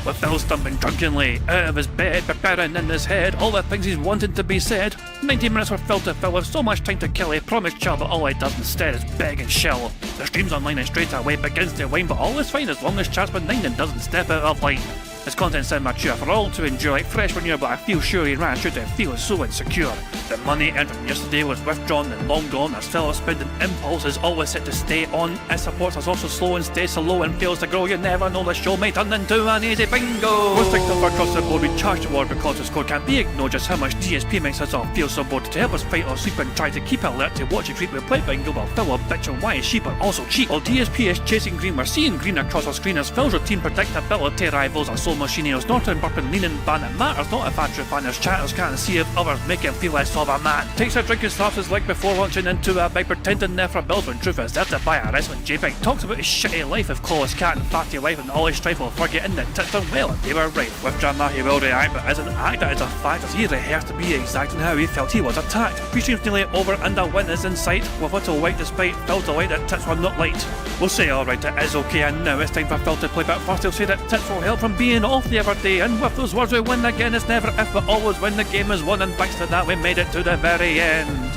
with Phil stumbling drunkenly out of his bed, preparing in his head all the things he's wanted to be said. 90 minutes for Phil to fill with so much time to kill. He promised chill, but all he does instead is beg and shill. The stream's online and straight away begins to wane, but all is fine as long as chat's benign and doesn't step out of line. His content's immature for all to enjoy, like fresh manure, but I feel sure he ran through to feel so insecure. The money earned from yesterday was withdrawn and long gone. As Phil's spending impulse is always set to stay on. His supports us also slow and stays so low and fails to grow. You never know, the show may turn into an easy bingo. Most victims across the board we charge the ward because the score can't be ignored. Just how much DSP makes us all feel so bored. To help us fight or sleep and try to keep alert to watch a creep, we play bingo while Phil will bitch on why is she but also cheap. While DSP is chasing green, we're seeing green across our screen as Phil's routine predictability rivals our soul machine. He's snorting, burping, leaning, ban. It matters not if Andrew fan his chatters can't see if others make him feel less of a man. Takes a drink and slaps his leg before launching into a bike, pretending there for bills when truth is there to buy a wrestling JPEG. Talks about his shitty life of Clawless Cat and fatty life and all his strife while forgetting that tits done well and they were right. With drama he will react, but as an actor it's a fact as he rehearsed to be exact in how he felt he was attacked. 3 streams nearly over and a win is in sight, with little white despite Phil's delight that tits were not light. We'll say alright, it is okay, and now it's time for Phil to play, but first he'll say that tits will help from being off the other day, and with those words we win again. It's never if but always when the game is won, and thanks to that we made it to the very end.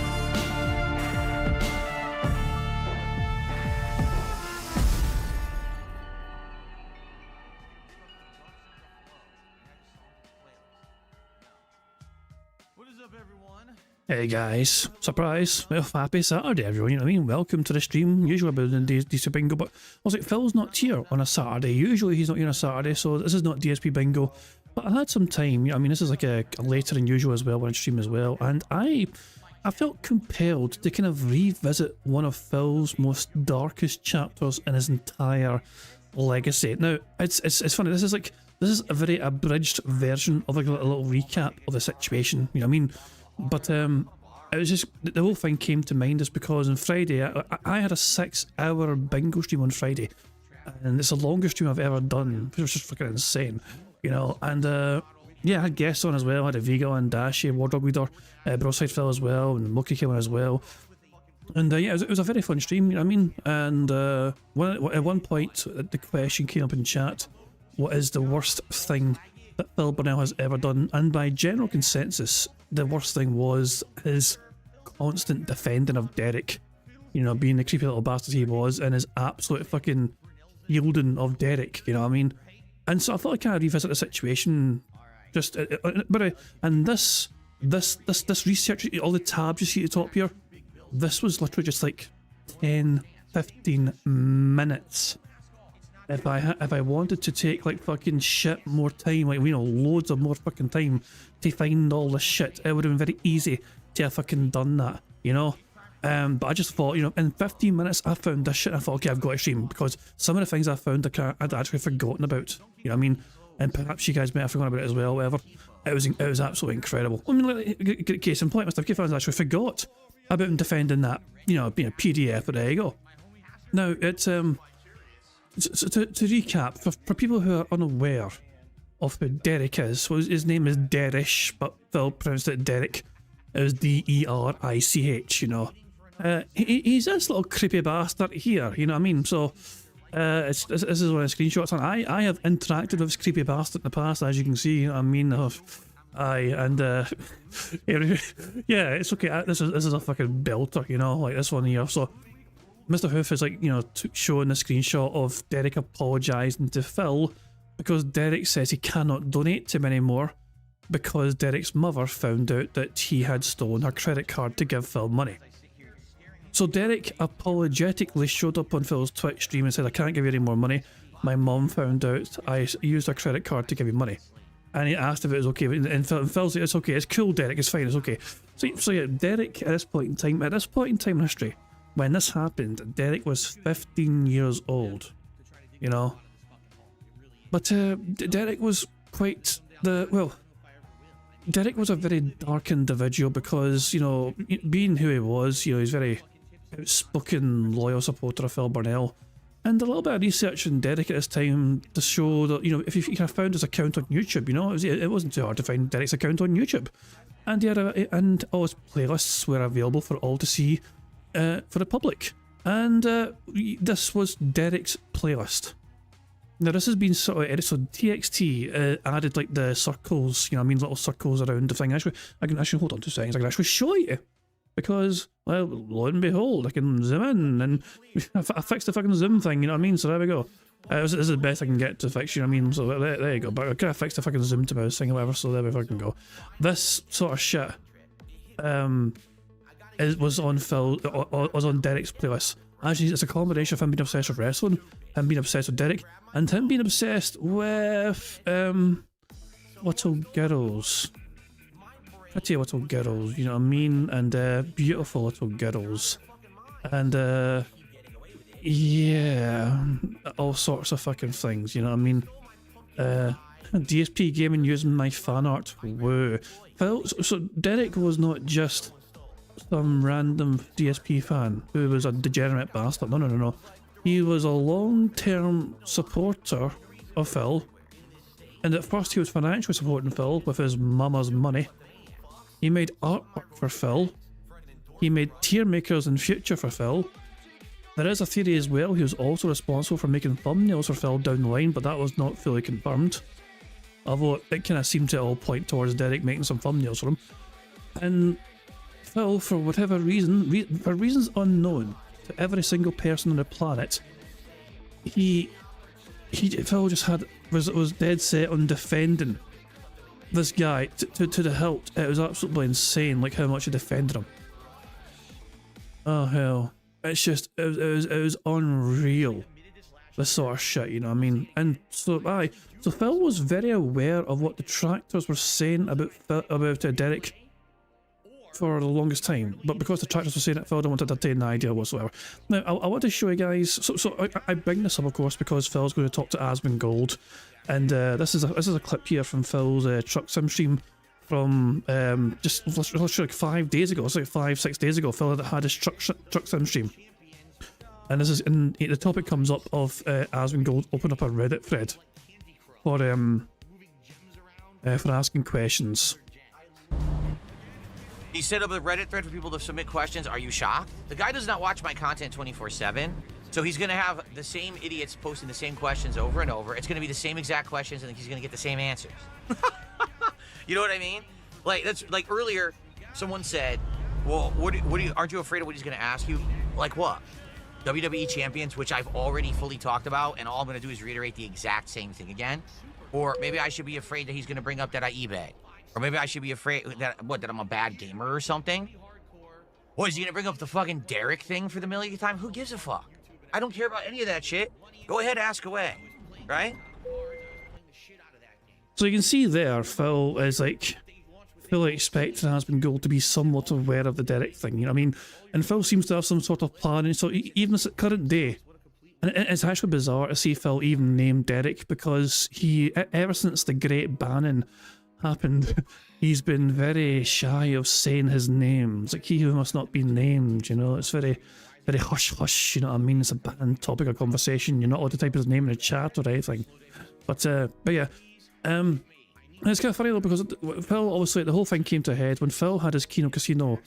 Hey guys, surprise, well, happy Saturday everyone, you know what I mean? Welcome to the stream. Usually about the DSP Bingo, but I was like, Phil's not here on a Saturday. Usually he's not here on a Saturday, so this is not DSP Bingo. But I had some time, I mean, this is like a later than usual as well, when I stream as well, and I felt compelled to kind of revisit one of Phil's most darkest chapters in his entire legacy. Now, it's funny, this is a very abridged version of like a little recap of the situation, you know what I mean? But it was just, the whole thing came to mind just because on Friday, I had a 6-hour bingo stream on Friday, and it's the longest stream I've ever done, which was just fucking insane, you know, and yeah, I had guests on as well. I had a Vega and Dashi, Wardog Leader, Broadside Phil as well, and Moki came on as well, and yeah, it was a very fun stream, you know what I mean, and at one point the question came up in chat, what is the worst thing that Phil Burnell has ever done? And by general consensus, the worst thing was his constant defending of Derich, you know, being the creepy little bastard he was, and his absolute fucking yielding of Derich, you know what I mean? And so I thought I'd kind of revisit the situation, just, and this research, all the tabs you see at the top here, this was literally just like 10-15 minutes. If I wanted to take like fucking shit more time, like, you know, loads of more fucking time to find all this shit, it would have been very easy to have fucking done that, you know? But I just thought, you know, in 15 minutes I found this shit and I thought, okay, I've got to stream, because some of the things I found I'd actually forgotten about, you know what I mean? And perhaps you guys may have forgotten about it as well, whatever. It was absolutely incredible. I mean, like, case in point, Mr. K-Fans actually forgot about him defending that, you know, being a PDF, but there you go. Now, it's, so to recap, for people who are unaware of who Derich is, well, his name is Derich, but Phil pronounced it Derich. It was D-E-R-I-C-H, you know. He's this little creepy bastard here, you know what I mean? So, this is one of the screenshots, and I have interacted with this creepy bastard in the past, as you can see, you know what I mean? Yeah, it's okay, this is a fucking belter, you know, like this one here, so Mr. Hoof is like, you know, showing the screenshot of Derich apologising to Phil because Derich says he cannot donate to him anymore because Derich's mother found out that he had stolen her credit card to give Phil money. So Derich apologetically showed up on Phil's Twitch stream and said, I can't give you any more money. My mom found out I used her credit card to give you money. And he asked if it was okay, and Phil's like, it's okay, it's cool, Derich, it's fine, it's okay. So yeah, Derich at this point in time in history, when this happened, Derich was 15 years old, you know. But Derich was quite Derich was a very dark individual because, you know, being who he was, you know, he's very outspoken, loyal supporter of Phil Burnell. And a little bit of research on Derich at this time to show that, you know, if you kind of found his account on YouTube, you know, it wasn't too hard to find Derich's account on YouTube. And he had and all his playlists were available for all to see for the public. And this was Derich's playlist. Now this has been sort of edited, so TXT added like the circles, you know what I mean, little circles around the thing. Actually, I can actually, hold on 2 seconds, I can actually show you. Because, well, lo and behold, I can zoom in, and I fixed the fucking zoom thing, you know what I mean? So there we go. This is the best I can get to fix, you know what I mean? So there you go. But I kind of fixed the fucking zoom to mouse thing or whatever, so there we fucking go. This sort of shit was on Derich's playlist. Actually, it's a combination of him being obsessed with wrestling, him being obsessed with Derich, and him being obsessed with little girls. Pretty little girls, you know what I mean? And beautiful little girls. And yeah, all sorts of fucking things, you know what I mean? DSP Gaming using my fan art. Whoa. So Derich was not just some random DSP fan who was a degenerate bastard. No. He was a long-term supporter of Phil. And at first he was financially supporting Phil with his mama's money. He made artwork for Phil. He made tier makers in future for Phil. There is a theory as well he was also responsible for making thumbnails for Phil down the line, but that was not fully confirmed. Although it kind of seemed to all point towards Derich making some thumbnails for him. And Phil, for whatever reason, for reasons unknown to every single person on the planet, Phil just was dead set on defending this guy to the hilt. It was absolutely insane, like how much he defended him. Oh hell, it's just it was unreal. This sort of shit, you know what I mean? And so Phil was very aware of what detractors were saying about Derich for the longest time, but because the detractors were saying it, Phil didn't want to entertain the idea whatsoever. Now I want to show you guys. So I bring this up, of course, because Phil's going to talk to Asmongold. And this is a clip here from Phil's truck sim stream from just like 5 days ago. It's like 5-6 days ago. Phil had his truck sim stream, and this is the topic comes up of Asmongold open up a Reddit thread for asking questions. He set up a Reddit thread for people to submit questions. Are you shocked? The guy does not watch my content 24/7. So he's going to have the same idiots posting the same questions over and over. It's going to be the same exact questions, and he's going to get the same answers. You know what I mean? Like, that's like earlier, someone said, well, aren't you afraid of what he's going to ask you? Like what? WWE champions, which I've already fully talked about, and all I'm going to do is reiterate the exact same thing again. Or maybe I should be afraid that he's going to bring up that I eBay. Or maybe I should be afraid that I'm a bad gamer or something. What, is he going to bring up the fucking Derich thing for the millionth time? Who gives a fuck? I don't care about any of that shit. Go ahead, ask away. Right? So you can see there, Phil is like fully expecting Asmongold to be somewhat aware of the Derich thing, you know what I mean? And Phil seems to have some sort of plan, and so even at current day, and it's actually bizarre to see Phil even name Derich, because ever since the Great Banning happened, he's been very shy of saying his name. It's like he who must not be named, you know? It's very hush hush, you know what I mean? It's a banned topic of conversation. You're not allowed to type his name in the chat or anything. But yeah, it's kind of funny though, because Phil, obviously, the whole thing came to a head when Phil had his Kino Casino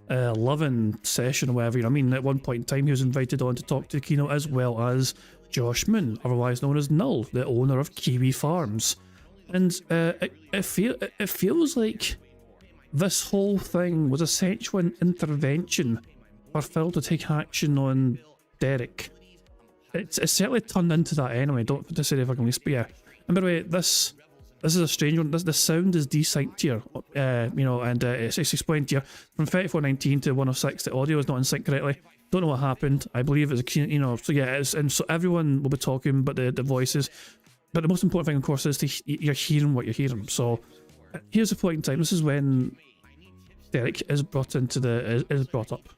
loving session or whatever, you know what I mean? At one point in time, he was invited on to talk to Kino, as well as Josh Moon, otherwise known as Null, the owner of Kiwi Farms. And it feels like this whole thing was essentially an intervention for Phil to take action on Derich. It's certainly turned into that anyway, don't to say the fucking least, but yeah. And by the way, this is a strange one. The sound is desynced here, you know, and it's explained here. From 3419 to 106, the audio is not in sync correctly. Don't know what happened. I believe it's a, you know, so yeah, and so everyone will be talking, but the voices. But the most important thing, of course, is you're hearing what you're hearing. So here's the point in time. This is when Derich is brought up.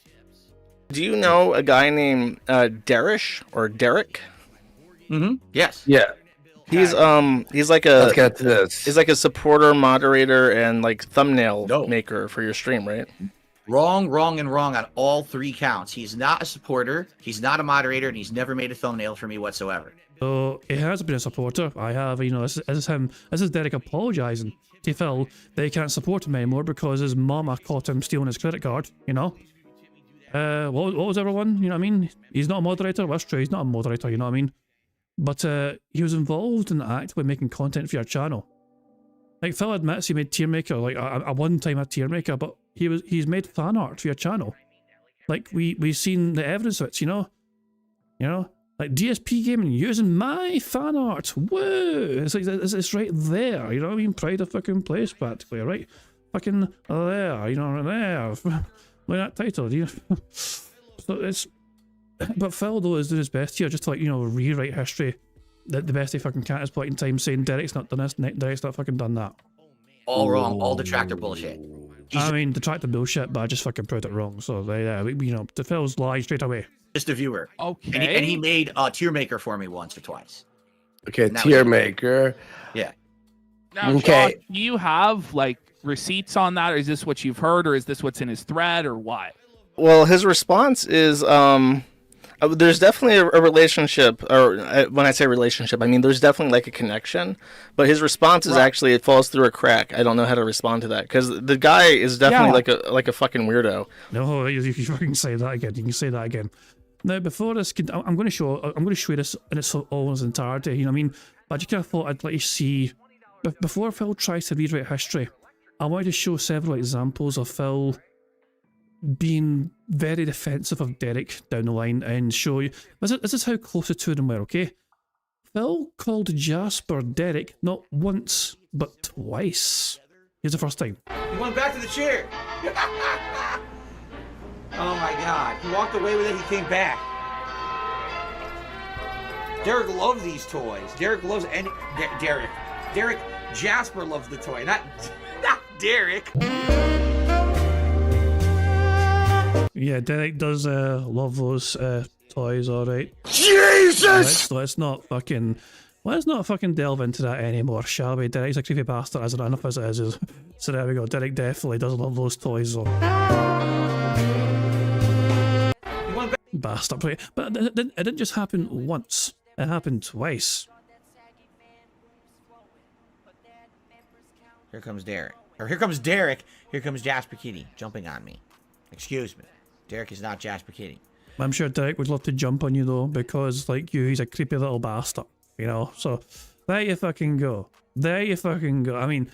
Do you know a guy named Derich or Derich? Mm-hmm. Yes. Yeah. He's like a Let's get to this. He's like a supporter, moderator, and like thumbnail maker for your stream, right? Wrong on all 3 counts. He's not a supporter, he's not a moderator, and he's never made a thumbnail for me whatsoever. So he has been a supporter. I have, you know, this is him. This is Derich apologising to Phil that he can't support him anymore because his mama caught him stealing his credit card, you know? What was everyone, you know what I mean? He's not a moderator, that's true, he's not a moderator, you know what I mean? but he was involved in actively making content for your channel. Like, Phil admits he made tier maker, like a one-time a tier maker, but he's made fan art for your channel. Like, we've seen the evidence of it, you know? You know? Like, DSP Gaming using my fan art. Woo! It's like, it's right there, you know what I mean? Pride of fucking place, practically, right? Fucking there, you know, right there. Look at that title, you know? So it's... But Phil, though, is doing his best here, just to, like, you know, rewrite history the best he fucking can at this point in time, saying Derich's not done this, Derich's not fucking done that. All wrong, all detractor bullshit. I mean, detractor bullshit, but I just fucking proved it wrong. So, yeah, you know, the Phil's lied straight away. Just a viewer. Okay. And he made a tier maker for me once or twice. Okay, tier maker. Yeah. Now, Okay. Josh, do you have like receipts on that, or is this what you've heard, or is this what's in his thread, or what? Well, his response is, there's definitely a relationship, or when I say relationship, I mean there's definitely like a connection. But his response is actually it falls through a crack. I don't know how to respond to that because the guy is definitely like a fucking weirdo. No, you fucking say that again. You can say that again. Now, before this, I'm going to show you this in its all its entirety. You know what I mean? But I just kind of thought I'd let you see. Before Phil tries to rewrite history, I wanted to show several examples of Phil being very defensive of Derich down the line and show you this is how close the two of them were, okay? Phil called Jasper Derich not once but twice. Here's the first time. He went back to the chair. Oh my god. He walked away with it, he came back. Derich loves these toys. Derich loves Derich. Jasper loves the toy, not Derich. Yeah, Derich does love those toys, alright. Jesus! Let's not fucking delve into that anymore, shall we? Derich's a creepy bastard as enough as it is. So there we go. Derich definitely does love those toys, though. Bastard. But it didn't just happen once. It happened twice. Here comes Derich. Or here comes Derich. Here comes Jasper Kitty jumping on me. Excuse me. Derich is not Jasper Kitty. I'm sure Derich would love to jump on you though, because like you, he's a creepy little bastard, you know? So, there you fucking go. There you fucking go. I mean,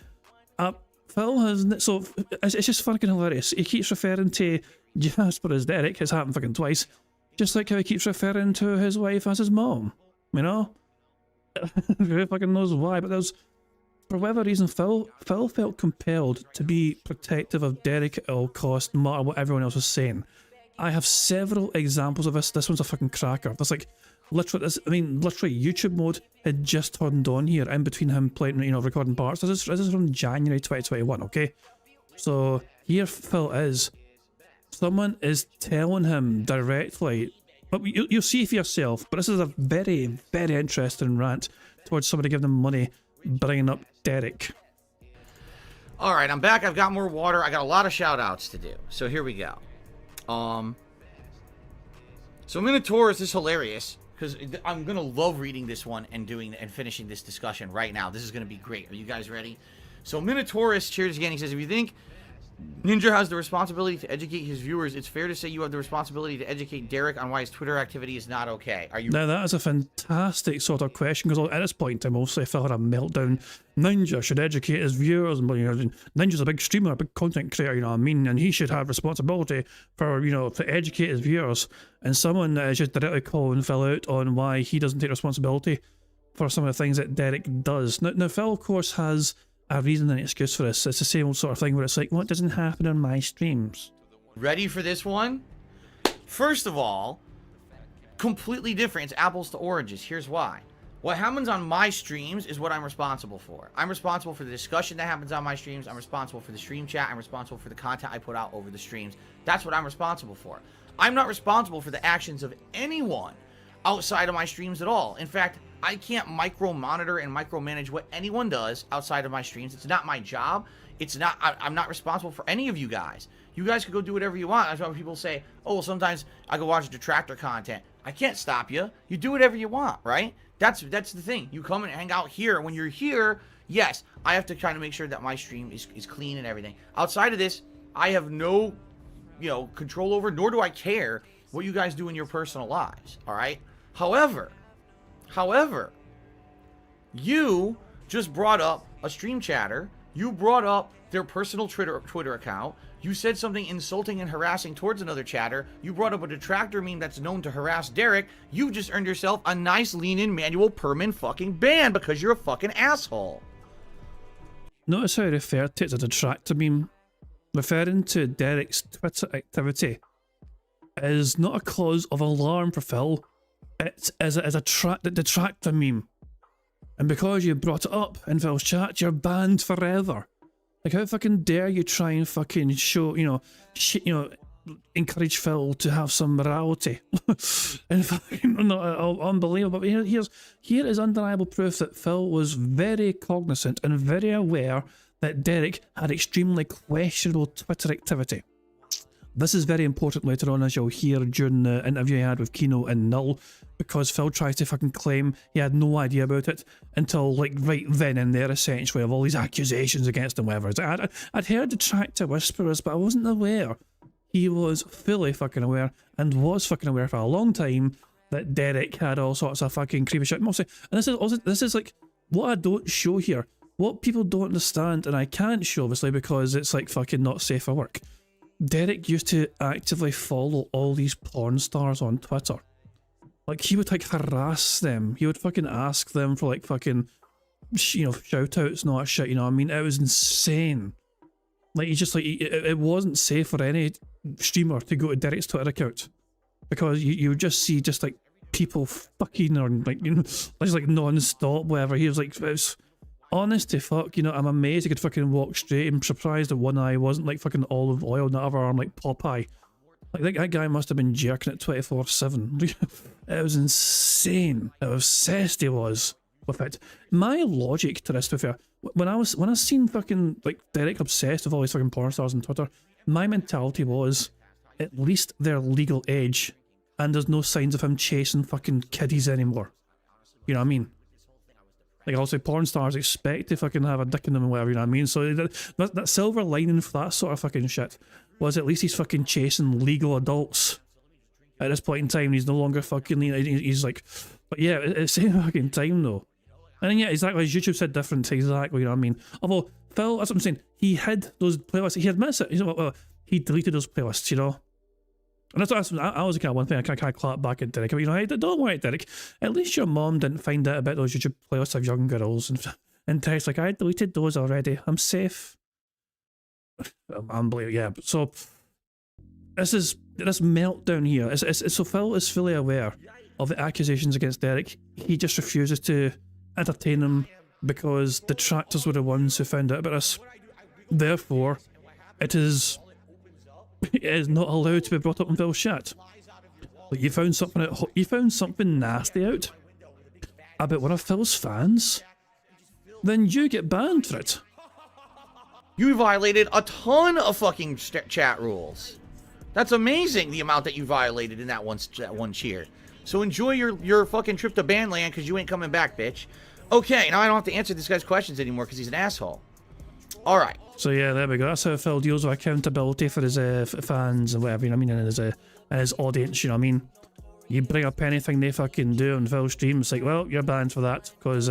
Phil has... So, it's just fucking hilarious. He keeps referring to Jasper as Derich. It's happened fucking twice. Just like how he keeps referring to his wife as his mom, you know? Who fucking knows why, but there's... For whatever reason, Phil felt compelled to be protective of Derich at all costs, no matter what everyone else was saying. I have several examples of this. This one's a fucking cracker. There's like, literally, YouTube mode had just turned on here in between him playing, you know, recording parts. This is from January 2021, okay? So here Phil is. Someone is telling him directly, but you'll see for yourself, but this is a very, very interesting rant towards somebody giving them money, bringing up Derich. All right, I'm back. I've got more water. I got a lot of shout outs to do. So here we go. So Minotaurus is hilarious because I'm going to love reading this one and finishing this discussion right now. This is going to be great. Are you guys ready? So Minotaurus cheers again. He says, if you think Ninja has the responsibility to educate his viewers, it's fair to say you have the responsibility to educate Derich on why his Twitter activity is not okay. Are you... Now that is a fantastic sort of question, because at this point in time, also if I had a meltdown, Ninja should educate his viewers, and, you know, Ninja's a big streamer, a big content creator, you know what I mean, and he should have responsibility for, you know, to educate his viewers, and someone is just directly calling Phil out on why he doesn't take responsibility for some of the things that Derich does. Now Phil, of course, has a reason and an excuse for this. It's the same old sort of thing where it's like, what doesn't happen on my streams? Ready for this one? First of all, completely different. It's apples to oranges. Here's why. What happens on my streams is what I'm responsible for. I'm responsible for the discussion that happens on my streams. I'm responsible for the stream chat. I'm responsible for the content I put out over the streams. That's what I'm responsible for. I'm not responsible for the actions of anyone outside of my streams at all. In fact, I can't micro-monitor and micromanage what anyone does outside of my streams. It's not my job. It's not. I'm not responsible for any of you guys. You guys can go do whatever you want. That's why people say, oh, well, sometimes I go watch detractor content. I can't stop you. You do whatever you want, right? That's the thing. You come and hang out here. When you're here, yes, I have to try to make sure that my stream is clean and everything. Outside of this, I have no, you know, control over, nor do I care what you guys do in your personal lives, all right? However, However, you just brought up a stream chatter. You brought up their personal Twitter account. You said something insulting and harassing towards another chatter. You brought up a detractor meme that's known to harass Derich. You just earned yourself a nice lean-in manual permanent fucking ban because you're a fucking asshole. Notice how I referred to it as a detractor meme. Referring to Derich's Twitter activity is not a cause of alarm for Phil. It's as a detractor meme. And because you brought it up in Phil's chat, you're banned forever. Like, how fucking dare you try and fucking show, encourage Phil to have some morality. And fucking, unbelievable. But here is undeniable proof that Phil was very cognizant and very aware that Derich had extremely questionable Twitter activity. This is very important later on, as you'll hear during the interview I had with Kino and Null, because Phil tries to fucking claim he had no idea about it until, like, right then and there, essentially, of all these accusations against him, whatever. I'd heard detractor whisperers, but I wasn't aware. He was fully fucking aware, and was fucking aware for a long time, that Derich had all sorts of fucking creepy shit. Mostly, and this is like, what I don't show here, what people don't understand, and I can't show, obviously, because it's, like, fucking not safe for work. Derich used to actively follow all these porn stars on Twitter. Like, he would, like, harass them. He would fucking ask them for, like, fucking, shout outs and all that shit, you know what I mean? It was insane. Like, he just, like, it wasn't safe for any streamer to go to Derich's Twitter account. Because you would just see, just, like, people fucking, or, like, just, like, non-stop, whatever. He was, like, it was, honest to fuck, I'm amazed he could fucking walk straight. I'm surprised that one eye wasn't like fucking olive oil and the other arm like Popeye. Like, that guy must have been jerking it 24/7. It was insane how obsessed he was with it. My logic to this, to be fair, when I seen fucking like Derich obsessed with all these fucking porn stars on Twitter, my mentality was, at least they're legal age, and there's no signs of him chasing fucking kiddies anymore. You know what I mean? Like, also, porn stars expect to fucking have a dick in them and whatever, you know what I mean? So that silver lining for that sort of fucking shit was at least he's fucking chasing legal adults at this point in time. He's no longer fucking, he's like, but yeah, it's the same fucking time though. And then, yeah, exactly, as YouTube said different, exactly, you know what I mean? Although, Phil, that's what I'm saying, he hid those playlists, he admits it, he deleted those playlists, you know? And that's what I was the kind of one thing I can't clap back at Derich. Hey, don't worry, Derich. At least your mom didn't find out about those YouTube playlists of young girls. And Derech's like, I deleted those already. I'm safe. Unbelievable, yeah. So, this meltdown here. So Phil is fully aware of the accusations against Derich. He just refuses to entertain them because the detractors were the ones who found out about this. Therefore, it is not allowed to be brought up in Phil's chat. Like, you found something nasty out about one of Phil's fans, then you get banned for it. You violated a ton of fucking chat rules. That's amazing, the amount that you violated in that one cheer. So enjoy your fucking trip to Bandland, because you ain't coming back, bitch. Okay, now I don't have to answer this guy's questions anymore because he's an asshole. All right. So yeah, there we go. That's how Phil deals with accountability for his fans and whatever, you know what I mean, and his audience, you know what I mean. You bring up anything they fucking do on Phil's stream, it's like, well, you're banned for that because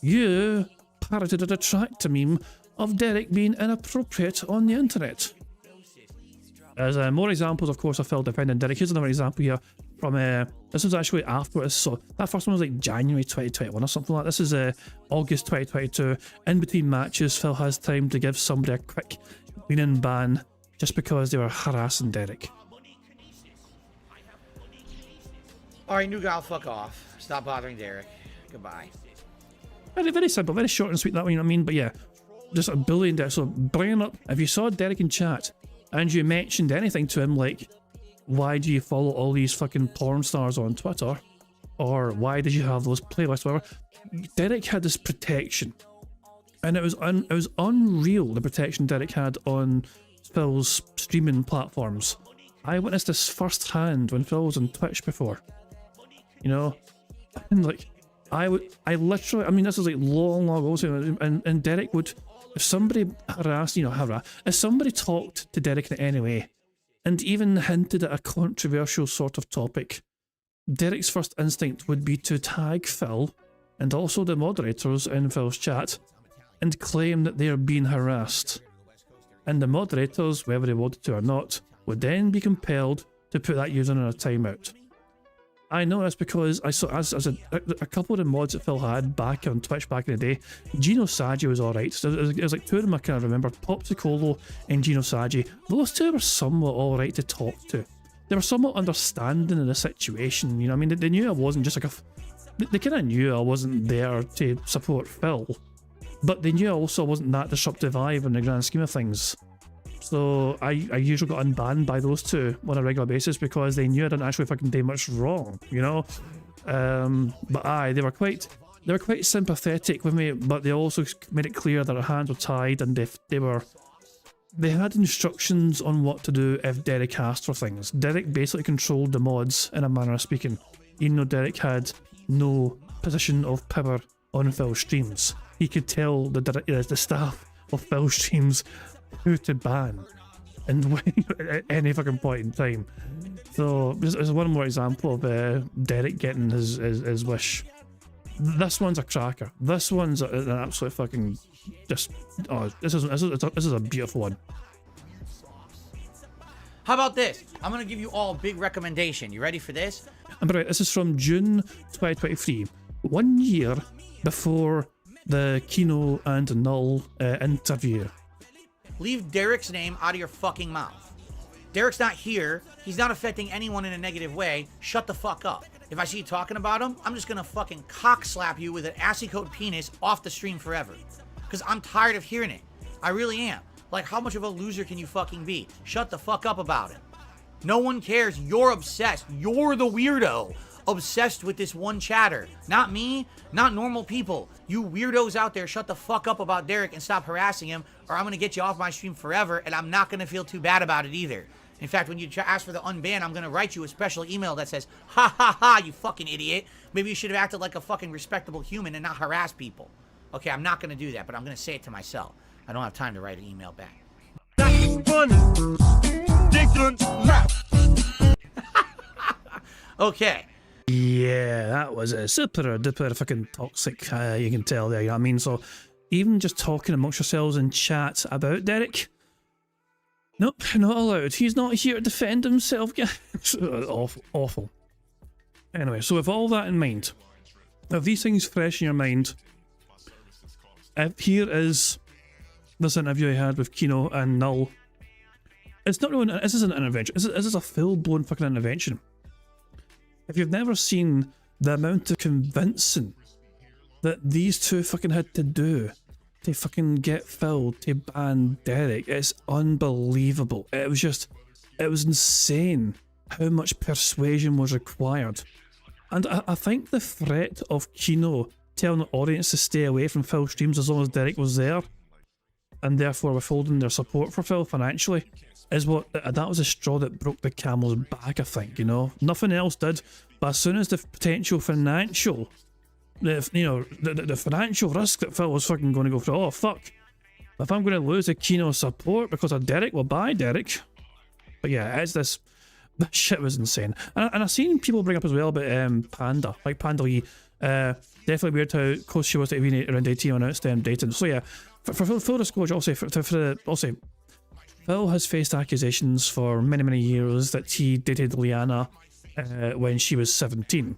you parroted a detractor meme of Derich being inappropriate on the internet. There's more examples, of course, of Phil defending Derich. Here's another example here from, this was actually after, so that first one was like January 2021 or something like that. This is August 2022. In between matches, Phil has time to give somebody a quick lean-in ban just because they were harassing Derich. Alright, new gal, fuck off. Stop bothering Derich. Goodbye. Very, very simple, very short and sweet, that one, you know what I mean? But yeah, just a bullying Derich. So bringing up, if you saw Derich in chat and you mentioned anything to him like, why do you follow all these fucking porn stars on Twitter? Or why did you have those playlists, whatever? Derich had this protection. And it was unreal, the protection Derich had on Phil's streaming platforms. I witnessed this firsthand when Phil was on Twitch before. You know? And like, I literally, I mean, this was like long ago, and Derich would, if somebody harassed, if somebody talked to Derich in any way, and even hinted at a controversial sort of topic, Derich's first instinct would be to tag Phil and also the moderators in Phil's chat and claim that they are being harassed. And the moderators, whether they wanted to or not, would then be compelled to put that user in a timeout. I know this because I saw as a couple of the mods that Phil had back on Twitch back in the day. Gino Saggi was alright. So it was like two of them I kind of remember, Popsicolo and Gino Saggi. Those two were somewhat alright to talk to. They were somewhat understanding of the situation, you know what I mean? They knew I wasn't just like they kind of knew I wasn't there to support Phil, but they knew I also wasn't that disruptive either in the grand scheme of things. So I usually got unbanned by those two on a regular basis because they knew I didn't actually fucking do much wrong, you know? But they were quite sympathetic with me, but they also made it clear that their hands were tied and they had instructions on what to do if Derich asked for things. Derich basically controlled the mods in a manner of speaking, even though Derich had no position of power on Phil streams. He could tell the staff of Phil streams who to ban and when, at any fucking point in time. So there's one more example of Derich getting his wish. This one's a cracker. This one's an absolute fucking this is a beautiful one. How about this? I'm gonna give you all a big recommendation. You ready for this? And by the way, this is from June 2023, 1 year before the Kino and Null interview. Leave Derich's name out of your fucking mouth. Derich's not here. He's not affecting anyone in a negative way. Shut the fuck up. If I see you talking about him, I'm just gonna fucking cock slap you with an assy-coat penis off the stream forever. Because I'm tired of hearing it. I really am. Like, how much of a loser can you fucking be? Shut the fuck up about it. No one cares. You're obsessed. You're the weirdo. Obsessed with this one chatter. Not me, not normal people. You weirdos out there, shut the fuck up about Derich and stop harassing him, or I'm gonna get you off my stream forever, and I'm not gonna feel too bad about it either. In fact, when you ask for the unban, I'm gonna write you a special email that says, ha ha ha, you fucking idiot. Maybe you should have acted like a fucking respectable human and not harass people. Okay, I'm not gonna do that, but I'm gonna say it to myself. I don't have time to write an email back. Okay. Yeah, that was a super duper fucking toxic, you can tell there, you know what I mean? So, even just talking amongst yourselves in chat about Derich, nope, not allowed. He's not here to defend himself. Awful, awful. Anyway, so with all that in mind, if these things fresh in your mind, here is this interview I had with Kino and Null. It's not really, this isn't an intervention, this is a full-blown fucking intervention. If you've never seen the amount of convincing that these two fucking had to do to fucking get Phil to ban Derich, it's unbelievable. It was insane how much persuasion was required. And I think the threat of Kino telling the audience to stay away from Phil streams as long as Derich was there, and therefore withholding their support for Phil financially, is that was a straw that broke the camel's back, I think, you know? Nothing else did, but as soon as the potential financial, the financial risk that Phil was fucking going to go through, oh fuck, if I'm going to lose the Kino support because of Derich, well bye Derich. But yeah, that shit was insane. And I've seen people bring up as well about Panda, like Panda Lee, definitely weird how close she was to being around 18 when announced dating. So yeah, for full disclosure, I'll say, Phil has faced accusations for many years that he dated Liana when she was 17.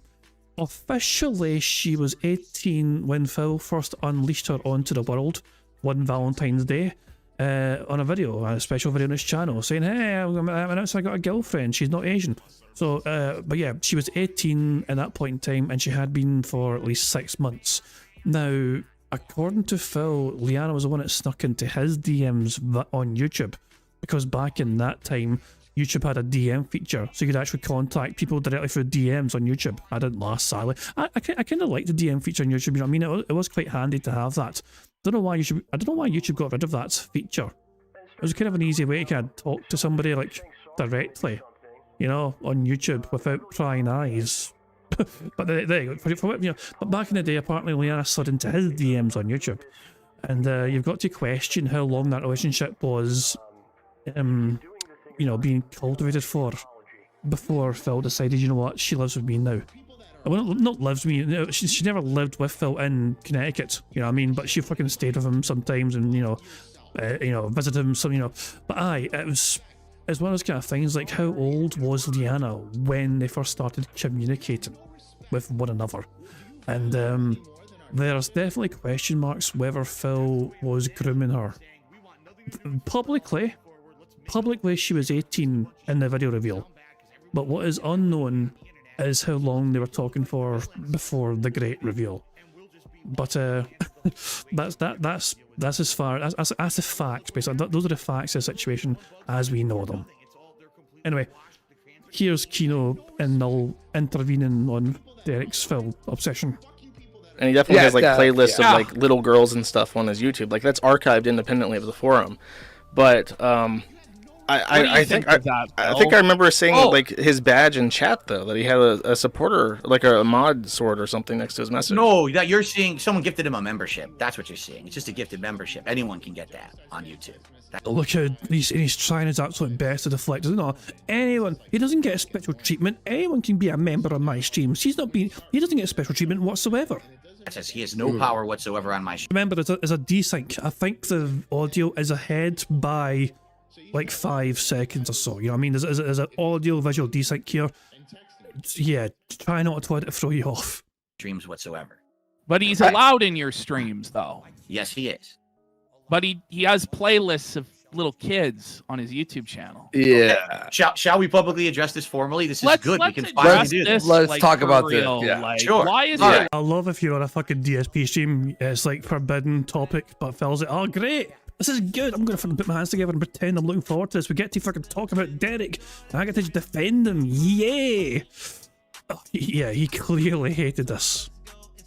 Officially, she was 18 when Phil first unleashed her onto the world one Valentine's Day on a special video on his channel, saying, hey, I'm announcing I got a girlfriend, she's not Asian. So, but yeah, she was 18 at that point in time, and she had been for at least 6 months. Now, according to Phil, Liana was the one that snuck into his DMs on YouTube, because back in that time, YouTube had a DM feature, so you could actually contact people directly through DMs on YouTube. I didn't last, sadly. I kind of liked the DM feature on YouTube, you know what I mean? It was quite handy to have that. I don't know why YouTube got rid of that feature. It was kind of an easy way to kind of talk to somebody, like, directly, you know, on YouTube without prying eyes. But there you go. But back in the day, apparently Liana slid into his DMs on YouTube, and you've got to question how long that relationship was, being cultivated for. before Phil decided, you know what, she lives with me now. Well, not lives with me. She never lived with Phil in Connecticut. You know what I mean? But she fucking stayed with him sometimes, and visited him. Some, But it's one of those kind of things. Like, how old was Leanna when they first started communicating with one another? And there's definitely question marks whether Phil was grooming her. Publicly, she was 18 in the video reveal. But what is unknown is how long they were talking for before the great reveal. But that's as far as that's the facts. Basically, those are the facts of the situation as we know them. Anyway, here's Kino and Null intervening on Derich's Phil obsession. And he definitely has like playlists yeah. of like little girls and stuff on his YouTube. Like that's archived independently of the forum. But I think I remember seeing like his badge in chat though, that he had a supporter, like a mod sword or something next to his message. No, that you're seeing someone gifted him a membership. That's what you're seeing. It's just a gifted membership. Anyone can get that on YouTube. Look how he's trying his absolute best to deflect. Doesn't know anyone. He doesn't get special treatment. Anyone can be a member of my streams. He doesn't get special treatment whatsoever. That says he has no power whatsoever on my show. Remember, there's a desync. I think the audio is ahead by like 5 seconds or so. You know what I mean? There's an audio visual desync here. Yeah, try not to let it throw you off. Streams whatsoever. But he's allowed in your streams, though. Yes, he is. But he has playlists of little kids on his YouTube channel. Yeah. Shall we publicly address this formally? This is good. We can address finally do this. this. Let's like, talk for about real. this. Yeah. Like, Sure. Why is All it? right. I love if you're on a fucking DSP stream, it's like forbidden topic, but Phil's like, oh great, this is good, I'm gonna fucking put my hands together and pretend I'm looking forward to this. We get to fucking talk about Derich, and I get to defend him, yay! Oh, yeah, he clearly hated this.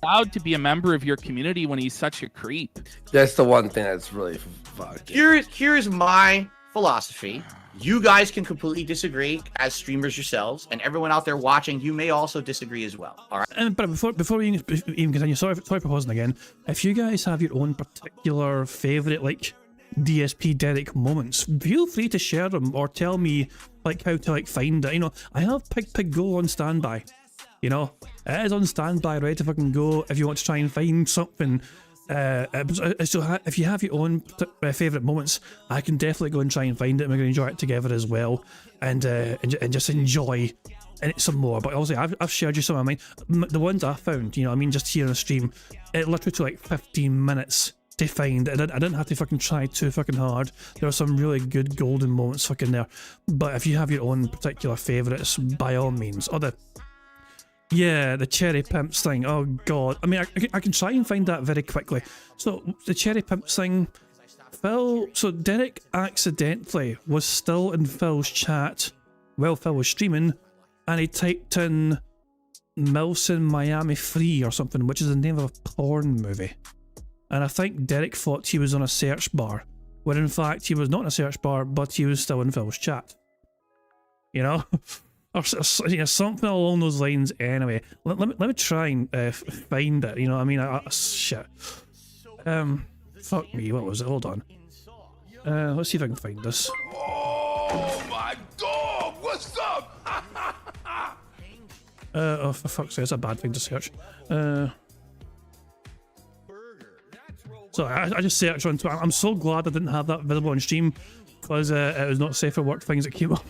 Allowed to be a member of your community when he's such a creep. That's the one thing that's really fucked. Here's my philosophy. You guys can completely disagree as streamers yourselves, and everyone out there watching, you may also disagree as well. All right. But before we even continue, sorry for pausing again. If you guys have your own particular favourite like DSP Derich moments, feel free to share them or tell me like how to like find it. I have Pig Go on standby. It is on standby, ready to fucking go if you want to try and find something. So if you have your own favourite moments, I can definitely go and try and find it, and we're going to enjoy it together as well, and just enjoy it some more. But also, I've shared you some of mine. The ones I found, just here on the stream, it literally took like 15 minutes to find. I didn't have to fucking try too fucking hard. There are some really good golden moments fucking there. But if you have your own particular favourites, by all means. The cherry pimps thing. Oh god. I mean, I can try and find that very quickly. So the cherry pimps thing, so Derich accidentally was still in Phil's chat while Phil was streaming, and he typed in Milson Miami Free or something, which is the name of a porn movie. And I think Derich thought he was on a search bar, when in fact he was not in a search bar, but he was still in Phil's chat. Or something along those lines. Anyway, let me try and find it. You know what I mean? Shit. Fuck me. What was it? Hold on. Let's see if I can find this. Oh my god! What's up? Oh, for fuck's sake, that's a bad thing to search. So I just searched on Twitter. I'm so glad I didn't have that visible on stream, because it was not safe for work things that came up.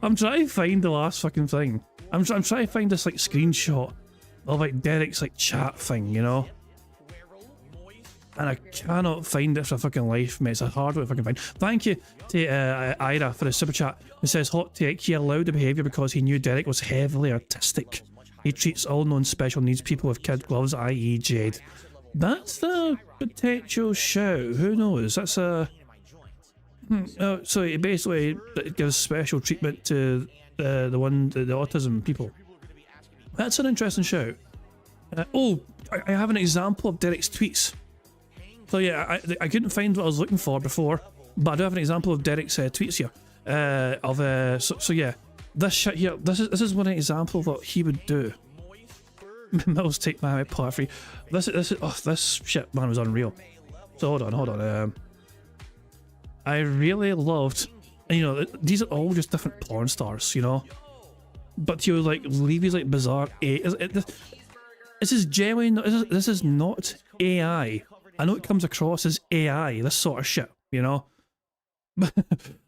I'm trying to find the last fucking thing. I'm trying to find this like screenshot of like Derich's like chat thing, and I cannot find it for fucking life, mate. It's a hard one to fucking find. Thank you to Ira for the super chat. It says, hot take, he allowed the behaviour because he knew Derich was heavily autistic. He treats all known special needs people with kid gloves, i.e. Jade. That's the potential show. Who knows? That's a... so it basically gives special treatment to the autism people. That's an interesting show. I have an example of Derich's tweets. So yeah, I couldn't find what I was looking for before, but I do have an example of Derich's tweets here. So yeah, this shit here. This is one example of what he would do. Mills take my part free. This shit man was unreal. So hold on. I really loved, these are all just different porn stars, but he would like leave these like bizarre this is genuine. This is not AI. I know it comes across as AI, this sort of shit, you know.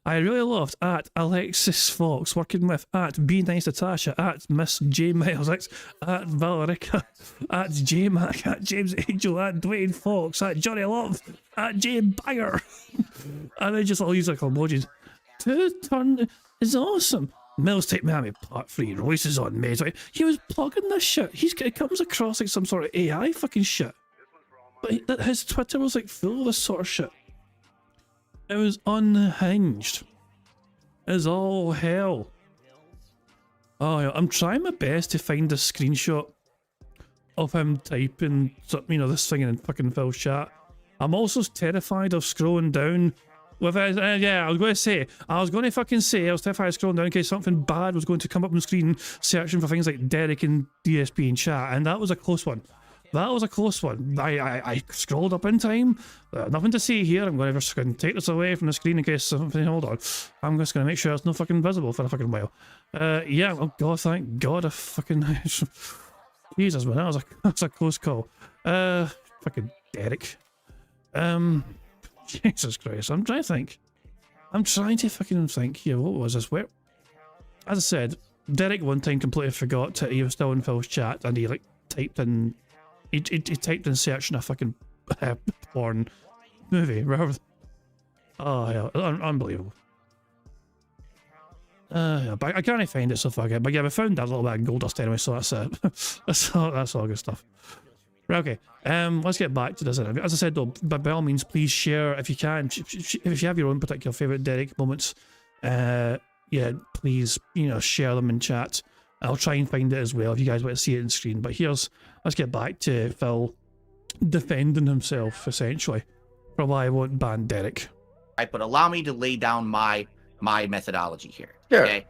I really loved at Alexis Fox working with at Be Nice Natasha, at Miss J Miles X, at Valerica, at J Mac, at James Angel, at Dwayne Fox, at Johnny Love, at Jay Banger. And they just all use like emojis. To turn is awesome. Mills Take Miami Part 3, Royce is on Maze. He was plugging this shit. It comes across like some sort of AI fucking shit. But his Twitter was like full of this sort of shit. It was unhinged. As all hell. Oh yeah, I'm trying my best to find a screenshot of him typing, you know, this thing in fucking Phil's chat. I'm also terrified of scrolling down with it. Yeah, I was going to fucking say, I was terrified of scrolling down in case something bad was going to come up on the screen searching for things like Derich and DSP in chat, and that was a close one. That was a close one. I scrolled up in time. Nothing to see here. I'm going to just take this away from the screen in case something. Hold on. I'm just going to make sure it's no fucking visible for a fucking while. Yeah. Oh God, thank God. I fucking Jesus, man, that was a close call. Fucking Derich. Jesus Christ. I'm trying to think. I'm trying to fucking think here. What was this? Where? As I said, Derich one time completely forgot that he was still in Phil's chat, and he like typed in. He typed in searching a fucking porn movie rather. Oh yeah, unbelievable. Yeah, but I can't find it, so fuck it. But yeah, we found that little bit of gold dust anyway, so that's it. that's all good stuff. Right, okay. Let's get back to this interview. As I said though, by all means, please share if you can. If you have your own particular favourite Derich moments, yeah, please, you know, share them in chat. I'll try and find it as well if you guys want to see it on screen. But let's get back to Phil defending himself, essentially, for why I won't ban Derich. Right, but allow me to lay down my methodology here. Sure. Okay.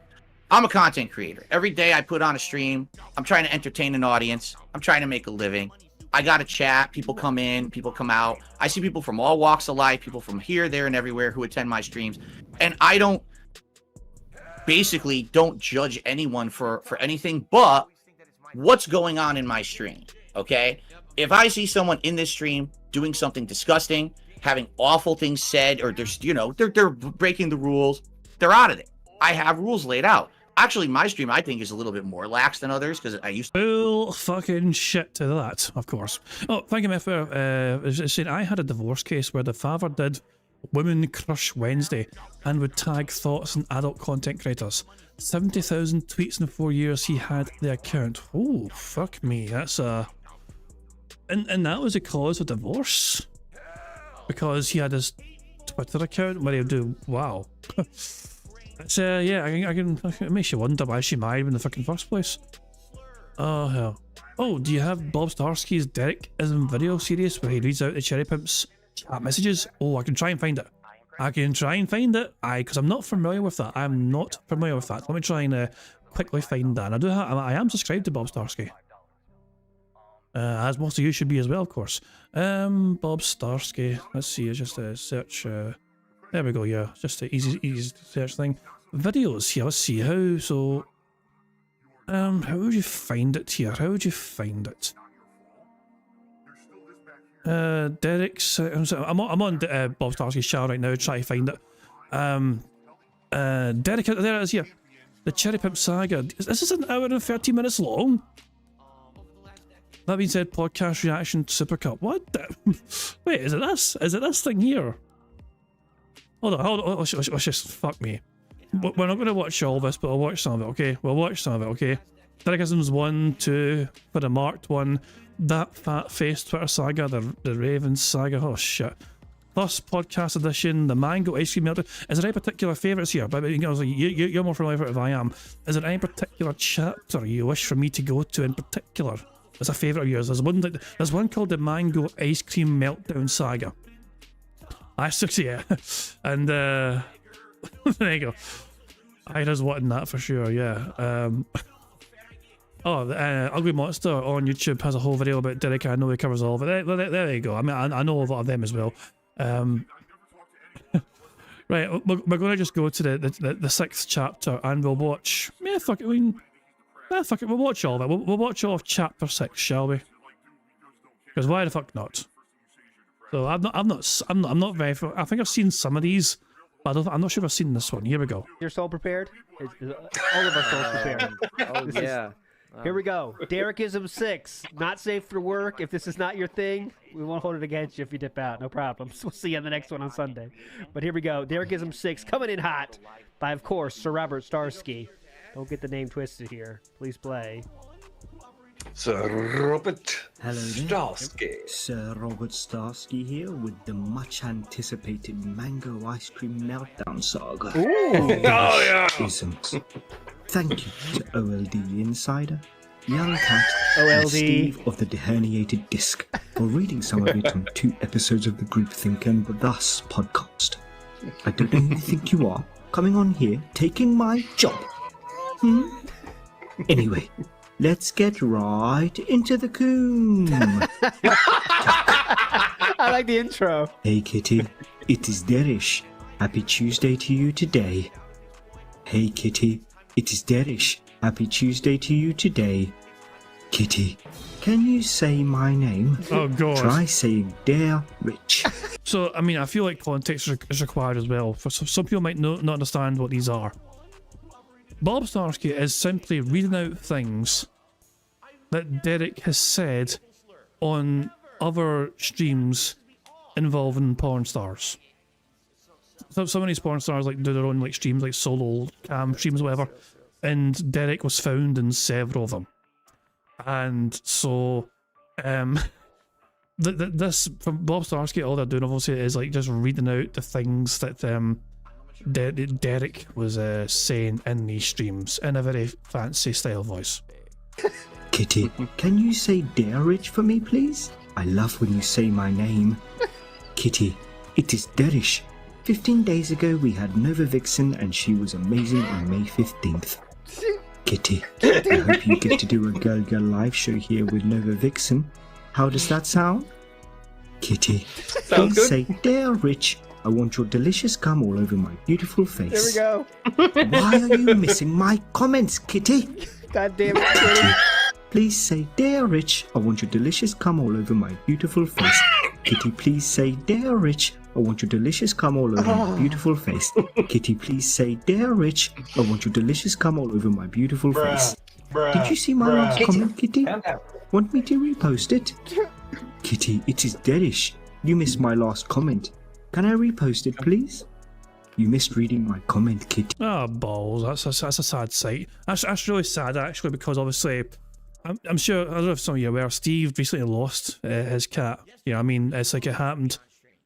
I'm a content creator. Every day I put on a stream. I'm trying to entertain an audience. I'm trying to make a living. I got a chat. People come in, people come out. I see people from all walks of life, people from here, there, and everywhere who attend my streams. And I don't judge anyone for anything but what's going on in my stream. Okay, if I see someone in this stream doing something disgusting, having awful things said, or they're breaking the rules, they're out of it. I have rules laid out. Actually, my stream I think is a little bit more lax than others because I used to. Full fucking shit to that, of course. Oh, thank you, Miff. Saying I had a divorce case where the father did Women Crush Wednesday and would tag thoughts and adult content creators. 70,000 tweets in 4 years he had the account. Oh, fuck me. That's and that was a cause of divorce because he had his Twitter account where he'd do wow. It's yeah, I can it makes you wonder why she married him in the fucking first place. Oh hell. Oh, do you have Bob Starsky's Derichism video series where he reads out the Cherry Pimps chat messages? Oh, I can try and find it. Because I'm not familiar with that. I'm not familiar with that. Let me try and quickly find that. And I am subscribed to Bob Starsky. As most of you should be as well, of course. Bob Starsky. Let's see, it's just a search. There we go, yeah. Just an easy search thing. Videos here, let's see how, so... how would you find it here? How would you find it? Derik's... I'm on Bob Starsky's channel right now, try to find it. Derich, there it is here. The Cherry Pimp Saga. This is an hour and 30 minutes long. That being said, podcast reaction Super Cup. What the... Wait, is it this? Is it this thing here? Hold on, let's just... Fuck me. We're not going to watch all this, but I'll watch some of it, okay? We'll watch some of it, okay? Derichisms 1, 2, for the marked one. That fat face Twitter saga, the Raven saga, oh shit. Plus podcast edition, the mango ice cream melted. Is there any particular favourites here? But you're more familiar with it than I am. Is there any particular chapter you wish for me to go to in particular? That's a favourite of yours. There's one called the mango ice cream meltdown saga. I see it. And there you go. I was wanting that for sure, yeah. Oh, Ugly Monster on YouTube has a whole video about Derich. I know he covers all of it. There you go. I mean, I know a lot of them as well. Right, we're going to just go to the 6th chapter and we'll watch. Yeah, fuck it. I mean, Fuck it, we'll watch all of it. We'll watch all of chapter 6, shall we? Because why the fuck not? So I'm not very. I think I've seen some of these, but I'm not sure if I've seen this one. Here we go. Your soul prepared? Is all of our souls prepared. Yeah. Here we go. Dericism 6. Not safe for work. If this is not your thing, we won't hold it against you if you dip out. No problems. We'll see you on the next one on Sunday. But here we go. Dericism 6 coming in hot by, of course, Sir Robert Starsky. Don't get the name twisted here. Please play. Sir Robert Hello there. Starsky. Sir Robert Starsky here with the much anticipated mango ice cream meltdown saga. Oh, yeah. Isn't. Thank you to OLD Insider, Young Cat, OLD. and Steve of the Deherniated Disc for reading some of it on 2 episodes of the Groupthink and Thus podcast. I don't know who you think you are, coming on here, taking my job. Anyway, let's get right into the coon. I like the intro. Hey Kitty, it is Derich. Happy Tuesday to you today. Hey Kitty, it is Derich. Happy Tuesday to you today. Kitty, can you say my name? Oh god. Try saying Derich. So I mean, I feel like context is required as well. For some people might not understand what these are. Bob Starsky is simply reading out things that Derich has said on other streams involving porn stars. So some of these porn stars like do their own like streams, like solo cam streams or whatever, and Derich was found in several of them. And so this from Bob Starsky, all they're doing obviously is like just reading out the things that Derich was saying in these streams in a very fancy style voice. Kitty, can you say Derich for me, please? I love when you say my name. Kitty, it is Derich. 15 days ago we had Nova Vixen and she was amazing on May 15th. Kitty, I hope you get to do a Girl live show here with Nova Vixen. How does that sound? Kitty, please say Derich. I want your delicious cum all over my beautiful face. Here we go. Why are you missing my comments, Kitty? God damn it, Kitty. Please say Derich. I want your delicious cum all over my beautiful face. Kitty, please say Derich. I want your delicious cum all over my beautiful face. Kitty, please say Derich. I want your delicious cum all over my beautiful face. Did you see my last comment, Kitty? Want me to repost it? Kitty, it is Derich. You missed my last comment. Can I repost it, please? You missed reading my comment, Kitty. Oh, balls. That's a sad sight. That's really sad, actually, because obviously, I'm sure, I don't know if some of you are aware, Steve recently lost his cat. You know, I mean, it's like it happened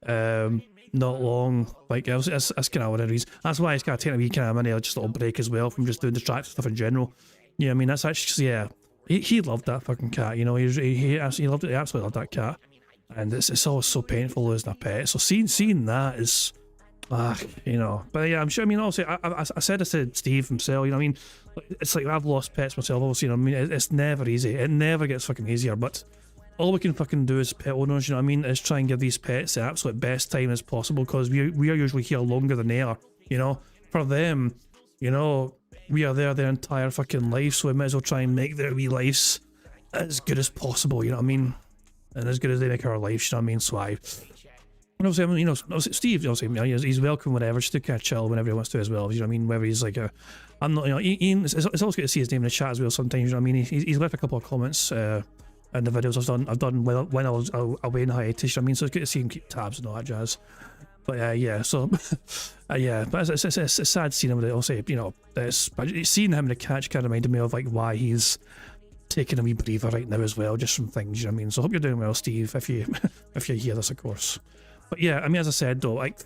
not long, like, that's kind of one of the reasons. That's why he's got to take a wee kind of mini, just a little break as well from just doing distracting stuff in general. Yeah, I mean, that's actually, yeah, he loved that fucking cat, you know, he loved it, he absolutely loved that cat. And it's always so painful losing a pet. So seeing that is, you know. But yeah, I'm sure. I mean, obviously, I said this to Steve himself. You know, I mean, it's like I've lost pets myself. Obviously, you know, I mean, it's never easy. It never gets fucking easier. But all we can fucking do as pet owners, you know what I mean, is try and give these pets the absolute best time as possible, because we are usually here longer than they are. You know, for them, you know, we are there their entire fucking life, so we might as well try and make their wee lives as good as possible. You know what I mean? And as good as they make our lives, you know what I mean? So and obviously, I mean, you know, Steve, obviously, you know, he's welcome whenever, just to kind of chill whenever he wants to as well. You know what I mean? Whether he's like I'm not, you know, Ian, it's always good to see his name in the chat as well sometimes, you know what I mean? He's left a couple of comments in the videos I've done when I was away in hiatus, you know what I mean? So it's good to see him keep tabs and all that jazz. But yeah, so, yeah, but it's a sad seeing him, I'll say, you know, seeing him in the catch kind of reminded me of like why he's taking a wee breather right now as well, just from things, you know what I mean? So I hope you're doing well, Steve, if you hear this, of course. But yeah, I mean, as I said though, like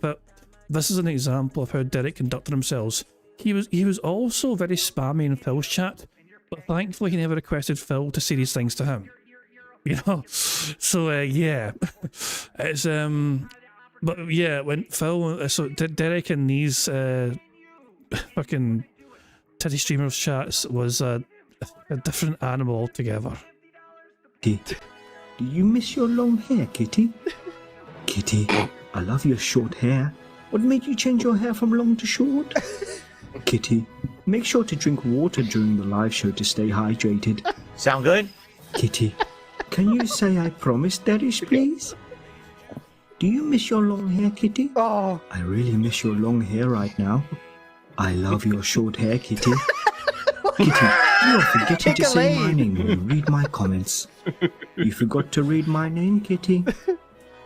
this is an example of how Derich conducted himself. He was also very spammy in Phil's chat, but thankfully he never requested Phil to say these things to him. You know? So yeah. It's but yeah, when Phil so Derich and these fucking titty streamers chats was a different animal altogether. Kitty, do you miss your long hair, Kitty? Kitty, I love your short hair. What made you change your hair from long to short? Kitty, make sure to drink water during the live show to stay hydrated. Sound good? Kitty, can you say I promise, Derich, please? Do you miss your long hair, Kitty? Oh. I really miss your long hair right now. I love your short hair, Kitty. Kitty, you are forgetting to say my name when you read my comments. You forgot to read my name, Kitty.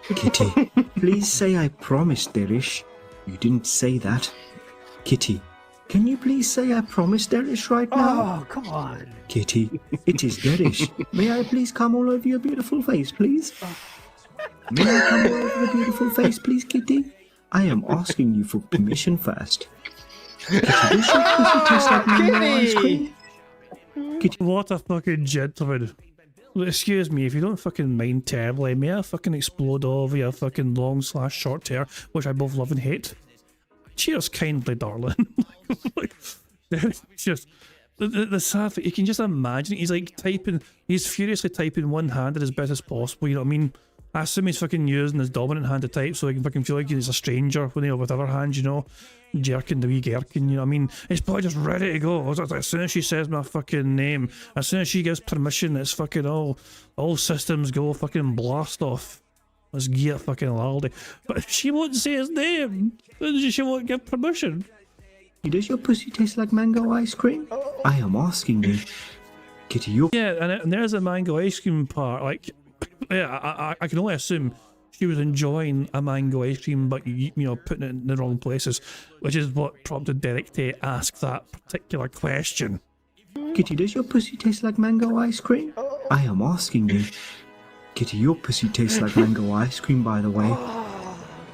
Kitty, please say I promise, Derich. You didn't say that. Kitty, can you please say I promise, Derich, right now? Oh, come on. Kitty, it is Derich. May I please come all over your beautiful face, please? May I come all over your beautiful face, please, Kitty? I am asking you for permission first. Kitty, does your pussy taste like mango ice cream? Kitty, What a fucking gentleman. Excuse me, if you don't fucking mind terribly, may I fucking explode all over your fucking long/short hair, which I both love and hate? Cheers kindly, darling. Just the sad thing, you can just imagine he's like typing, he's furiously typing one-handed as best as possible, you know what I mean? I assume he's fucking using his dominant hand to type so he can fucking feel like he's a stranger when with the other hand, you know, jerking the wee gherkin, you know what I mean? He's probably just ready to go. As soon as she says my fucking name, as soon as she gives permission, it's fucking all systems go, fucking blast off. Let's get fucking laldy. But she won't say his name. She won't give permission. does your pussy taste like mango ice cream? I am asking you. Kitty, your... Yeah, and there's a mango ice cream part, like... Yeah, I can only assume she was enjoying a mango ice cream, but you know, putting it in the wrong places, which is what prompted Derich to ask that particular question. Kitty, does your pussy taste like mango ice cream? I am asking you. Kitty, your pussy tastes like mango ice cream, by the way.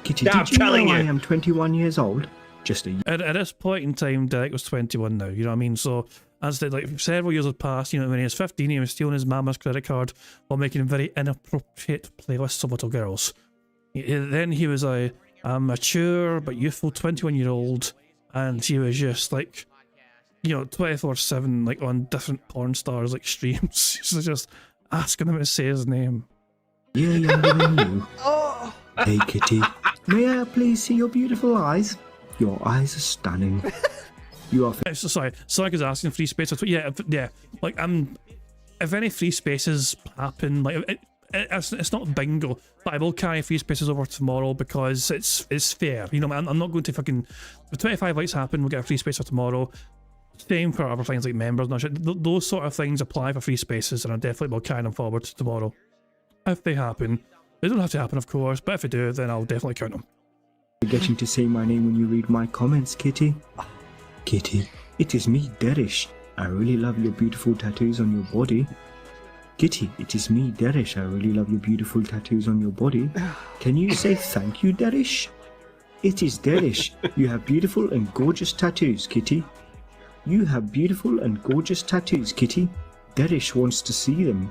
Kitty, did you know I am 21 years old? Just a... At this point in time, Derich was 21 now, you know what I mean? So, as the, like, several years had passed, you know, when he was 15, he was stealing his mama's credit card while making very inappropriate playlists of little girls. Then he was a mature but youthful 21-year-old, and he was just, like, you know, 24/7, like, on different porn stars, like, streams. He's just asking him to say his name. Year younger than you. Hey, Kitty, may I please see your beautiful eyes? Your eyes are stunning. You are... Sorry, because asking free space. Yeah. Like, if any free spaces happen, like, it's not bingo, but I will carry free spaces over tomorrow because it's fair. You know, I'm not going to fucking... If 25 likes happen, we'll get a free space for tomorrow. Same for other things like members and shit. Those sort of things apply for free spaces, and I definitely will carry them forward tomorrow. If they happen. They don't have to happen, of course, but if they do, then I'll definitely count them. Forgetting to say my name when you read my comments, Kitty. Kitty, it is me, Derich. I really love your beautiful tattoos on your body. Kitty, it is me, Derich. I really love your beautiful tattoos on your body. Can you say thank you, Derich? It is Derich. You have beautiful and gorgeous tattoos, Kitty. You have beautiful and gorgeous tattoos, Kitty. Derich wants to see them.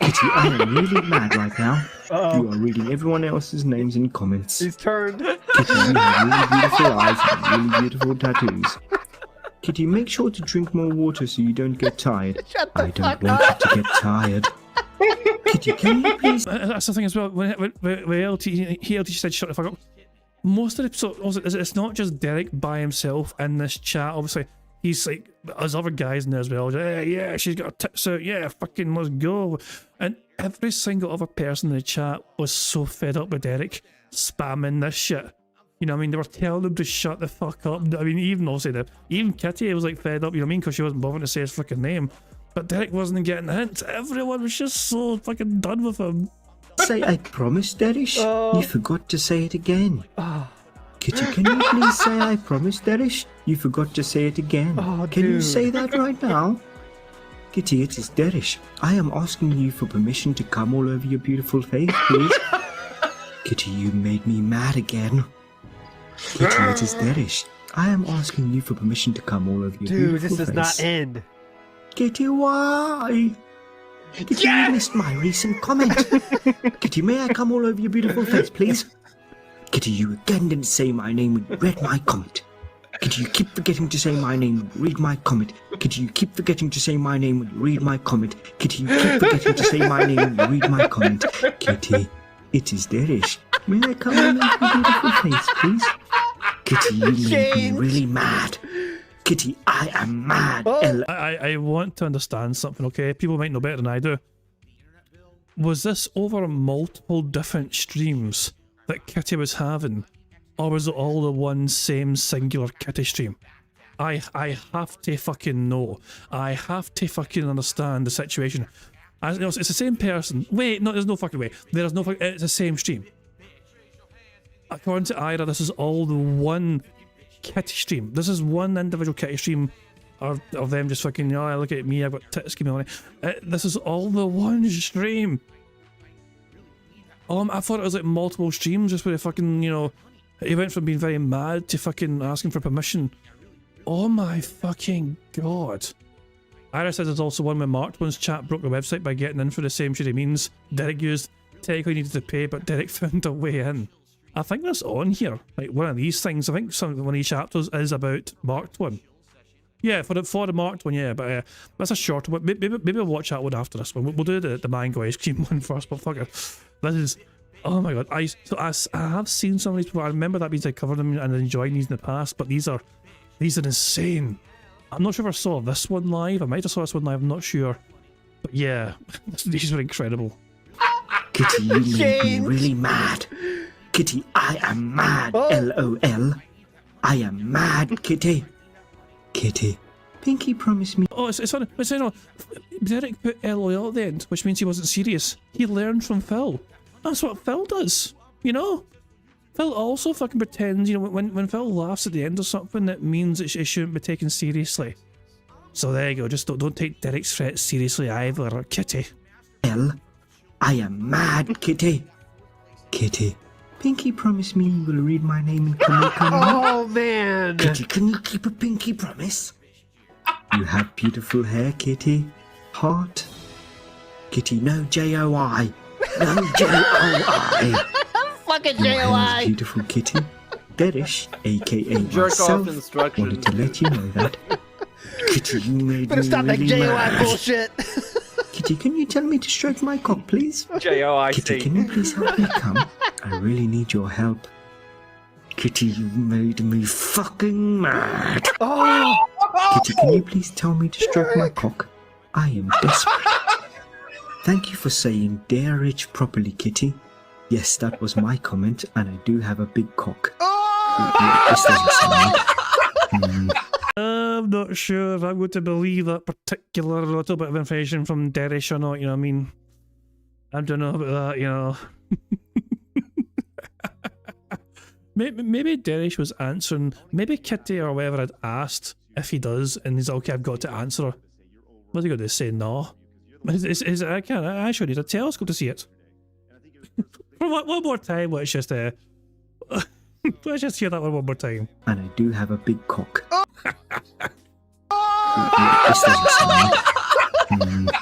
Kitty, I am really mad right now. You are reading everyone else's names in comments. He's turned. Kitty, you have really beautiful eyes and really beautiful tattoos. Kitty, make sure to drink more water so you don't get tired. I don't want you to get tired. Kitty, can you please... That's the thing as well, when LT said shut the fuck up. Most of the episodes, it's not just Derich by himself in this chat, obviously. He's like, there's other guys in there as well. Yeah, she's got her tits out. Yeah, fucking let's go. And every single other person in the chat was so fed up with Derich spamming this shit. You know what I mean? They were telling him to shut the fuck up. I mean, even Kitty was like fed up, you know what I mean? Because she wasn't bothering to say his fucking name. But Derich wasn't getting the hint. Everyone was just so fucking done with him. Say I promise, Derich? You forgot to say it again. Kitty, can you please say I promise, Derich? You forgot to say it again. Can you say that right now? Kitty, it is Derich. I am asking you for permission to come all over your beautiful face, please. Kitty, you made me mad again. Kitty, it is Derich. I am asking you for permission to come all over your beautiful face. Dude, this does not end. Kitty, why? Kitty, you missed my recent comment. Kitty, may I come all over your beautiful face, please? Kitty, you again didn't say my name when you read my comment. Kitty, you keep forgetting to say my name when you read my comment. Kitty, you keep forgetting to say my name when you read my comment. Kitty, you keep forgetting to say my name when you read my comment. Kitty, it is Derich. May I come on over your beautiful face, please? Kitty, you made me really mad. Kitty, I am mad. I want to understand something, okay? People might know better than I do. Was this over multiple different streams that Kitty was having? Or was it all the one same singular Kitty stream? I have to fucking know. I have to fucking understand the situation. You know, it's the same person. Wait, no, there's no fucking way. There's no fucking... It's the same stream. According to Ira, this is all the one Kitty stream. This is one individual Kitty stream of them just fucking, oh, look at me, I've got tits, give me money. This is all the one stream. I thought it was like multiple streams, just where he fucking, you know, he went from being very mad to fucking asking for permission. Oh my fucking god. Ira says there's also one where Marked One's chat broke the website by getting in for the same shit he means. Derek used, technically needed to pay, but Derek found a way in. I think that's on here. Like one of these things, I think one of these chapters is about Marked One. Yeah, for the Marked One, yeah, but that's a short one. Maybe we'll watch that one after this one. We'll do the mango ice cream one first, but fuck it. This is, oh my god. I have seen some of these people. I remember that means I covered them and enjoyed these in the past, but these are insane. I'm not sure if I saw this one live. I might have saw this one live, I'm not sure. But yeah, these were incredible. Kitty, you made me really mad. Kitty, I am mad. LOL. I am mad, Kitty. Kitty, Pinky promised me. Oh, it's funny. It's no. Derek put LOL at the end, which means he wasn't serious. He learned from Phil. That's what Phil does, you know? Phil also fucking pretends, you know, when Phil laughs at the end of something, that means it shouldn't be taken seriously. So there you go, just don't take Derek's threats seriously either, Kitty. I am mad, Kitty. Kitty, Pinky promised me you will read my name and come and Oh, man. Kitty, can you keep a pinky promise? You have beautiful hair, Kitty. Heart. Kitty, no J-O-I. No J-O-I. Fucking Your hair J-O-I. is beautiful, Kitty. Derich, a.k.a. Jerk off myself, instructions. wanted to let you know that. Kitty, you made Better me stop that really J-O-I mad. bullshit. Kitty, can you tell me to stroke my cock, please? Kitty, J-O-I-C. can you please help me come? I really need your help. Kitty, you made me fucking mad. Oh, Kitty, can you please tell me to stroke my cock? I am desperate. Thank you for saying Derich properly, Kitty. Yes, that was my comment, and I do have a big cock. This doesn't sound right. I'm not sure if I'm going to believe that particular little bit of information from Derich or not, you know what I mean? I don't know about that, you know. Maybe Derich was answering, maybe Kitty or whoever had asked if he does, and he's like, okay, I've got to answer her. What's he going to say? No. I can't, I should need a telescope to see it. One more time, let's just hear that one more time. And I do have a big cock. This doesn't sound right.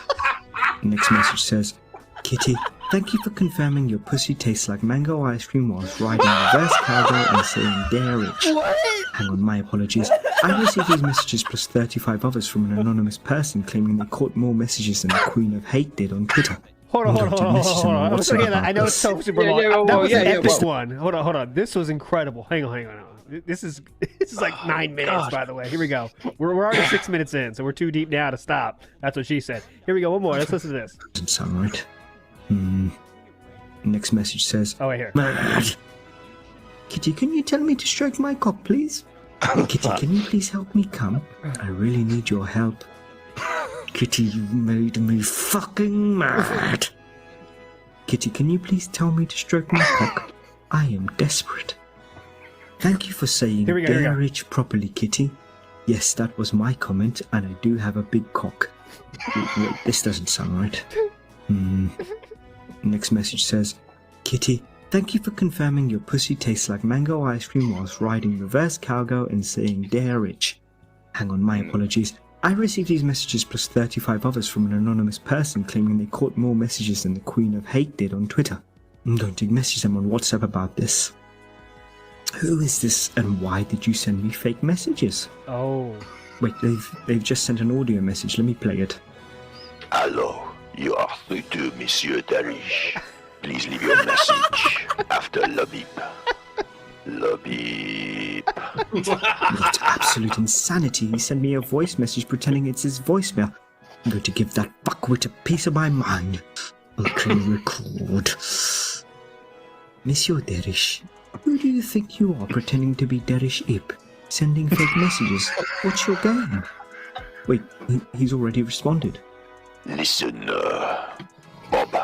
Next message says, Kitty, thank you for confirming your pussy tastes like mango ice cream whilst riding reverse cowgirl and saying Derich. what? Hang on, my apologies. I received these messages plus 35 others from an anonymous person claiming they caught more messages than the Queen of Hate did on Twitter. Hold on. I was looking at that. I know it's so super long. That was an epic one. Hold on. This was incredible. Hang on. This is like 9 minutes, by the way. Here we go. We're already 6 minutes in, so we're too deep now to stop. That's what she said. Here we go. One more. Let's listen to this. Doesn't sound right. Next message says, Oh, wait, here. Mad. Kitty, can you tell me to stroke my cock, please? Kitty, can you please help me come? I really need your help. Kitty, you made me fucking mad. Kitty, can you please tell me to stroke my cock? I am desperate. Thank you for saying Derich properly, Kitty. Yes, that was my comment, and I do have a big cock. Wait, this doesn't sound right. Next message says, Kitty, thank you for confirming your pussy tastes like mango ice cream whilst riding reverse cowgirl and saying Derich. Hang on, my apologies. I received these messages plus 35 others from an anonymous person claiming they caught more messages than the Queen of Hate did on Twitter. I'm going to message them on WhatsApp about this. Who is this and why did you send me fake messages? Oh. Wait, they've just sent an audio message. Let me play it. Hello, you are through to Monsieur Derich. Please leave your message after le beep. Le beep. What absolute insanity. He sent me a voice message pretending it's his voicemail. I'm going to give that fuckwit a piece of my mind. I'll claim record. Monsieur Derich, who do you think you are pretending to be Derich Ip? Sending fake messages? What's your game? Wait, he's already responded. Listen, Bob.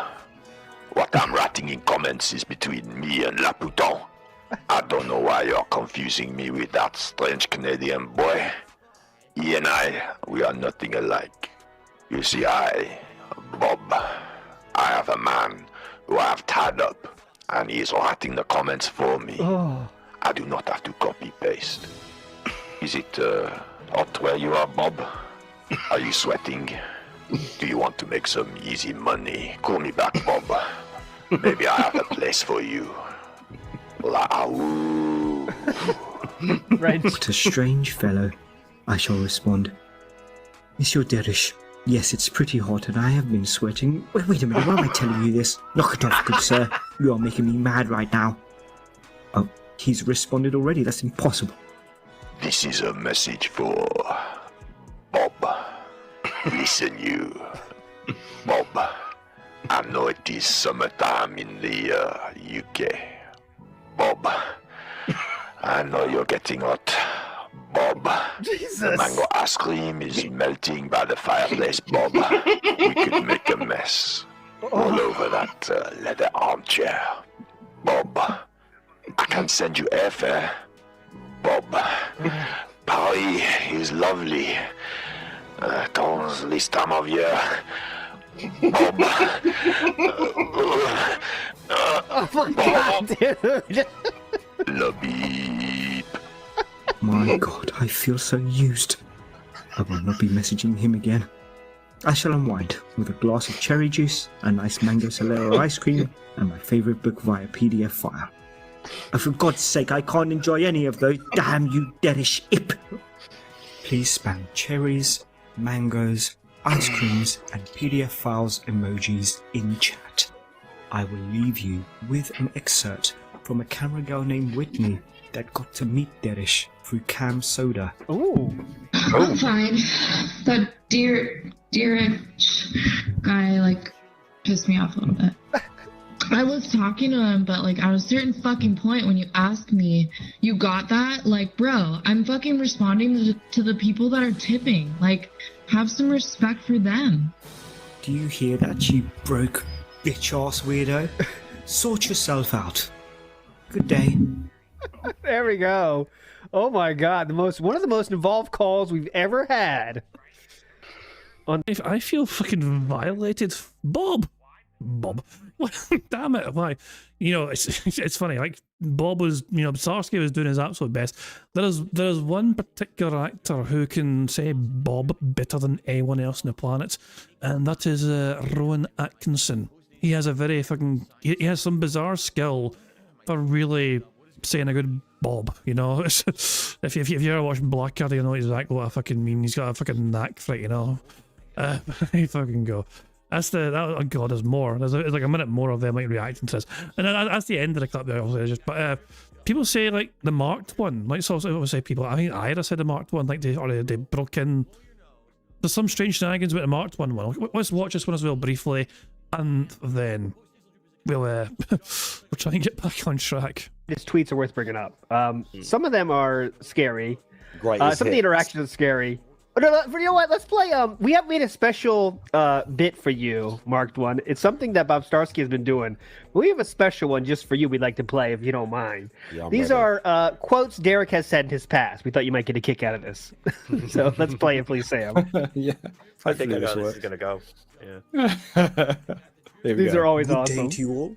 What I'm writing in comments is between me and Laputan. I don't know why you're confusing me with that strange Canadian boy. He and we are nothing alike. You see, Bob, I have a man who I have tied up, and he is writing the comments for me. Oh. I do not have to copy-paste. Is it hot where you are, Bob? Are you sweating? Do you want to make some easy money? Call me back, Bob. Maybe I have a place for you. Right. What a strange fellow. I shall respond. Monsieur Derich, yes, it's pretty hot and I have been sweating. Wait a minute, why am I telling you this? Knock it off, good sir. You are making me mad right now. Oh, he's responded already. That's impossible. This is a message for Bob. Listen, you. Bob, I know it is summertime in the UK. Bob, I know you're getting hot. Bob, Jesus. the mango ice cream is melting by the fireplace, Bob. We could make a mess all over that leather armchair. Bob, I can send you airfare. Bob, Paris is lovely. Dans this time of year. Bob. Oh my god, dude. Le beep. My God, I feel so used. I will not be messaging him again. I shall unwind with a glass of cherry juice, a nice mango Solero ice cream, and my favourite book via PDF file. Oh, for God's sake, I can't enjoy any of those. Damn you, Derich Ip! Please spam cherries, mangoes, ice creams, and PDF files emojis in chat. I will leave you with an excerpt from a camera girl named Whitney that got to meet Derich through Cam Soda. Ooh. I'm fine. That Derich guy, pissed me off a little bit. I was talking to him, but, at a certain fucking point when you asked me, you got that? Bro, I'm fucking responding to the people that are tipping. Have some respect for them. Do you hear that, you broke bitch-ass weirdo? Sort yourself out. Good day. There we go. Oh my god, one of the most involved calls we've ever had. I feel fucking violated. Bob. Damn it, why? It's funny, Bob was, Starsky was doing his absolute best. There is one particular actor who can say Bob better than anyone else on the planet, and that is Rowan Atkinson. He has a very fucking, he has some bizarre skill for really saying a good Bob, if you've ever watched Blackadder, you know exactly what I fucking mean. He's got a fucking knack for it, He fucking go. Oh god, there's more. There's a minute more of them reacting to this, and that's the end of the clip there. But people say the marked one, so I would say people. I think Ira said the marked one, they broke in. There's some strange shenanigans with the marked one. Let's watch this one as well briefly, and then we'll try and get back on track. His tweets are worth bringing up. Some of them are scary. Great. Some of the interactions are scary. Oh, no, you know what? Let's play. We have made a special bit for you, marked one. It's something that Bob Starsky has been doing. But we have a special one just for you. We'd like to play if you don't mind. Yeah, These ready. are quotes Derich has said in his past. We thought you might get a kick out of this. So let's play it, please, Sam. Yeah. I think I know how this is gonna go. Yeah. These are always Good awesome. day to you all.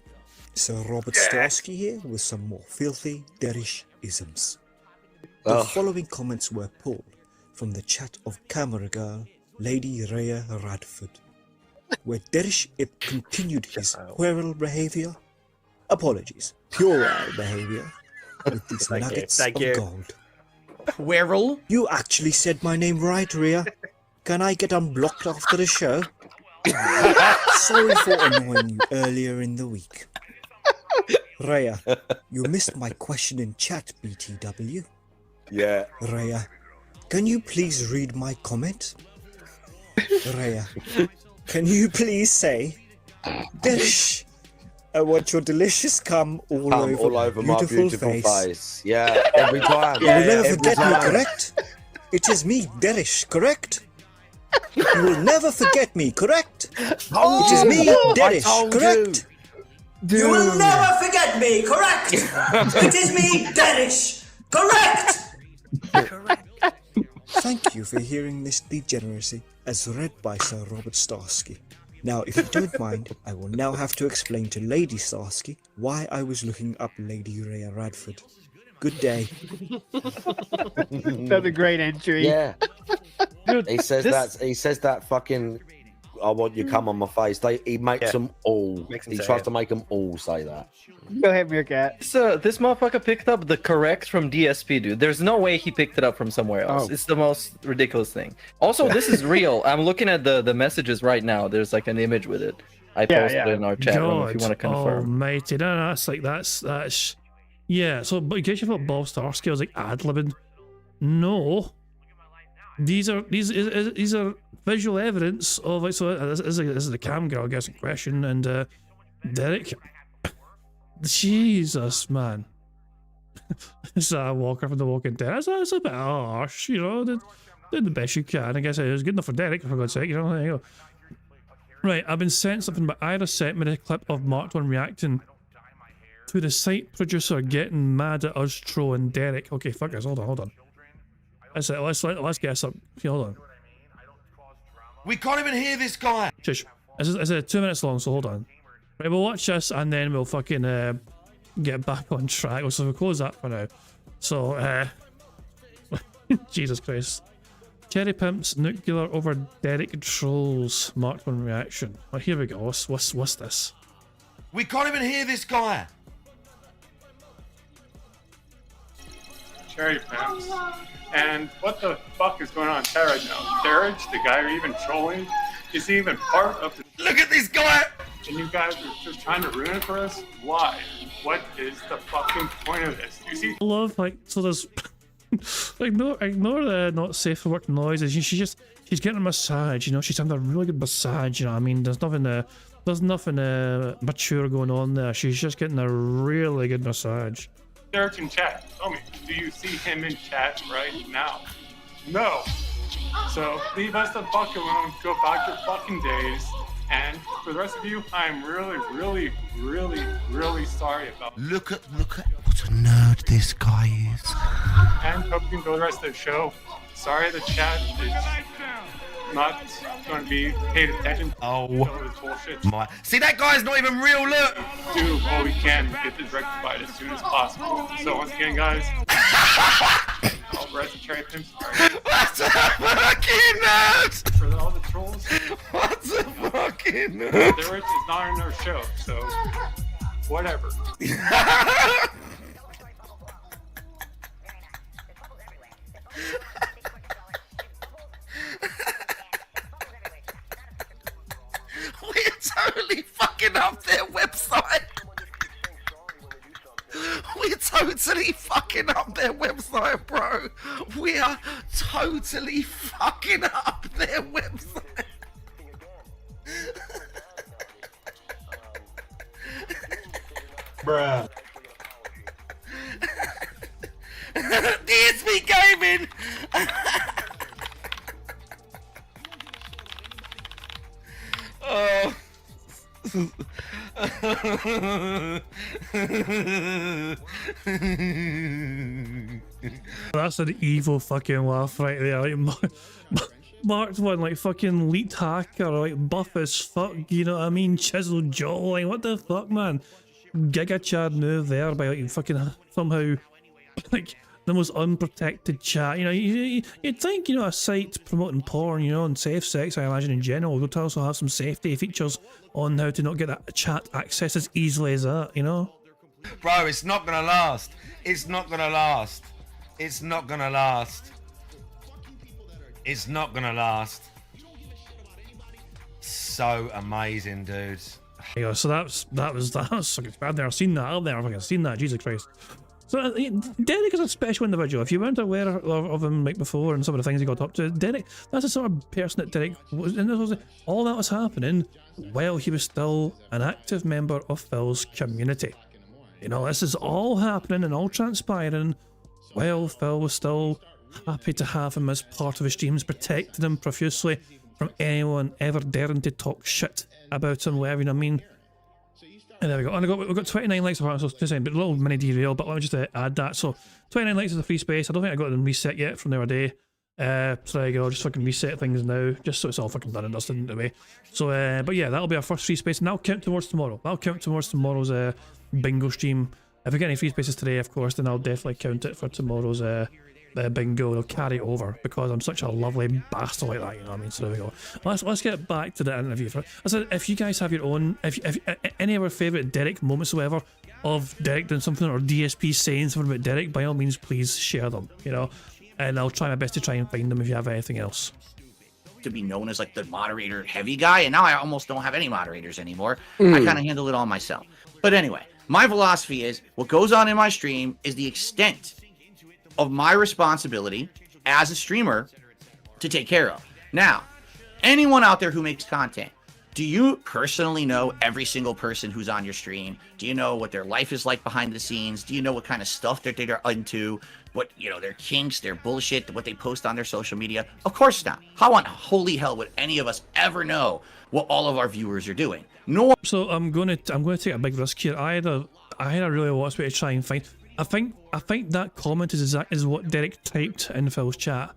Sir Robert Starsky here with some more filthy Derich-isms. The following comments were pulled from the chat of camera girl Lady Rhea Radford, where Derich Ip continued his puerile behaviour. Apologies, puerile behaviour with these nuggets of gold. Puerile? You actually said my name right, Rhea. Can I get unblocked after the show? Sorry for annoying you earlier in the week. Rhea, you missed my question in chat, BTW. Yeah. Raya, can you please read my comment? Raya, can you please say, Derich, I want your delicious cum all over my beautiful face. Yeah, every time. You will never forget me, correct? It is me, Derich, correct? You will never forget me, correct? It is me, Derich, correct? You will never forget me, correct? It is me, Derich, correct? Thank you for hearing this degeneracy as read by Sir Robert Starsky. Now, if you don't mind, I will now have to explain to Lady Starsky why I was looking up Lady Rhea Radford. Good day. That's a great entry. Yeah. He says that fucking I want you cum on my face. He makes them all. He tries to make them all say that. Go ahead, Meerkat. So this motherfucker picked up the correct from DSP, dude. There's no way he picked it up from somewhere else. It's the most ridiculous thing. Also, this is real. I'm looking at the messages right now. There's like an image with it. I posted it in our chat room if you want to confirm. Almighty, no, that's like that's yeah. So, but in case you thought Bob Starsky was like ad-libbing, no. These are visual evidence of like, so this is the cam girl, I guess, in question, and Derich, Jesus, man, it's a Walker from The Walking Dead. It's a bit harsh, you know. Did the best you can. I guess it was good enough for Derich, for God's sake, you know. There you go. Right, I've been sent something, but Ira sent me the clip of Mark 1 reacting to the site producer getting mad at us trolling Derich. Okay, fuck this. Hold on. Let's get some. Hold on. We can't even hear this guy. Shush. This is 2 minutes long, so hold on. Right, we'll watch this and then we'll fucking get back on track. So we'll close that for now. So, Jesus Christ. Cherry Pimps nuclear over Derich trolls. Mark 1 reaction. Oh, here we go. What's this? We can't even hear this guy. Cherry Pimps. And what the fuck is going on in chat right now? Derich, the guy you're even trolling, is he even part of the... Look at this guy! And you guys are just trying to ruin it for us? Why? What is the fucking point of this? You see... I love, like, so there's... ignore the not safe for work noises. She's getting a massage, you know. She's having a really good massage, you know. I mean, there's nothing mature going on there. She's just getting a really good massage. Derich in chat, tell me, do you see him in chat right now? No. So leave us the fuck alone, go back your fucking days, and for the rest of you, I'm really, really, really, really sorry about. Look at what a nerd this guy is. And hope you enjoy the rest of the show. Sorry the chat is not going to be paid attention to all this bullshit. See, that guy's not even real, look! Do what we can to get this rectified as soon as possible. So once again, guys, all the rest of Cherry Pimps. What's a fucking nerd? For all the trolls. What's a fucking nerd? Derich is not in our show, so whatever. We're totally fucking up their website. We're totally fucking up their website, bro. We are totally fucking up their website. Bruh. DSP Gaming. Oh. That's an evil fucking laugh right there. Like, Marked one like fucking leaked hacker, like buff as fuck, you know what I mean? Chiseled jaw, like what the fuck, man? Giga Chad move there by like fucking somehow like the most unprotected chat. You know, you'd think, you know, a site promoting porn, you know, and safe sex, I imagine in general, would also have some safety features on how to not get that chat access as easily as that, you know? Bro, it's not gonna last. It's not gonna last. It's not gonna last. It's not gonna last. So amazing, dude. Yeah, so that was fucking bad there. I've seen that out there. I've fucking seen that. Jesus Christ. So Derich is a special individual. If you weren't aware of him like before and some of the things he got up to, Derich, that's the sort of person that Derich was. And all that was happening while he was still an active member of Phil's community. You know, this is all happening and all transpiring while Phil was still happy to have him as part of his streams, protecting him profusely from anyone ever daring to talk shit about him, whatever, you know what I mean? And there we go. And we've got 29 likes apart, so just a little mini derail, but let me just add that. So 29 likes is a free space. I don't think I got them reset yet from the other day. So there you go, I'll just fucking reset things now, just so it's all fucking done and dusted in the way. So, but yeah, that'll be our first free space, and that'll count towards tomorrow. That'll count towards tomorrow's bingo stream. If we get any free spaces today, of course, then I'll definitely count it for tomorrow's bingo. It'll carry over because I'm such a lovely bastard like that, you know what I mean? So there we go. Let's get back to the interview. I said, if you guys have your own, if any of our favourite Derich moments whatsoever of Derich doing something or DSP saying something about Derich, by all means please share them, you know, and I'll try my best to try and find them if you have anything else. To be known as like the moderator heavy guy, and now I almost don't have any moderators anymore. I kind of handle it all myself. But anyway, my philosophy is what goes on in my stream is the extent of my responsibility as a streamer to take care of. Now, anyone out there who makes content, do you personally know every single person who's on your stream? Do you know what their life is like behind the scenes? Do you know what kind of stuff that they're into? What, you know, their kinks, their bullshit, what they post on their social media? Of course not. How on holy hell would any of us ever know what all of our viewers are doing? No. So I'm going to take a big risk here. I had a really watch way to try and find. I think that comment is what Derich typed in Phil's chat.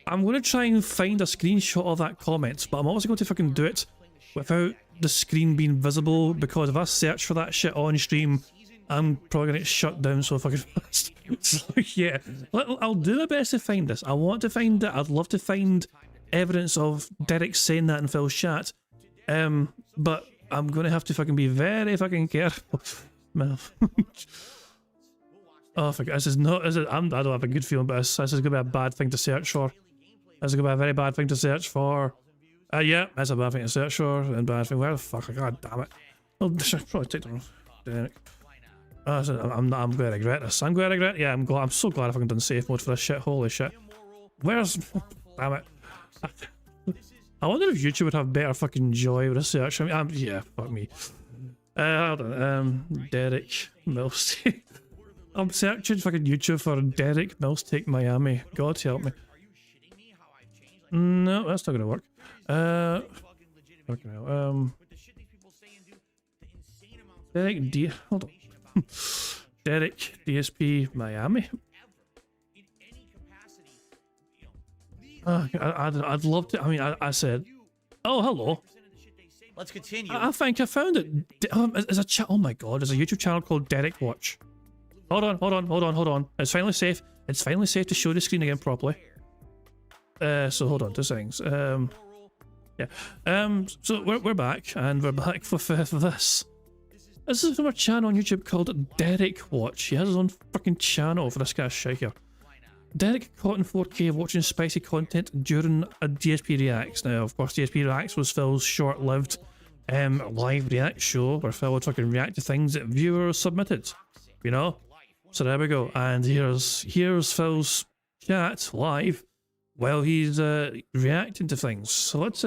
I'm going to try and find a screenshot of that comment, but I'm also going to fucking do it without the screen being visible, because if I search for that shit on stream, I'm probably going to get shut down so fucking fast. So yeah, I'll do my best to find this. I want to find it. I'd love to find evidence of Derich saying that in Phil's chat. But I'm going to have to fucking be very fucking careful. Oh, fuck, this is not. I don't have a good feeling about this. This is going to be a bad thing to search for. This is going to be a very bad thing to search for. Yeah, that's a bad thing to search for. And bad thing. Where the fuck? God damn it. I'll probably take the. I'm going to regret this. I'm going to regret. Yeah, I'm so glad I fucking done safe mode for this shit. Holy shit. Where's. Damn it. I wonder if YouTube would have better fucking joy with a search. I mean, yeah, fuck me. Hold on. Derich Milsteak. I'm searching fucking YouTube for Derich Milsteak Miami. God help me. No, that's not gonna work. Fucking hell. Derich hold on. Derich DSP Miami. I'd love to. I mean, I said, oh hello. Let's continue. I think I found it. There's a oh my god, there's a YouTube channel called Derich Watch. Hold on. It's finally safe. It's finally safe to show the screen again properly. So hold on, 2 seconds. Yeah. So we're back, and we're back for this. This is from a channel on YouTube called Derich Watch. He has his own fucking channel for this guy's shit here. Derich caught in 4K watching spicy content during a DSP Reacts. Now, of course, DSP Reacts was Phil's short-lived live react show where Phil would fucking react to things that viewers submitted. You know? So there we go, and here's Phil's chat live while he's reacting to things. So let's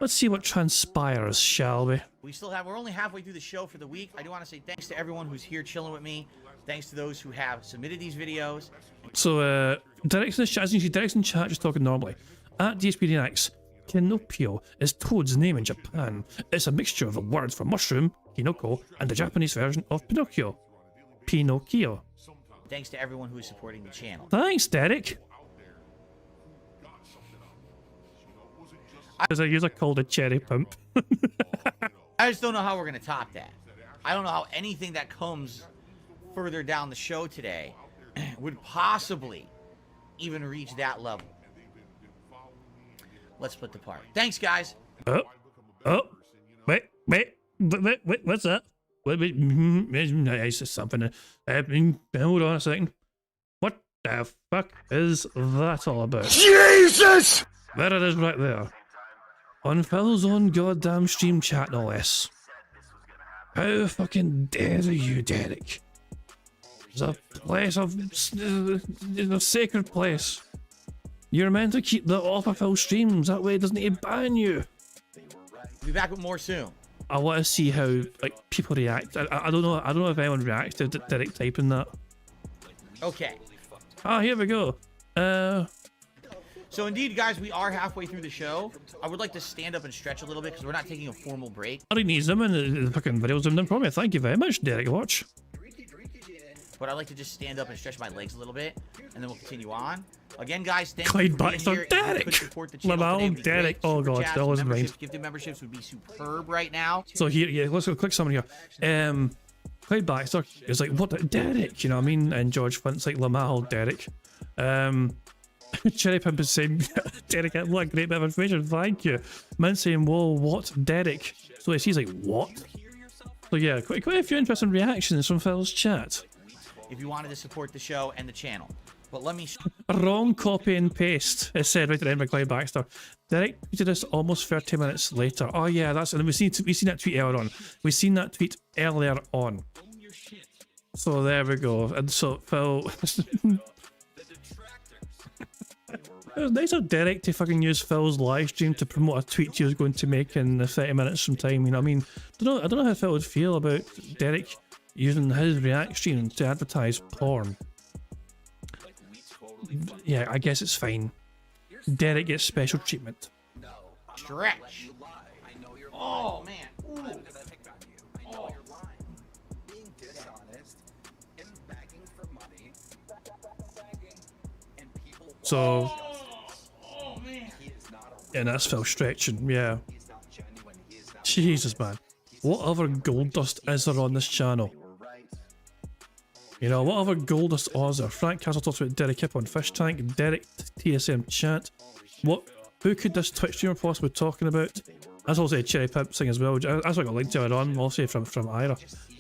see what transpires, shall we? We're only halfway through the show for the week. I do want to say thanks to everyone who's here chilling with me. Thanks to those who have submitted these videos. So Derich's in the chat, as you can see, Derich's in chat just talking normally. At DSP Reacts, Kinopio is Toad's name in Japan. It's a mixture of the words for mushroom, Kinoko, and the Japanese version of Pinocchio. Pinocchio. Thanks to everyone who is supporting the channel. Thanks, Derich. There's a user called a cherry pump. I just don't know how we're going to top that. I don't know how anything that comes further down the show today would possibly even reach that level. Let's split the party. Thanks, guys. Wait, what's that? Wait, it's something. Hold on a second. What the fuck is that all about? Jesus! There it is right there. On Phil's own goddamn stream chat, no less. How fucking dare you, Derich? It's a place of a sacred place. You're meant to keep that off of Phil's streams. That way it doesn't ban you. Be back with more soon. I want to see how like people react. I don't know. I don't know if anyone reacts to Derek typing that. Okay. Ah, here we go. So indeed, guys, we are halfway through the show. I would like to stand up and stretch a little bit because we're not taking a formal break. I need them and the fucking videos zoomed in for me. Thank you very much, Derek. Watch. But I'd like to just stand up and stretch my legs a little bit, and then we'll continue on. Again, guys, thank Clyde you for being Baxter, here. If you Derek! could support the channel Lamau, today, it'd be Derek. great. Oh Super god, chats, that was mind. memberships, gifted memberships would be superb right now. So here, yeah, let's go click someone here. Clyde Baxter is like, what, Derek? You know what I mean? And George Flint's like, Lamau, Derek. Cherry Pimp is saying, Derek, what a great bit of information, thank you. Man saying, whoa, what, Derek? So he's like, what? So yeah, quite a few interesting reactions from Phil's chat. If you wanted to support the show and the channel. But let me... Wrong copy and paste. It said right at the end by Clyde Baxter. Derek tweeted this almost 30 minutes later. Oh yeah, that's... And we've seen that tweet earlier on. We've seen that tweet earlier on. So there we go. And so Phil... It was nice of Derek to fucking use Phil's live stream to promote a tweet he was going to make in 30 minutes from time. You know what I mean? I don't know how Phil would feel about Derek using his React stream to advertise porn. Yeah, I guess it's fine. Derek gets special treatment. Stretch. Oh, man. Ooh. Oh. So... Yeah, that's Phil stretching, yeah. Jesus, man. What other gold dust is there on this channel? You know, what other gold dust is there? Frank Castle talks about Derek Hip on Fish Tank, Derek TSM chat. Who could this Twitch streamer possibly be talking about? That's also a Cherry Pimp thing as well. That's what I got linked to it on, also from Ira.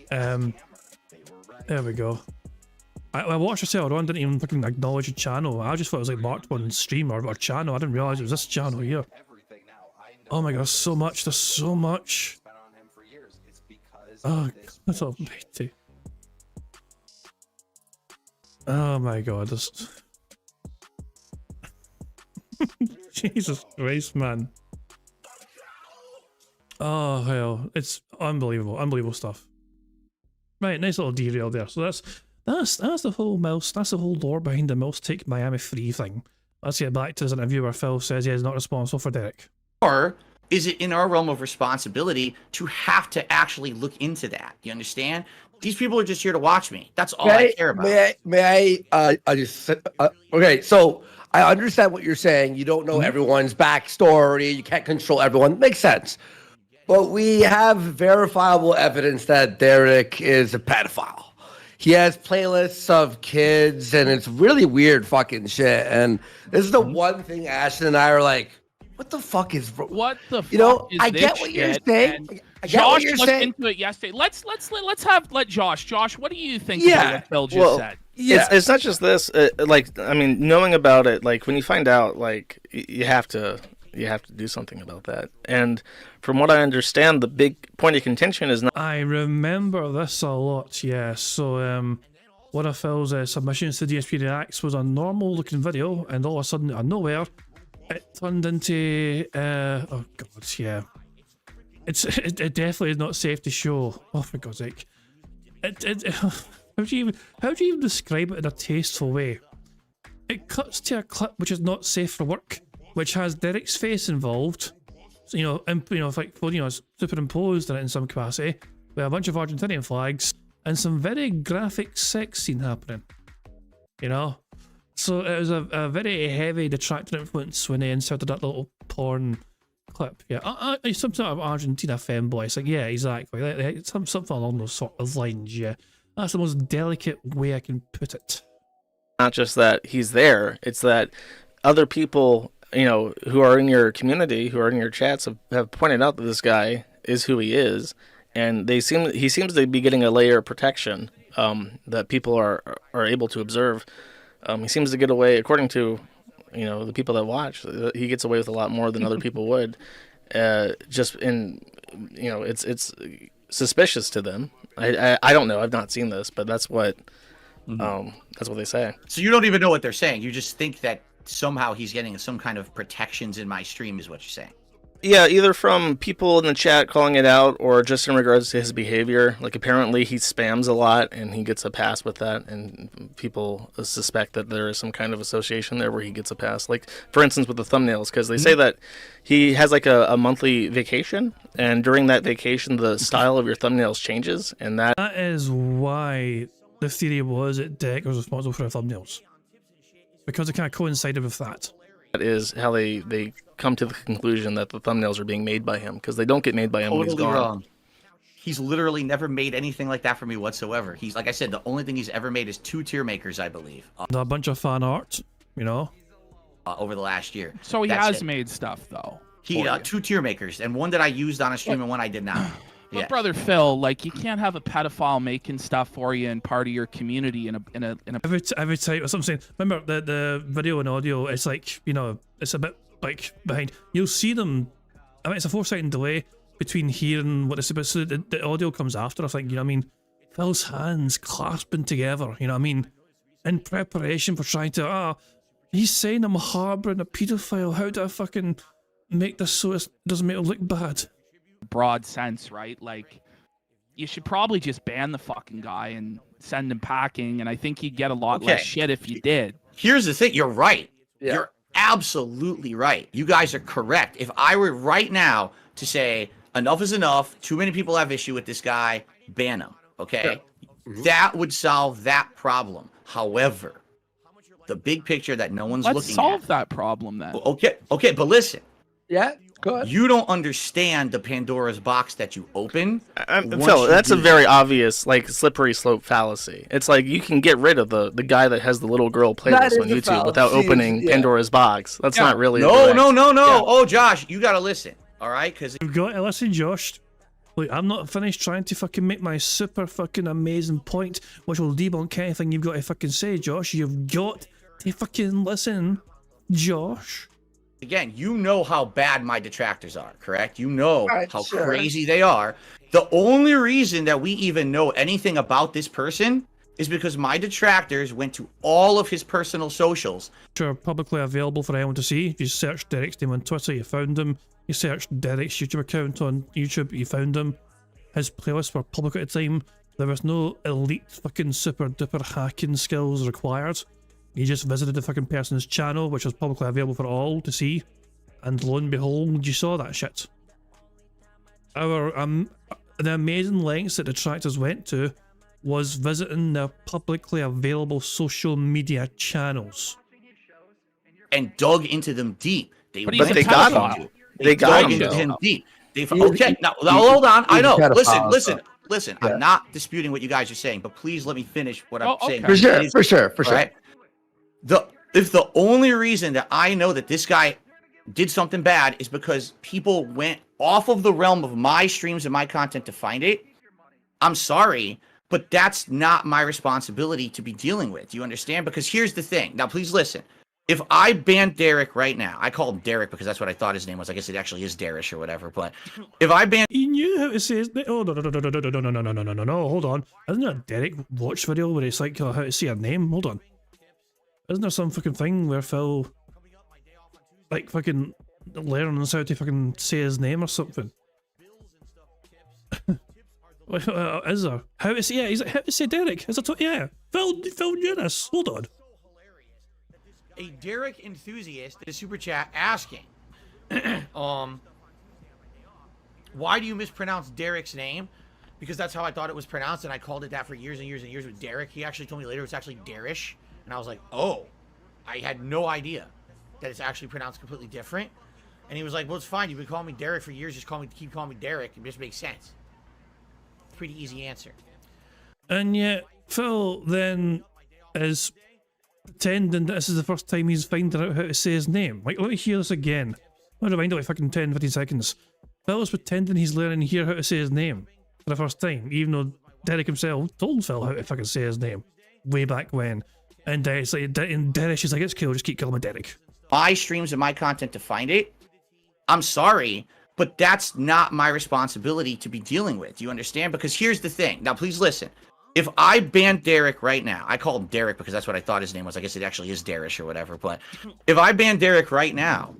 There we go. I watched this earlier on, didn't even fucking acknowledge the channel. I just thought it was like marked one stream or channel. I didn't realise it was this channel here. Oh my god, there's so much, there's so much. Oh, that's almighty. Oh my god, this... Jesus Christ, man. Oh hell, it's unbelievable stuff. Right, nice little derail there. So that's the whole that's the whole lore behind the Mouse Take Miami Free thing. Let's get back to this interview where Phil says he is not responsible for Derek. Or is it in our realm of responsibility to have to actually look into that? You understand? These people are just here to watch me. That's all I care about. May I just okay, so I understand what you're saying. You don't know everyone's backstory. You can't control everyone. Makes sense. But we have verifiable evidence that Derek is a pedophile. He has playlists of kids, and it's really weird fucking shit. And this is the one thing Ashton and I are like, what the fuck is... What the fuck You know, is I this get what you're shit? saying. I get Josh what you're looked saying. into it yesterday. Let Josh. Josh, what do you think Yeah. about what Phil just said? It's not just this. Like, I mean, knowing about it, like when you find out, like you have to do something about that. And from what I understand, the big point of contention is not. I remember this a lot, yeah. So, one of Phil's submissions to DSP Reacts was a normal looking video, and all of a sudden, out of nowhere, it turned into, oh god, yeah. It definitely is not safe to show. Oh, for God's sake. How do you even describe it in a tasteful way? It cuts to a clip which is not safe for work, which has Derek's face involved. So, superimposed in it in some capacity, with a bunch of Argentinian flags and some very graphic sex scene happening. You know? So it was a very heavy detractor influence when they inserted that little porn clip. Yeah, some sort of Argentina femboy. It's like, yeah, exactly. Something along those sort of lines, yeah. That's the most delicate way I can put it. Not just that he's there, it's that other people, who are in your community, who are in your chats, have pointed out that this guy is who he is, and he seems to be getting a layer of protection that people are able to observe. He seems to get away, according to the people that watch, he gets away with a lot more than other people would. Just in it's suspicious to them. I don't know. I've not seen this, but that's what That's what they say. So you don't even know what they're saying. You just think that somehow he's getting some kind of protections in my stream, is what you're saying. Yeah, either from people in the chat calling it out or just in regards to his behavior. Like, apparently he spams a lot and he gets a pass with that, and people suspect that there is some kind of association there where he gets a pass. Like, for instance, with the thumbnails, because they say that he has like a monthly vacation, and during that vacation the style of your thumbnails changes, and that is why the theory was that Derich was responsible for our thumbnails. Because it kind of coincided with that. That is how they come to the conclusion that the thumbnails are being made by him, because they don't get made by him when he's Totally gone. wrong. He's literally never made anything like that for me whatsoever. He's, like I said, the only thing he's ever made is 2 tier makers, I believe. A bunch of fan art, you know? Over the last year. So he That's has it. made stuff, though. He 2 tier makers, and one that I used on a stream and one I did not. But Yeah. brother Phil, like, you can't have a pedophile making stuff for you and part of your community in a Every time, that's what I'm saying. Remember the video and audio, it's like, you know, it's a bit like behind. You'll see them, I mean, it's a 4-second delay between hearing what it's about, so the audio comes after, I think, you know what I mean? Phil's hands clasping together, you know what I mean? In preparation for trying to, he's saying I'm harboring a pedophile, how do I fucking make this so it doesn't make it look bad? broad sense, right? Like, you should probably just ban the fucking guy and send him packing, and I think you'd get a lot less shit if you did. Here's the thing. You're right. Yeah. You're absolutely right. You guys are correct. If I were right now to say enough is enough, too many people have issue with this guy, ban him, okay? Yeah. That would solve that problem. However, the big picture that no one's looking at. Let's solve that problem then. Okay, but listen. Yeah, go ahead. You don't understand the Pandora's box that you open. Phil, that's a very obvious, like, slippery slope fallacy. It's like you can get rid of the guy that has the little girl playlist on YouTube without opening Pandora's box. That's not really No. Oh, Josh, you gotta listen, all right? Because you've got to listen, Josh. Look, I'm not finished trying to fucking make my super fucking amazing point, which will debunk anything you've got to fucking say, Josh. You've got to fucking listen, Josh. Again, you know how bad my detractors are, correct? You know how crazy they are. The only reason that we even know anything about this person is because my detractors went to all of his personal socials. Which are publicly available for anyone to see. If you search Derich's name on Twitter, you found him. You searched Derich's YouTube account on YouTube, you found him. His playlists were public at the time. There was no elite fucking super duper hacking skills required. You just visited the fucking person's channel, which was publicly available for all to see, and lo and behold, you saw that shit. The amazing lengths that detractors went to was visiting their publicly available social media channels. And dug into them deep. They got him. They got him deep. Okay, now hold on. I know. Listen. I'm not disputing what you guys are saying, but please let me finish what I'm saying. For sure. Right? If the only reason that I know that this guy did something bad is because people went off of the realm of my streams and my content to find it, I'm sorry, but that's not my responsibility to be dealing with. You understand? Because here's the thing. Now, please listen. If I ban Derich right now, I call him Derich because that's what I thought his name was. I guess it actually is Derich or whatever. But if I ban, he knew how to say his name. Oh no! Hold on. Isn't there a Derich watch video where it's like how to say a name? Hold on. Isn't there some fucking thing where Phil, like, fucking learns how to fucking say his name or something? Is there? How to say? Yeah, he's like, how to say Derich? Is it? Phil knew this. Hold on. A Derich enthusiast did a super chat asking, why do you mispronounce Derich's name? Because that's how I thought it was pronounced, and I called it that for years and years and years with Derich. He actually told me later it's actually Derich, and I was like, oh, I had no idea that it's actually pronounced completely different. And he was like, well, it's fine. You've been calling me Derich for years. Just keep calling me Derich. It just makes sense. Pretty easy answer. And yet, Phil then is pretending that this is the first time he's finding out how to say his name. Like, let me hear this again. I'll rewind it like fucking 10, 15 seconds. Phil is pretending he's learning here how to say his name for the first time, even though Derich himself told Phil how to fucking say his name way back when. And Derich is like, it's cool, just keep calling me Derich. My streams and my content to find it, I'm sorry, but that's not my responsibility to be dealing with. You understand? Because here's the thing. Now, please listen. If I ban Derich right now, I call him Derich because that's what I thought his name was. I guess it actually is Derich or whatever. But if I ban Derich right now,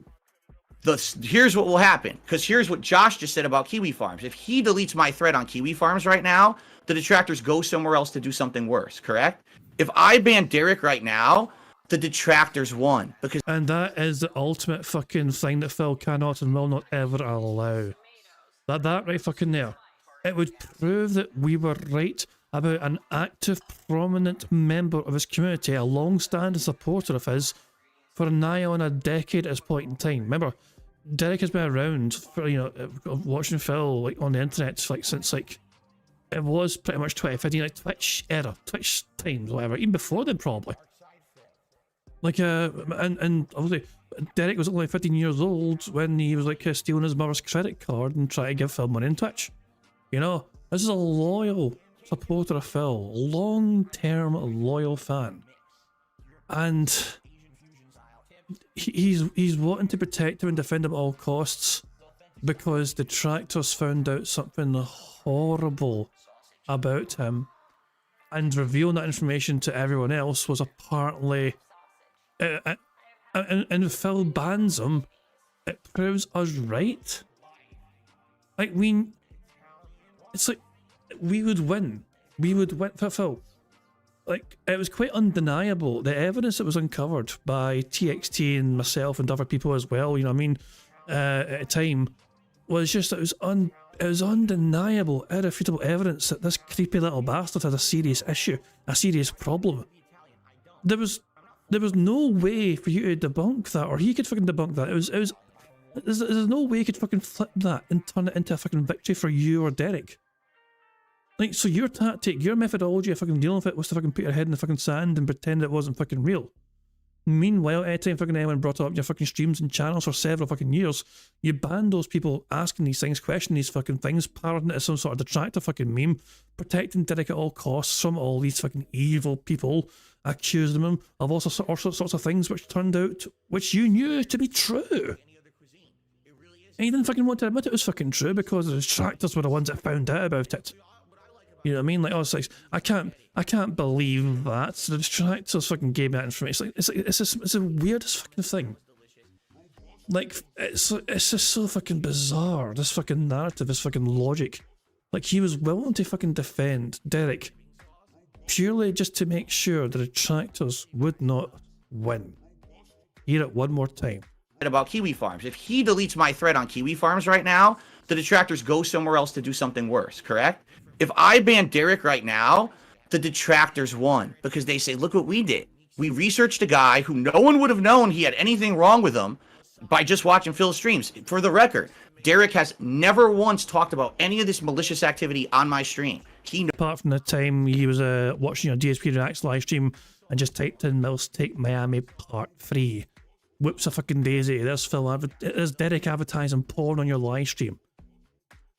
here's what will happen. Because here's what Josh just said about Kiwi Farms. If he deletes my thread on Kiwi Farms right now, the detractors go somewhere else to do something worse, correct? If I ban Derich right now, the detractors won. And that is the ultimate fucking thing that Phil cannot and will not ever allow. That right fucking there. It would prove that we were right about an active, prominent member of his community, a long-standing supporter of his, for nigh on a decade at this point in time. Remember, Derich has been around for, watching Phil like on the internet like since like it was pretty much 2015, like Twitch era, Twitch times, whatever. Even before then, probably. Like and obviously Derich was only 15 years old when he was like stealing his mother's credit card and trying to give Phil money in Twitch. This is a loyal supporter of Phil, long-term loyal fan, and he's wanting to protect him and defend him at all costs because the detractors found out something horrible about him, and revealing that information to everyone else was apparently, and if Phil bans him, it proves us right. Like it's like we would win for Phil. Like, it was quite undeniable. The evidence that was uncovered by TXT and myself and other people as well, at a time, was just, it was undeniable, irrefutable evidence that this creepy little bastard had a serious issue, a serious problem. There was no way for you to debunk that, or he could fucking debunk that. There's no way he could fucking flip that and turn it into a fucking victory for you or Derich. Like, so your tactic, your methodology of fucking dealing with it was to fucking put your head in the fucking sand and pretend it wasn't fucking real. Meanwhile, anytime fucking anyone brought up your fucking streams and channels for several fucking years, you banned those people asking these things, questioning these fucking things, parroting it as some sort of detractor fucking meme, protecting Derich at all costs from all these fucking evil people, accusing him of all sorts of things which turned out, which you knew to be true. And you didn't fucking want to admit it was fucking true because the detractors were the ones that found out about it. You know what I mean? Like, I was like, I can't believe that. So the detractors fucking gave me that information. It's the weirdest fucking thing. Like, it's just so fucking bizarre. This fucking narrative, this fucking logic. Like, he was willing to fucking defend Derich purely just to make sure the detractors would not win. Hear it one more time. About Kiwi Farms. If he deletes my thread on Kiwi Farms right now, the detractors go somewhere else to do something worse, correct? If I ban Derich right now, the detractors won because they say, look what we did. We researched a guy who no one would have known he had anything wrong with him by just watching Phil's streams. For the record, Derich has never once talked about any of this malicious activity on my stream. Apart from the time he was watching your DSP Reacts live stream and just typed in Mills Take Miami Part 3. Whoops a fucking daisy. There's Derich advertising porn on your live stream.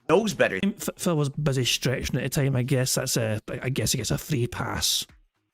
Knows better. Phil was busy stretching at the time. I guess I guess he gets a free pass.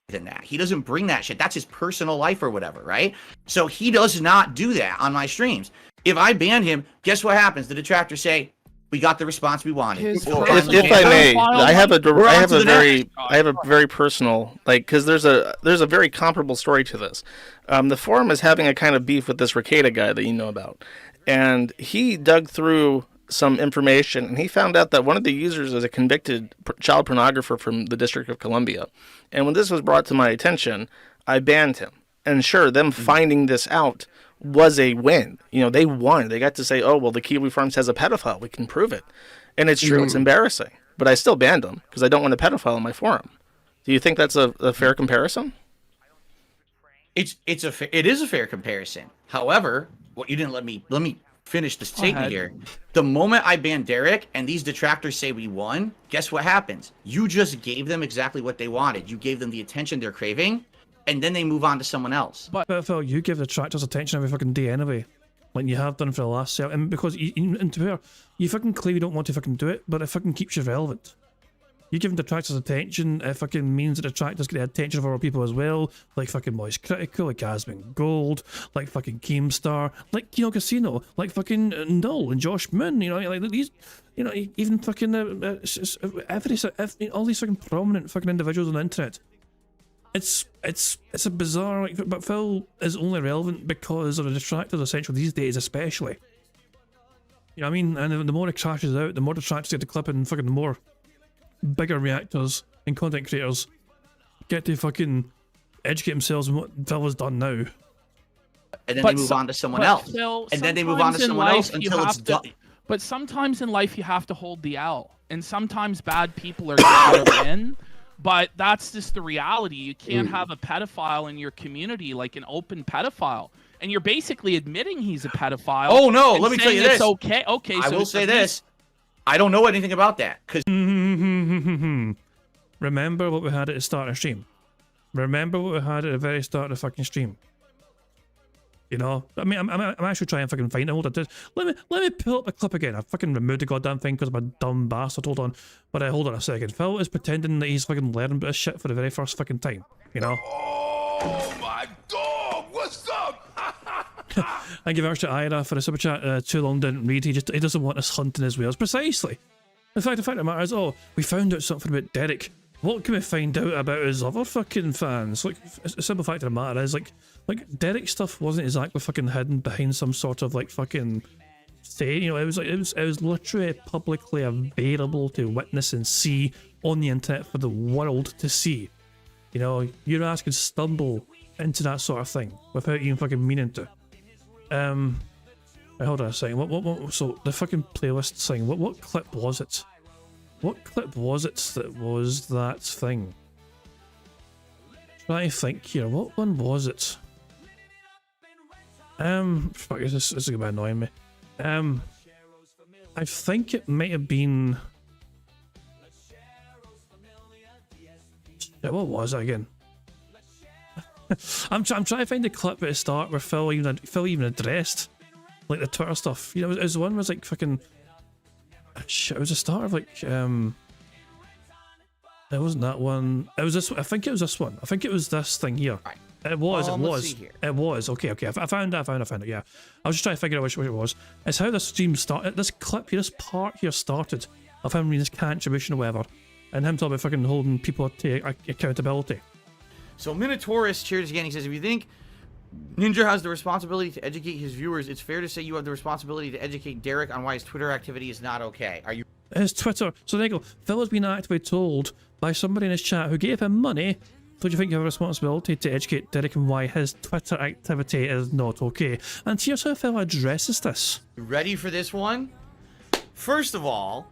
Than that. He doesn't bring that shit. That's his personal life or whatever, right? So he does not do that on my streams. If I ban him, guess what happens? The detractors say, we got the response we wanted. If I may, I have a very personal, like, because there's a very comparable story to this. The forum is having a kind of beef with this Ricada guy that you know about, and he dug through some information and he found out that one of the users is a convicted child pornographer from the District of Columbia. And when this was brought to my attention, I banned him. And sure, them finding this out was a win. They won. They got to say, oh, well, the Kiwi Farms has a pedophile. We can prove it. And it's true. It's embarrassing. But I still banned him because I don't want a pedophile on my forum. Do you think that's a fair comparison? It is a fair comparison. However, what you didn't let me finish the statement here. The moment I ban Derich and these detractors say we won, guess what happens? You just gave them exactly what they wanted. You gave them the attention they're craving, and then they move on to someone else. But Phil, you give the detractors attention every fucking day anyway. Like you have done for the last and because and to be fair, you fucking claim you don't want to fucking do it, but it fucking keeps you relevant. You giving detractors attention, it fucking means that detractors get the attention of other people as well, like fucking Moist Critical, like Asmon Gold, like fucking Keemstar, like Kino Casino, like fucking Null and Josh Moon, you know, like these, you know, even fucking all these fucking prominent fucking individuals on the internet. It's a bizarre, like, but Phil is only relevant because of the detractors, essentially, these days especially. You know what I mean? And the more it crashes out, the more detractors get to clip, and fucking the more bigger reactors and content creators get to fucking educate themselves on what Phil has done now. And then they move on to someone else. Phil, and then they move on to someone else until it's done. But sometimes in life you have to hold the L. And sometimes bad people are going to win. But that's just the reality. You can't have a pedophile in your community, like an open pedophile. And you're basically admitting he's a pedophile. Oh, no, let me tell you this. It's okay. Okay, I will say this. I don't know anything about that. Remember what we had at the start of the stream. Remember what we had at the very start of the fucking stream. You know, I mean, I'm actually trying to fucking find it. Hold on, let me pull up the clip again. I fucking removed the goddamn thing because I'm a dumb bastard. Hold on, but hold on a second. Phil is pretending that he's fucking learning about this shit for the very first fucking time. You know. Oh my dog! What's up? Thank you very much to Ira for the super chat. Too long didn't read. He doesn't want us hunting his whales. Precisely. In fact, the fact of the matter is, we found out something about Derich. What can we find out about his other fucking fans? Like, a simple fact of the matter is, like Derich stuff wasn't exactly fucking hidden behind some sort of like fucking say. You know, it was literally publicly available to witness and see on the internet for the world to see. You know, your ass could stumble into that sort of thing without even fucking meaning to. Hold on a second. What? So the fucking playlist thing. What clip was it? What clip was it that was that thing? Try to think here. What one was it? Fuck, this is gonna be annoying me. I think it might have been. Yeah, what was it again? I'm trying to find the clip at the start where Phil even addressed like the Twitter stuff. You know, it was the one where it was like fucking. Shit, it was the start of like it wasn't that one. It was this. I think it was this one. I think it was this thing here. Right. It was. Let's see here. It was. Okay. I found it. Yeah. I was just trying to figure out which it was. It's how this stream started. This clip here, this part here started of him reading his contribution or whatever, and him talking about fucking holding people to accountability. So Minotaurus cheers again. He says, if you think Ninja has the responsibility to educate his viewers, it's fair to say you have the responsibility to educate Derich on why his Twitter activity is not okay. Are you? His Twitter. So there you go. Phil has been actively told by somebody in his chat who gave him money. So do you think you have a responsibility to educate Derich on why his Twitter activity is not okay? And here's how Phil addresses this. Ready for this one? First of all,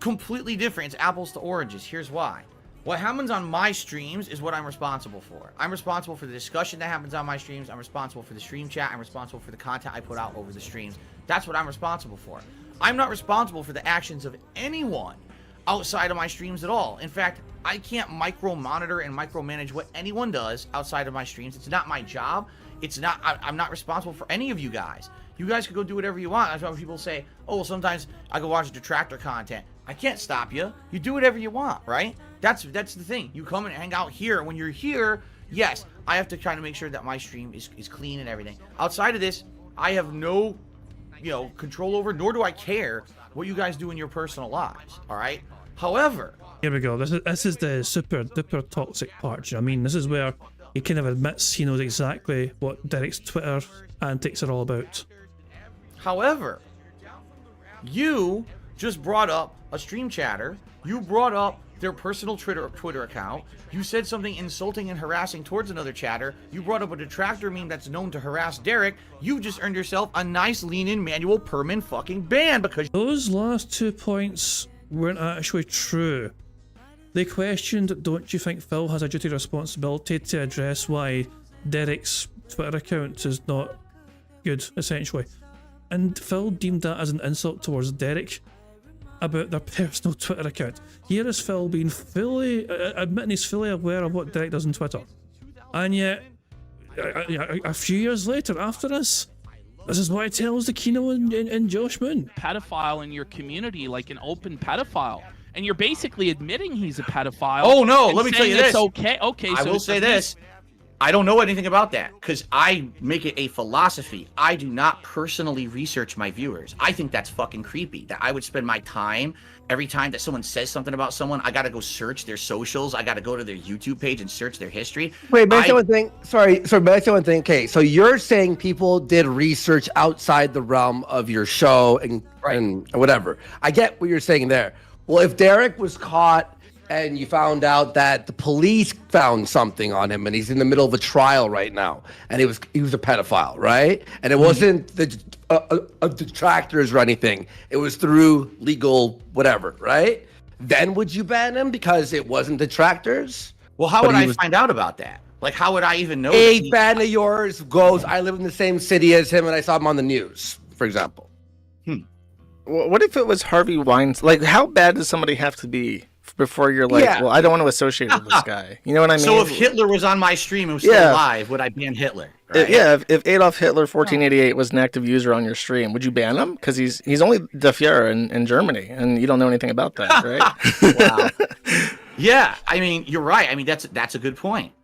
completely different. It's apples to oranges. Here's why. What happens on my streams is what I'm responsible for. I'm responsible for the discussion that happens on my streams. I'm responsible for the stream chat. I'm responsible for the content I put out over the streams. That's what I'm responsible for. I'm not responsible for the actions of anyone outside of my streams at all. In fact, I can't micro-monitor and micromanage what anyone does outside of my streams. It's not my job. I'm not responsible for any of you guys. You guys can go do whatever you want. That's why people say, oh, well, sometimes I go watch detractor content. I can't stop you. You do whatever you want, right? That's the thing. You come and hang out here. When you're here, yes, I have to try to make sure that my stream is clean and everything. Outside of this, I have no, control over, nor do I care what you guys do in your personal lives, all right? However... Here we go. This is the super duper toxic part. You know what I mean? This is where he kind of admits he knows exactly what Derich's Twitter antics are all about. However, you just brought up a stream chatter. You brought up their personal Twitter account. You said something insulting and harassing towards another chatter. You brought up a detractor meme that's known to harass Derich. You just earned yourself a nice lean-in manual permanent fucking ban because... Those last 2 points weren't actually true. They questioned, don't you think Phil has a duty responsibility to address why Derich's Twitter account is not good, essentially. And Phil deemed that as an insult towards Derich about their personal Twitter account. Here is Phil being admitting he's fully aware of what Derich does on Twitter. And yet, a few years later, after this is what he tells the Kino and Josh Moon. Pedophile in your community, like an open pedophile. and you're basically admitting he's a pedophile. Oh no, and let me tell you saying this. It's okay. Okay, I so will say this. I don't know anything about that because I make it a philosophy. I do not personally research my viewers. I think that's fucking creepy. That I would spend my time every time that someone says something about someone, I got to go search their socials. I got to go to their YouTube page and search their history. Wait, may I say one thing? Sorry, may I say one thing? Okay, so you're saying people did research outside the realm of your show and whatever. I get what you're saying there. Well, if Derich was caught and you found out that the police found something on him and he's in the middle of a trial right now and he was a pedophile, right? And it wasn't the detractors or anything. It was through legal whatever, right? Then would you ban him because it wasn't detractors? Well, how would I find out about that? Like, how would I even know? A fan of yours goes, I live in the same city as him and I saw him on the news, for example. What if it was Harvey Weinstein? Like, how bad does somebody have to be before you're like, well, I don't want to associate with this guy? You know what I mean? So if Hitler was on my stream and was still alive, would I ban Hitler? Right? If Adolf Hitler 1488 was an active user on your stream, would you ban him? Because he's only the Führer in Germany, and you don't know anything about that, right? Wow. Yeah, I mean, you're right. I mean, that's a good point.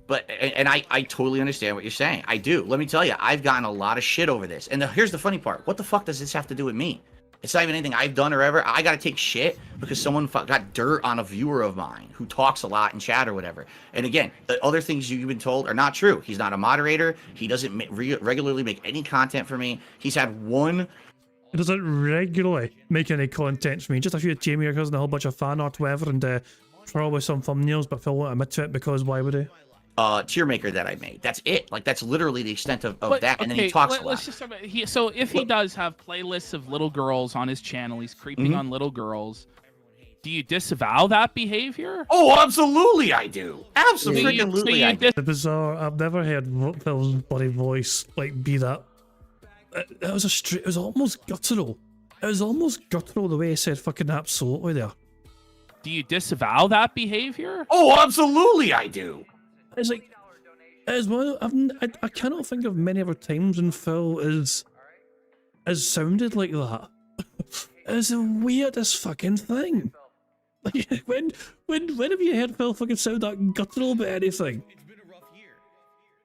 But and I totally understand what you're saying. I do. Let me tell you, I've gotten a lot of shit over this. And here's the funny part. What the fuck does this have to do with me? It's not even anything I've done or ever. I got to take shit because someone got dirt on a viewer of mine who talks a lot in chat or whatever. And again, the other things you've been told are not true. He's not a moderator. He doesn't regularly make any content for me. He's had one... He doesn't regularly make any content for me. Just a few Jamie and a whole bunch of fan art, whatever, and probably some thumbnails, but Phil won't admit to it because why would he? Tier maker that I made. That's it. Like, that's literally the extent of that. And then he talks a lot. Let's just talk about, so if he does have playlists of little girls on his channel, he's creeping on little girls. Do you disavow that behavior? Oh, absolutely I do. Absolutely I do. The bizarre. I've never heard Phil's bloody voice be that. It was almost guttural. It was almost guttural the way he said fucking absolutely there. Do you disavow that behavior? Oh, absolutely I do. It's like, as well, I cannot think of many other times when Phil is sounded like that. It's the weirdest fucking thing. Like, when have you heard Phil fucking sound that guttural about anything?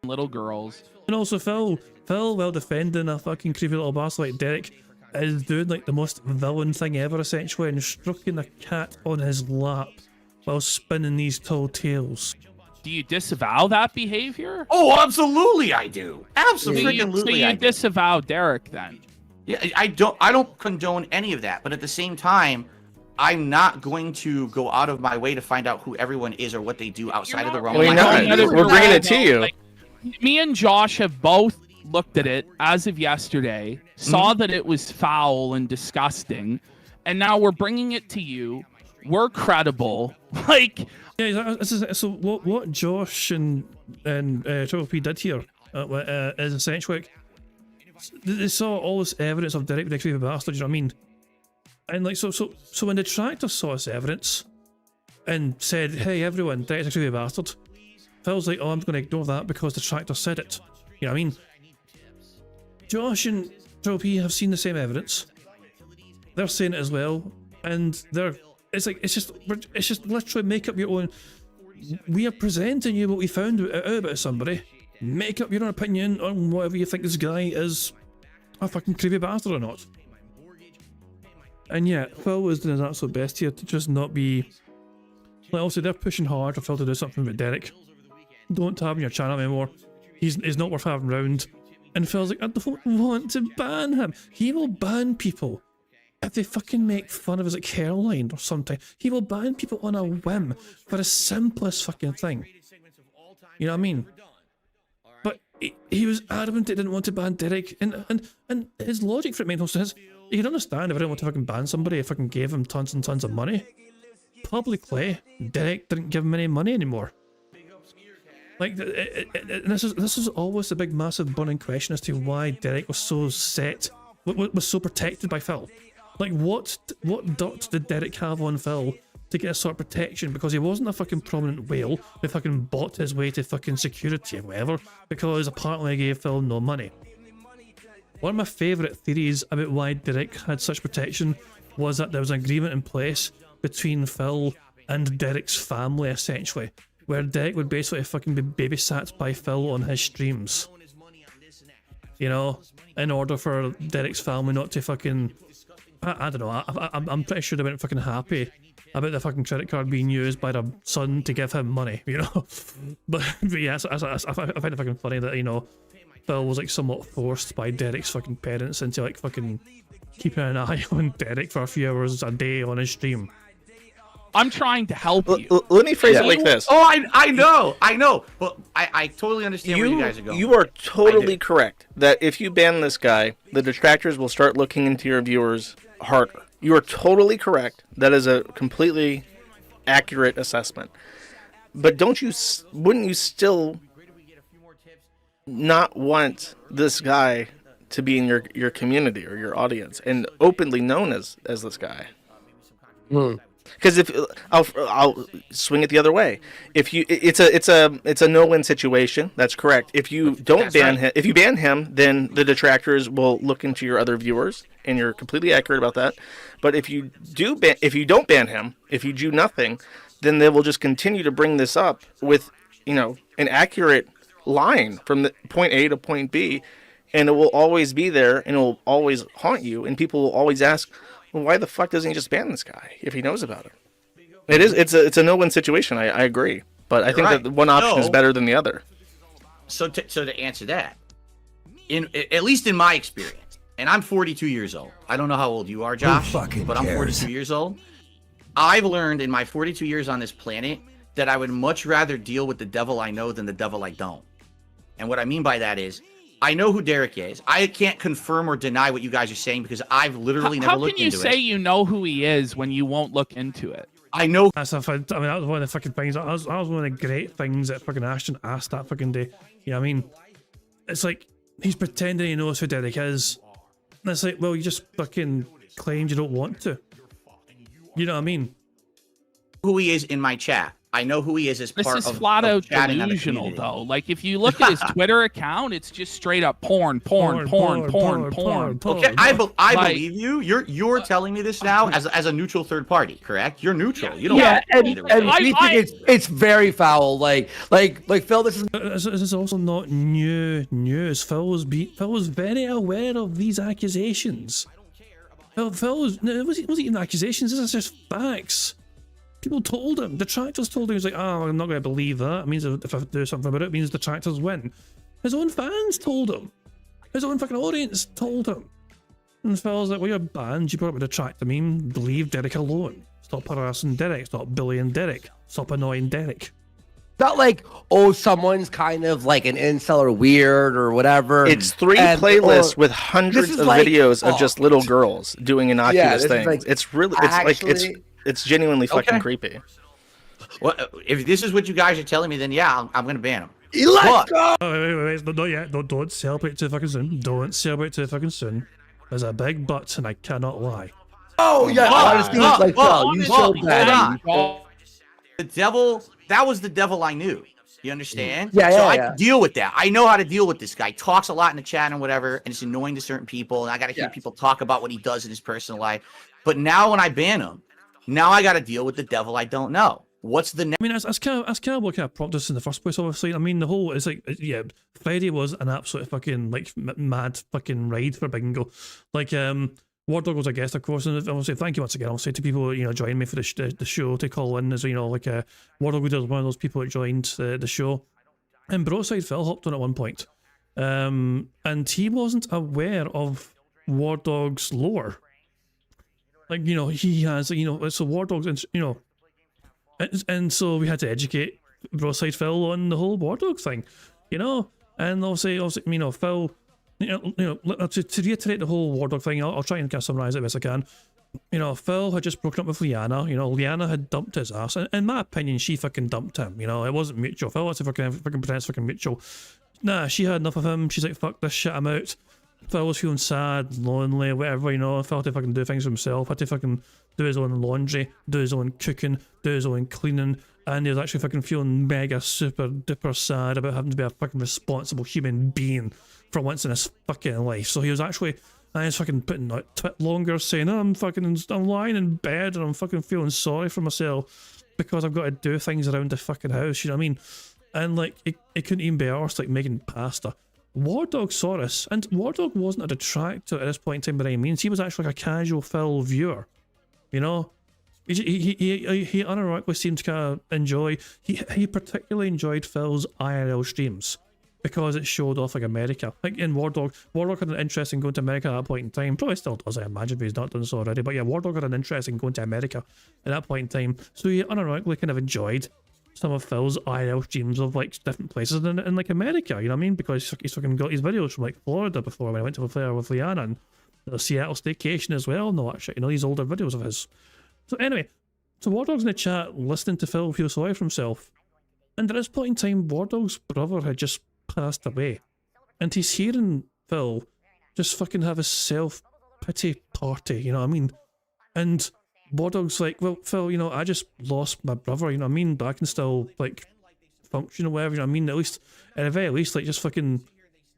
Little girls. And also Phil, while defending a fucking creepy little bastard like Derich, is doing the most villain thing ever essentially and stroking a cat on his lap while spinning these tall tales. Do you disavow that behavior? Oh, absolutely I do. Absolutely. So you disavow Derich then? Yeah, I don't condone any of that, but at the same time, I'm not going to go out of my way to find out who everyone is or what they do outside of the realm. We're bringing it to you. Me and Josh have both looked at it as of yesterday, saw that it was foul and disgusting, and now we're bringing it to you. We're credible. So what Josh and Triple P did here is essentially they saw all this evidence of Derich the creepy bastard. You know what I mean? And so when the detractors saw this evidence and said, "Hey everyone, Derich's a creepy bastard," Phil's like, "Oh, I'm going to ignore that because the detractor said it." You know what I mean? Josh and Triple P have seen the same evidence. They're saying it as well, and it's just literally make up your own. We are presenting you what we found out about somebody. Make up your own opinion on whatever you think this guy is a fucking creepy bastard or not. And yeah, Phil was doing his absolute best here to just not be. Like, also, they're pushing hard for Phil to do something with Derich. Don't tab on your channel anymore. He's not worth having round. And Phil's like, I don't want to ban him. He will ban people if they fucking make fun of his hairline or something. He will ban people on a whim for the simplest fucking thing. You know what I mean? But he was adamant he didn't want to ban Derich, and his logic for it made no sense. You can understand if I didn't want to fucking ban somebody, if I fucking gave him tons and tons of money. Publicly, Derich didn't give him any money anymore. Like, this is always the big, massive burning question as to why Derich was so was so protected by Phil. Like, what dirt did Derich have on Phil to get a sort of protection? Because he wasn't a fucking prominent whale who fucking bought his way to fucking security or whatever, because apparently he gave Phil no money. One of my favourite theories about why Derich had such protection was that there was an agreement in place between Phil and Derich's family, essentially, where Derich would basically fucking be babysat by Phil on his streams. You know, in order for Derich's family not to fucking, I don't know, I'm pretty sure they weren't fucking happy about the fucking credit card being used by their son to give him money, you know. But yeah, I find it fucking funny that, you know, Phil was like somewhat forced by Derich's fucking parents into like fucking keeping an eye on Derich for a few hours a day on his stream. I'm trying to help you. Let me phrase it like this. Oh, I know. But I totally understand where you guys are going. You are totally correct that if you ban this guy, the detractors will start looking into your viewers harder. You are totally correct. That is a completely accurate assessment. But wouldn't you still not want this guy to be in your community or your audience and openly known as this guy? Because if I'll swing it the other way, if you it's a no-win situation. That's correct. If you don't ban him, if you ban him, then the detractors will look into your other viewers, and you're completely accurate about that. But if you don't ban him, if you do nothing, then they will just continue to bring this up with, you know, an accurate line from the point A to point B, and it will always be there, and it will always haunt you, and people will always ask, well, why the fuck doesn't he just ban this guy if he knows about it? It's a no-win situation. I agree, but I think that one option is better than the other. So to answer that, at least in my experience, and I'm 42 years old. I don't know how old you are, Josh, but I'm 42 years old. I've learned in my 42 years on this planet that I would much rather deal with the devil I know than the devil I don't. And what I mean by that is, I know who Derich is. I can't confirm or deny what you guys are saying because I've literally never looked into it. How can you say you know who he is when you won't look into it? I know. That was one of the fucking things. That was one of the great things that fucking Ashton asked that fucking day. You know what I mean? It's like he's pretending he knows who Derich is. And it's like, well, you just fucking claimed you don't want to. You know what I mean? Who he is in my chat. I know who he is as part of. This is flat out delusional, though. Like, if you look at his Twitter account, it's just straight up porn. Okay, I believe you. You're telling me this now as a neutral third party, correct? You're neutral. You don't. Yeah, and we think it's very foul. Like Phil, this is also not new news. Phil was very aware of these accusations. Phil wasn't even accusations. This is just facts. People told him. Detractors told him. He was like, oh, I'm not going to believe that. It means if I do something about it, it means detractors win. His own fans told him. His own fucking audience told him. And Phil's like, well, you're banned. You brought up a detractor meme. Leave Derich alone. Stop harassing Derich. Stop bullying Derich. Stop annoying Derich. Not like, oh, someone's kind of like an incel or weird or whatever. It's three playlists with hundreds of videos of just little girls doing innocuous things. It's really, it's genuinely fucking creepy. Well, if this is what you guys are telling me, then yeah, I'm gonna ban him. Let's go! Oh, wait, not yet. Don't celebrate too fucking soon. Don't celebrate too fucking soon. There's a big but, and I cannot lie. Oh, yeah, honestly, like, you so bad. The devil, that was the devil I knew. You understand? Yeah, so I can deal with that. I know how to deal with this guy. He talks a lot in the chat and whatever, and it's annoying to certain people, and I gotta hear people talk about what he does in his personal life. But now when I ban him, now I got to deal with the devil I don't know. What's the next? I mean, that's kind of what kind of prompted this in the first place, obviously. I mean, the whole, it's like, yeah, Friday was an absolute fucking, like, mad fucking ride for Bingo. Like, War Dog was a guest, of course, and I want to say thank you once again. I'll say to people, you know, join me for the show to call in, as you know, like, War Dog was one of those people that joined the show. And Broside Phil hopped on at one point. And he wasn't aware of War Dog's lore. Like, you know, he has, you know, so War Dogs, and you know, and so we had to educate Broside Phil on the whole War Dog thing, you know, and also, you know, Phil, you know, to reiterate the whole War Dog thing, I'll try and kind of summarize it best I can. You know, Phil had just broken up with Liana. You know, Liana had dumped his ass, and in my opinion, she fucking dumped him. You know, it wasn't mutual. Phil had to fucking pretend it's fucking mutual. Nah, she had enough of him. She's like, fuck this shit, I'm out. Phil was feeling sad, lonely, whatever, you know. Phil had to fucking do things for himself, had to fucking do his own laundry, do his own cooking, do his own cleaning, and he was actually fucking feeling mega super duper sad about having to be a fucking responsible human being for once in his fucking life. So he was actually And he's fucking putting like twit longer saying, oh, I'm lying in bed and I'm fucking feeling sorry for myself because I've got to do things around the fucking house, you know what I mean? And like, it couldn't even be arsed like making pasta. War Dog saw this, and War Dog wasn't a detractor at this point in time by any means. He was actually like a casual Phil viewer, you know? He unironically seemed to kind of enjoy, he particularly enjoyed Phil's IRL streams because it showed off like America. Like in War Dog had an interest in going to America at that point in time. Probably still does, I imagine, if he's not done so already. But yeah, War Dog had an interest in going to America at that point in time. So he unironically kind of enjoyed some of Phil's IRL streams of like different places in like America, you know what I mean? Because he's fucking got his videos from like Florida before when I went to Florida with Liana and the Seattle staycation as well and all that shit, you know, these older videos of his. So anyway, so War Dog's in the chat listening to Phil feel sorry for himself. And at this point in time, War Dog's brother had just passed away. And he's hearing Phil just fucking have a self-pity party, you know what I mean? And War Dog's like, well, Phil, you know, I just lost my brother, you know what I mean? But I can still, like, function or whatever, you know what I mean? At least, at the very least, like, just fucking,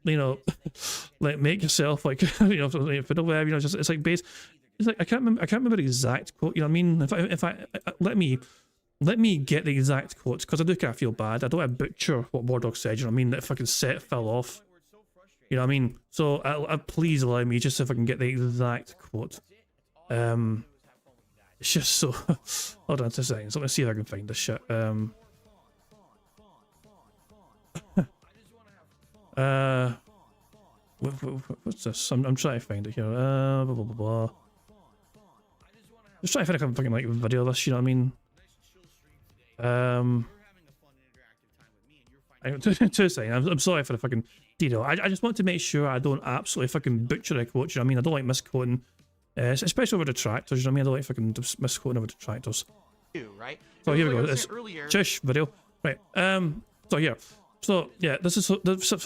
you know, like, make yourself, like, you know, fiddle, whatever, you know, just, it's like base. It's like, I can't remember the exact quote, you know what I mean? If I let me get the exact quotes, because I do kind of feel bad. I don't want to butcher what War Dog said, you know what I mean? That fucking set fell off. You know what I mean? So please allow me just if I can get the exact quote. It's just so... Hold on 2 seconds. Let me see if I can find this shit. What's this? I'm trying to find it here. Blah, blah, blah, blah. Just trying to find if I can fucking like video this, you know what I mean? 2 seconds. I'm sorry for the fucking detail. I just want to make sure I don't absolutely fucking butcher a quote, you know what I mean? I don't like misquoting, especially over detractors, you know what I mean? I don't like fucking misquoting over detractors. Right? So here we go. It's Chish video. Right. So here. So yeah, this is so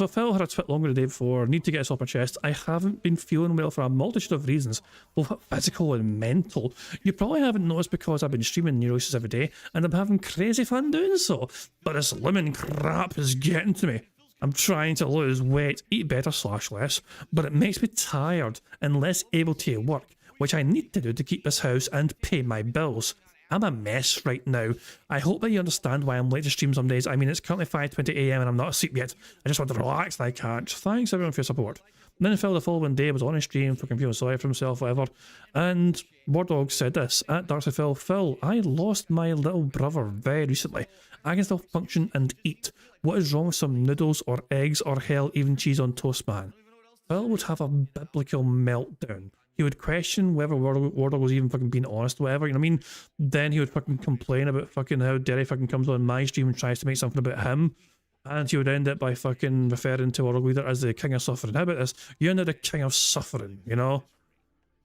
Phil had a twit longer the day before. Need to get this off my chest. I haven't been feeling well for a multitude of reasons, both physical and mental. You probably haven't noticed because I've been streaming new releases every day, and I'm having crazy fun doing so. But this lemon crap is getting to me. I'm trying to lose weight, eat better / less, but it makes me tired and less able to work, which I need to do to keep this house and pay my bills. I'm a mess right now. I hope that you understand why I'm late to stream some days. I mean, it's currently 5:20 AM and I'm not asleep yet. I just want to relax and I can't. Thanks everyone for your support. And then Phil the following day was on his stream, fucking feeling sorry for himself, whatever. And War Dog said this, at Darcy Phil, I lost my little brother very recently. I can still function and eat. What is wrong with some noodles or eggs or hell, even cheese on toast, man? Phil would have a biblical meltdown. He would question whether War Dog was even fucking being honest or whatever, you know what I mean? Then he would fucking complain about fucking how Derich fucking comes on my stream and tries to make something about him. And he would end it by fucking referring to War Dog Leader as the king of suffering. How about this? You're now the king of suffering, you know?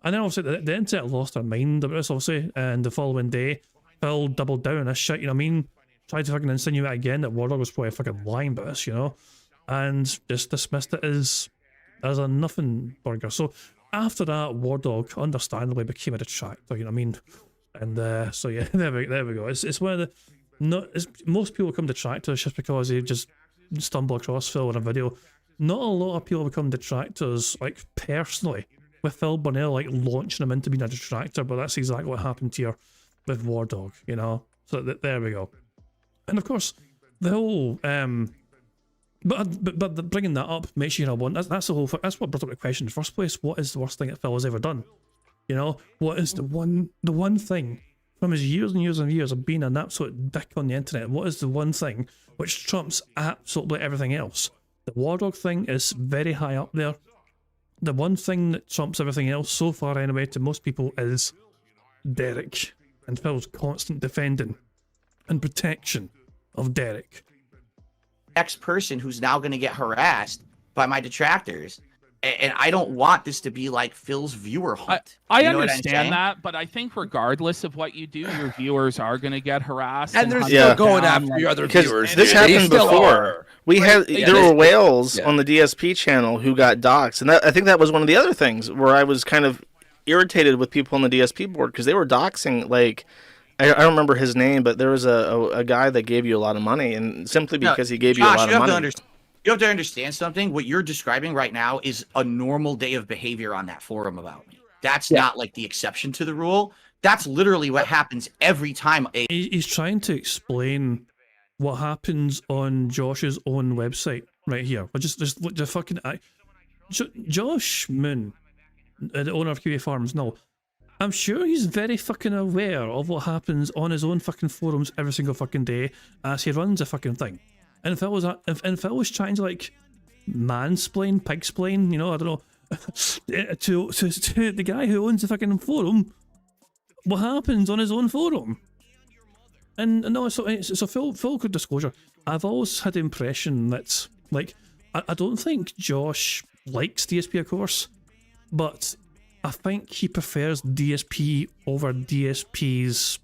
And then obviously the internet lost their mind about this, obviously. And the following day, Phil doubled down on this shit, you know what I mean? Tried to fucking insinuate again that War Dog was probably fucking lying about this, you know? And just dismissed it as a nothing burger. So after that, War Dog understandably became a detractor, you know what I mean? And so yeah, there we go. It's one of the most people become detractors just because they just stumble across Phil in a video. Not a lot of people become detractors like personally, with Phil Burnell like launching him into being a detractor, but that's exactly what happened here with War Dog, you know? So there we go. And of course, the whole But bringing that up makes you want. That's the whole. That's what brought up the question in the first place. What is the worst thing that Phil has ever done? You know, what is the one thing from his years and years and years of being an absolute dick on the internet? What is the one thing which trumps absolutely everything else? The War Dog thing is very high up there. The one thing that trumps everything else so far, anyway, to most people, is Derich and Phil's constant defending and protection of Derich. Next person who's now going to get harassed by my detractors, and I don't want this to be like Phil's viewer hunt. I understand that, but I think regardless of what you do, your viewers are going to get harassed. And they're still going after your other viewers. This happened before. There were whales on the DSP channel who got doxxed, and I think that was one of the other things where I was kind of irritated with people on the DSP board because they were doxing like. I don't remember his name, but there was a guy that gave you a lot of money, and simply because he gave you a lot of money. You have to understand something. What you're describing right now is a normal day of behavior on that forum about me. That's not like the exception to the rule. That's literally what happens every time. He's trying to explain what happens on Josh's own website right here. But just look, the fucking Josh Moon, the owner of Kiwi Farms. No, I'm sure he's very fucking aware of what happens on his own fucking forums every single fucking day as he runs a fucking thing. And if I was trying to like mansplain, pigsplain, you know, I don't know, to the guy who owns the fucking forum, what happens on his own forum. And no, so full good disclosure, I've always had the impression that, like, I don't think Josh likes DSP, of course, but I think he prefers DSP over DSP's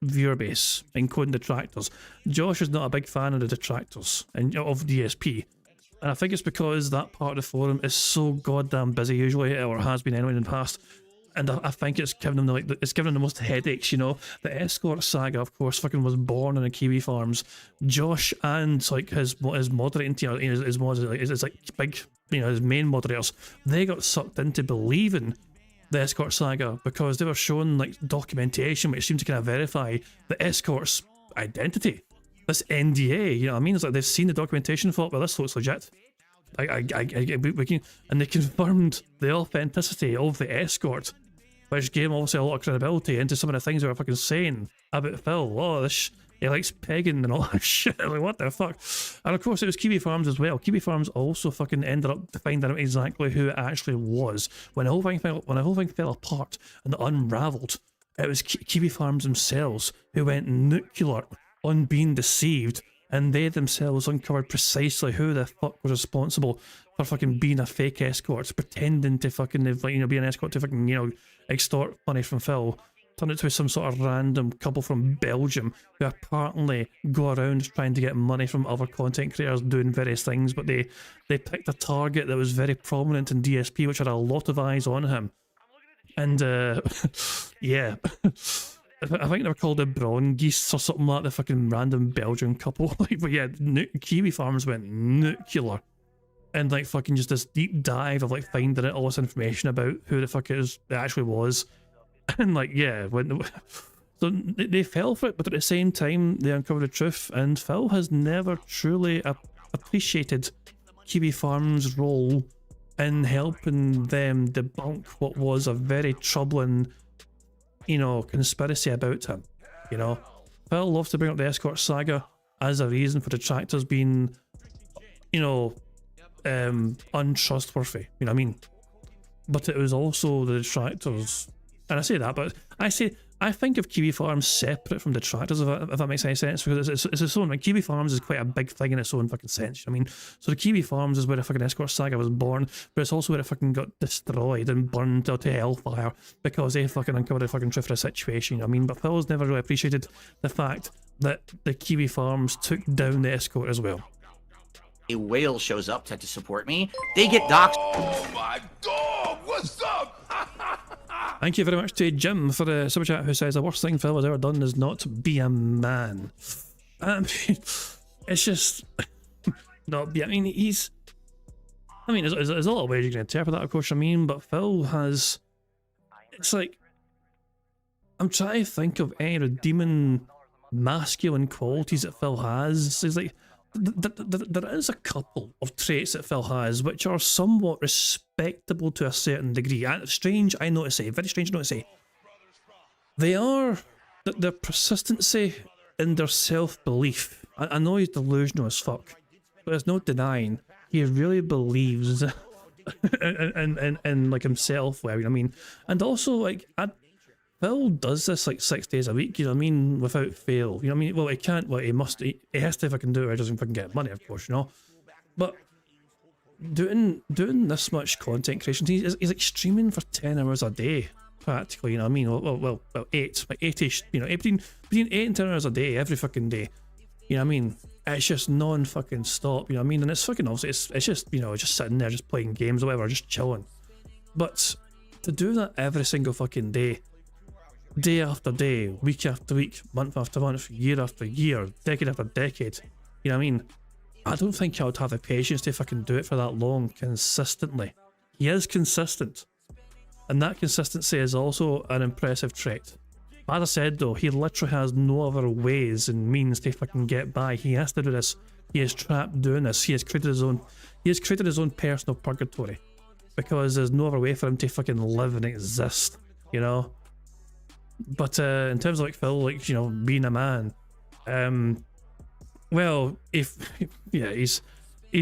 viewer base, including detractors. Josh is not a big fan of the detractors and of DSP, and I think it's because that part of the forum is so goddamn busy usually, or has been anyway in the past. And I think it's given them the most headaches, you know. The escort saga, of course, fucking was born in the Kiwi Farms. Josh and like his moderating team, his like big, you know, his main moderators, they got sucked into believing the escort saga because they were shown like documentation which seemed to kind of verify the escort's identity. This NDA, you know what I mean? It's like they've seen the documentation and thought, well, this looks legit. We can, and they confirmed the authenticity of the escort, which gave him obviously a lot of credibility into some of the things they were fucking saying about Phil. Oh, he likes pegging and all that shit. Like, what the fuck? And of course, it was Kiwi Farms as well. Kiwi Farms also fucking ended up finding out exactly who it actually was. When the whole thing fell apart and unraveled, it was Kiwi Farms themselves who went nuclear on being deceived, and they themselves uncovered precisely who the fuck was responsible for fucking being a fake escort, pretending to fucking, like, you know, be an escort to fucking, you know, extort money from Phil. Turned out to be some sort of random couple from Belgium who apparently go around trying to get money from other content creators doing various things, but they picked a target that was very prominent in DSP, which had a lot of eyes on him. And yeah. I think they were called the Braun Geese or something like the fucking random Belgian couple. Like, but yeah, Kiwi Farms went nuclear. And like fucking just this deep dive of like finding out all this information about who the fuck it actually was. And like, yeah, so they fell for it, but at the same time, they uncovered the truth. And Phil has never truly appreciated Kiwi Farms' role in helping them debunk what was a very troubling, you know, conspiracy about him. You know, Phil loves to bring up the escort saga as a reason for detractors being, you know, untrustworthy. You know what I mean? But it was also the detractors, and I say that, but I think of Kiwi Farms separate from detractors, if that makes any sense, because it's its own. Like, Kiwi Farms is quite a big thing in its own fucking sense. You know what I mean? So the Kiwi Farms is where the fucking escort saga was born, but it's also where it fucking got destroyed and burned to hellfire because they fucking uncovered the fucking truth of the situation. You know what I mean? But Phil's never really appreciated the fact that the Kiwi Farms took down the escort as well. A whale shows up to support me, they get doxxed. Oh my god, what's up? Thank you very much to Jim for the super chat, who says the worst thing Phil has ever done is not be a man. I mean, it's just not be. I mean, there's a lot of ways you can interpret that, of course. I mean, but Phil has. It's like, I'm trying to think of any redeeming masculine qualities that Phil has. It's like, there is a couple of traits that Phil has which are somewhat respectable to a certain degree. Strange, I know to say, very strange, I know to say. They are their persistency in their self-belief. I know he's delusional as fuck, but there's no denying he really believes in like himself, well, you know what I mean? And also, like, Phil does this like 6 days a week, you know what I mean, without fail. You know what I mean? Well, he can't, well, he has to fucking do it or he doesn't fucking get money, of course, you know? But doing this much content creation, he's like streaming for 10 hours a day, practically, you know what I mean? Well, 8, like 8ish, you know, between 8 and 10 hours a day, every fucking day. You know what I mean? It's just non-fucking stop, you know what I mean? And it's fucking obviously, it's just, you know, just sitting there, just playing games or whatever, just chilling. But to do that every single fucking day after day, week after week, month after month, year after year, decade after decade, you know what I mean? I don't think I would have the patience to fucking do it for that long consistently. He is consistent, and that consistency is also an impressive trait. As I said though, he literally has no other ways and means to fucking get by. He has to do this. He is trapped doing this. He has created his own personal purgatory, because there's no other way for him to fucking live and exist, you know. But in terms of like Phil, like, you know, being a man, well, if yeah, he's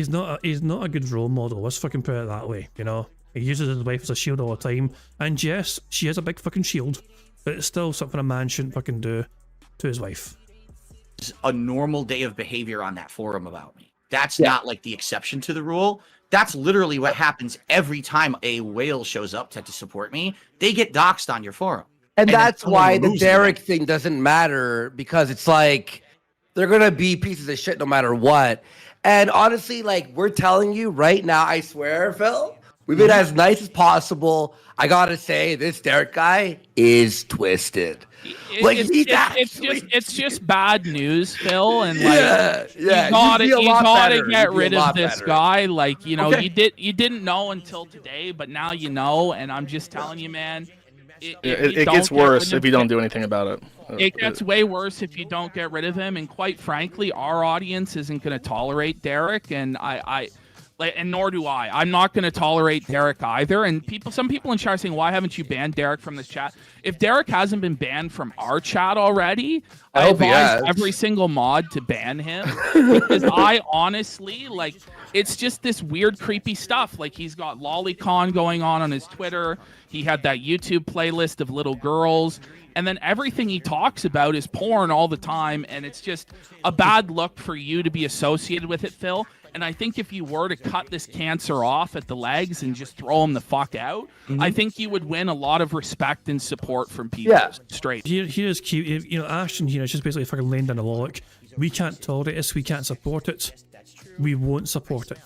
not a good role model. Let's fucking put it that way, you know. He uses his wife as a shield all the time, and yes, she is a big fucking shield, but it's still something a man shouldn't fucking do to his wife. A normal day of behavior on that forum about me. That's not like the exception to the rule. That's literally what happens every time a whale shows up to support me. They get doxxed on your forum. And that's why the Derich thing doesn't matter, because it's like they're gonna be pieces of shit no matter what. And honestly, like, we're telling you right now, I swear, Phil, we've been as nice as possible. I gotta say, this Derich guy is twisted. It's just bad news, Phil, and like you You'd gotta get rid of this guy. Like, you know, you didn't know until today, but now you know, and I'm just telling you, man. It gets worse if you don't do anything about it. It gets way worse if you don't get rid of him, and quite frankly, our audience isn't going to tolerate Derich, and and nor do I. I'm not going to tolerate Derich either. And some people in chat are saying, why haven't you banned Derich from this chat? If Derich hasn't been banned from our chat already, I advise every single mod to ban him, because I honestly, like, it's just this weird, creepy stuff. Like, he's got lolicon going on his Twitter. He had that YouTube playlist of little girls. And then everything he talks about is porn all the time. And it's just a bad look for you to be associated with it, Phil. And I think if you were to cut this cancer off at the legs and just throw him the fuck out, I think you would win a lot of respect and support from people. Straight. Here's cute. You know, Ashton here is just basically fucking laying down the law. Like, we can't tolerate this. We can't support it. We won't support it.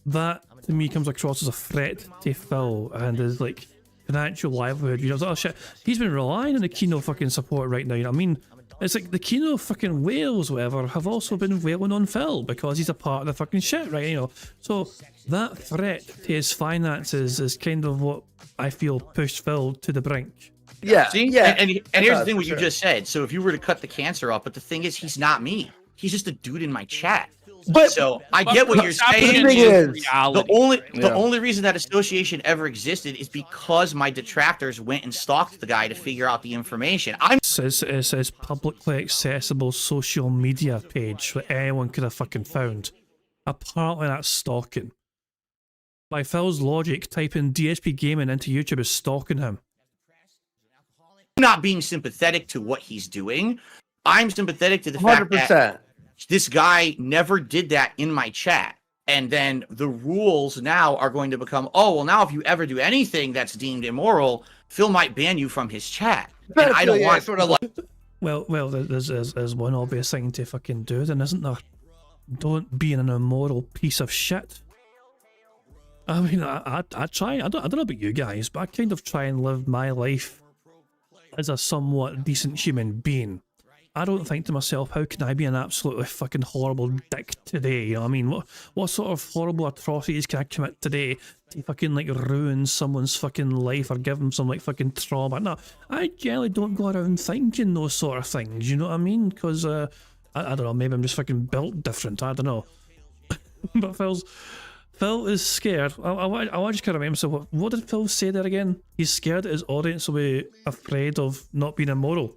That to me comes across as a threat to Phil and his like financial livelihood. You know, oh shit, he's been relying on the Kino fucking support right now. You know what I mean? It's like the Kino fucking whales, whatever, have also been wailing on Phil because he's a part of the fucking shit, right? You know, so that threat to his finances is kind of what I feel pushed Phil to the brink. Yeah. See? Yeah. And here's the thing, what you just said. So if you were to cut the cancer off, but the thing is, he's not me. He's just a dude in my chat. But so I get what you're saying. The only reason that association ever existed is because my detractors went and stalked the guy to figure out the information. It says publicly accessible social media page that anyone could have fucking found. Apparently that's stalking. By Phil's logic, typing DSP Gaming into YouTube is stalking him. I'm not being sympathetic to what he's doing. I'm sympathetic to the fact 100%. that this guy never did that in my chat. And then the rules now are going to become, oh, well, now if you ever do anything that's deemed immoral, Phil might ban you from his chat. And I don't want sort of like. Well, there's one obvious thing to fucking do, then, isn't there? Don't be an immoral piece of shit. I mean, I try. I don't know about you guys, but I kind of try and live my life as a somewhat decent human being. I don't think to myself, how can I be an absolutely fucking horrible dick today? You know what I mean? What sort of horrible atrocities can I commit today to fucking like ruin someone's fucking life or give them some like fucking trauma? No, I generally don't go around thinking those sort of things, you know what I mean? Because, I don't know, maybe I'm just fucking built different, I don't know. But Phil is scared. I want to just kind of remember, so what did Phil say there again? He's scared that his audience will be afraid of not being immoral.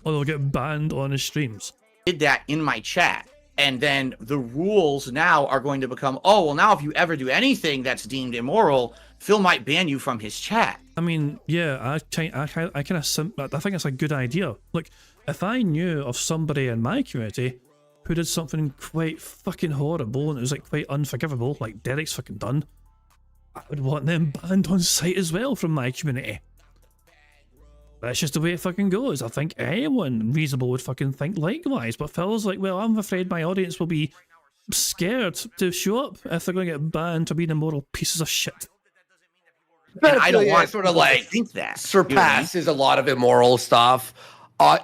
Or they'll get banned on his streams. Did that in my chat. And then the rules now are going to become, oh, well, now if you ever do anything that's deemed immoral, Phil might ban you from his chat. I mean, yeah, I think it's a good idea. Look, if I knew of somebody in my community who did something quite fucking horrible and it was like quite unforgivable, like Derich's fucking done, I would want them banned on site as well from my community. That's just the way it fucking goes. I think anyone reasonable would fucking think likewise. But Phil's like, well, I'm afraid my audience will be scared to show up if they're going to get banned for being immoral pieces of shit. And I don't want sort of like think that surpasses a lot of immoral stuff.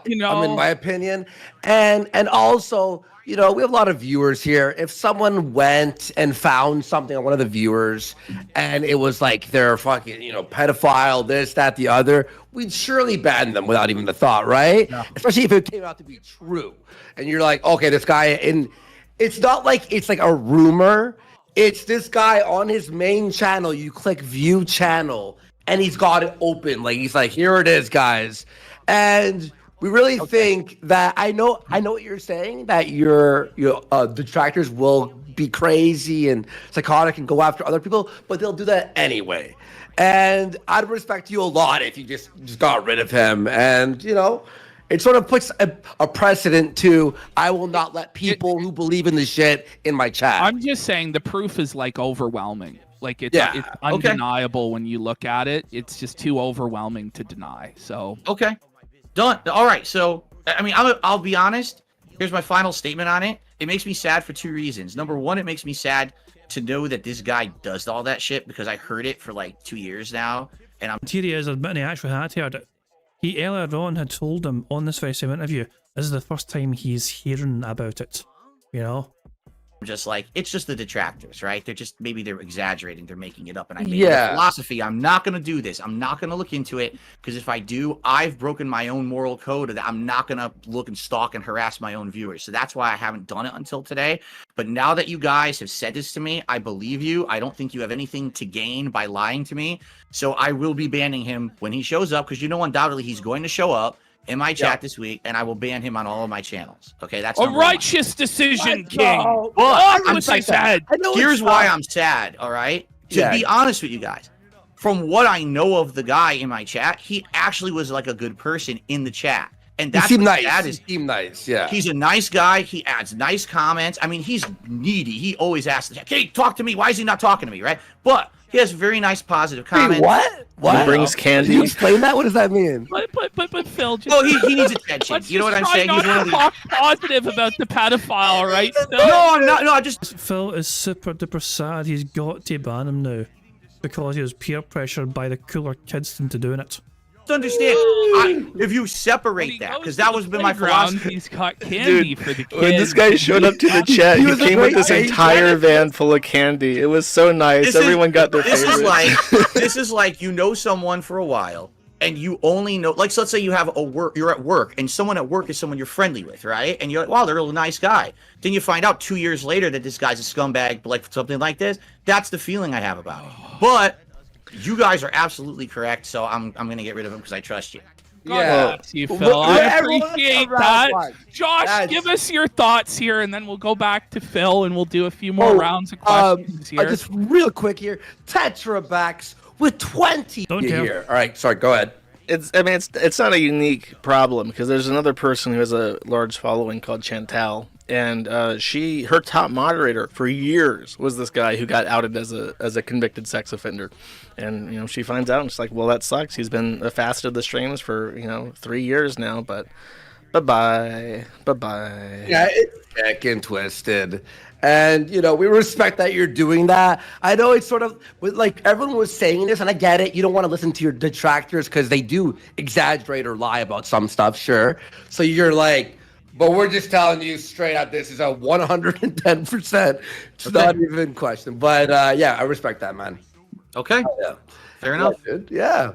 You know, I mean, my opinion, and also, you know, we have a lot of viewers here. If someone went and found something on one of the viewers, and it was like they're fucking, you know, pedophile, this, that, the other, we'd surely ban them without even the thought, right? Yeah. Especially if it came out to be true, and you're like, okay, this guy, and it's not like it's like a rumor. It's this guy on his main channel. You click view channel, and he's got it open. Like he's like, here it is, guys, and. We really think that I know what you're saying, that your detractors will be crazy and psychotic and go after other people, but they'll do that anyway. And I'd respect you a lot if you just got rid of him. And you know, it sort of puts a precedent to I will not let people who believe in the shit in my chat. I'm just saying the proof is like overwhelming. Like it's undeniable when you look at it. It's just too overwhelming to deny. So okay. Done. All right. So, I mean, I'll be honest. Here's my final statement on it. It makes me sad for two reasons. Number one, it makes me sad to know that this guy does all that shit because I heard it for like 2 years now. And I'm. Here he is admitting he actually had heard it. He earlier on had told him on this very same interview, this is the first time he's hearing about it. You know? Just like, it's just the detractors, right? Maybe they're exaggerating, they're making it up. And I made a philosophy. I'm not going to do this. I'm not going to look into it because if I do, I've broken my own moral code that I'm not going to look and stalk and harass my own viewers. So that's why I haven't done it until today. But now that you guys have said this to me, I believe you. I don't think you have anything to gain by lying to me. So I will be banning him when he shows up because you know undoubtedly he's going to show up in my chat this week, and I will ban him on all of my channels. Okay, that's a righteous decision, King. But I'm sad. Here's why I'm sad. All right, to be honest with you guys, from what I know of the guy in my chat, he actually was like a good person in the chat, and that's he seemed nice. Yeah, he's a nice guy. He adds nice comments. I mean, he's needy. He always asks the chat, "Hey, talk to me. Why is he not talking to me?" Right, but. He has very nice positive comments. Wait, what? He brings candy. Can you explain that? What does that mean? But Phil, just he needs attention. You know what I'm saying? He's one of talk positive about the pedophile, right? Phil? No, I'm not. No, I just. Phil is super duper sad. He's got to ban him now because he was peer pressured by the cooler kids into doing it. Understand if you separate that, because that was been my philosophy. He's got candy for the kids. When this guy showed up to the chat, he came with this entire van full of candy. It was so nice. Everyone got their favorite. This is like you know someone for a while, and you only know, like, so let's say you have you're at work, and someone at work is someone you're friendly with, right? And you're like, wow, they're a nice guy. Then you find out 2 years later that this guy's a scumbag, like something like this. That's the feeling I have about it. But you guys are absolutely correct, so I'm gonna get rid of him because I trust you. God bless you, Phil. I appreciate that. Josh, give us your thoughts here, and then we'll go back to Phil, and we'll do a few more rounds of questions here. Just real quick here, Tetrabacks with 20 here. All right, sorry, go ahead. It's not a unique problem because there's another person who has a large following called Chantal, and her top moderator for years was this guy who got outed as a convicted sex offender, and you know she finds out and she's like, well, that sucks. He's been fasted the streams for 3 years now, but bye bye. Yeah, it's fucking twisted. And, we respect that you're doing that. I know it's sort of, like, everyone was saying this, and I get it. You don't want to listen to your detractors because they do exaggerate or lie about some stuff, sure. So you're like, but we're just telling you straight out, this is a 110%. It's not even a question. But, yeah, I respect that, man. Okay. Yeah. Fair enough. Dude. Yeah.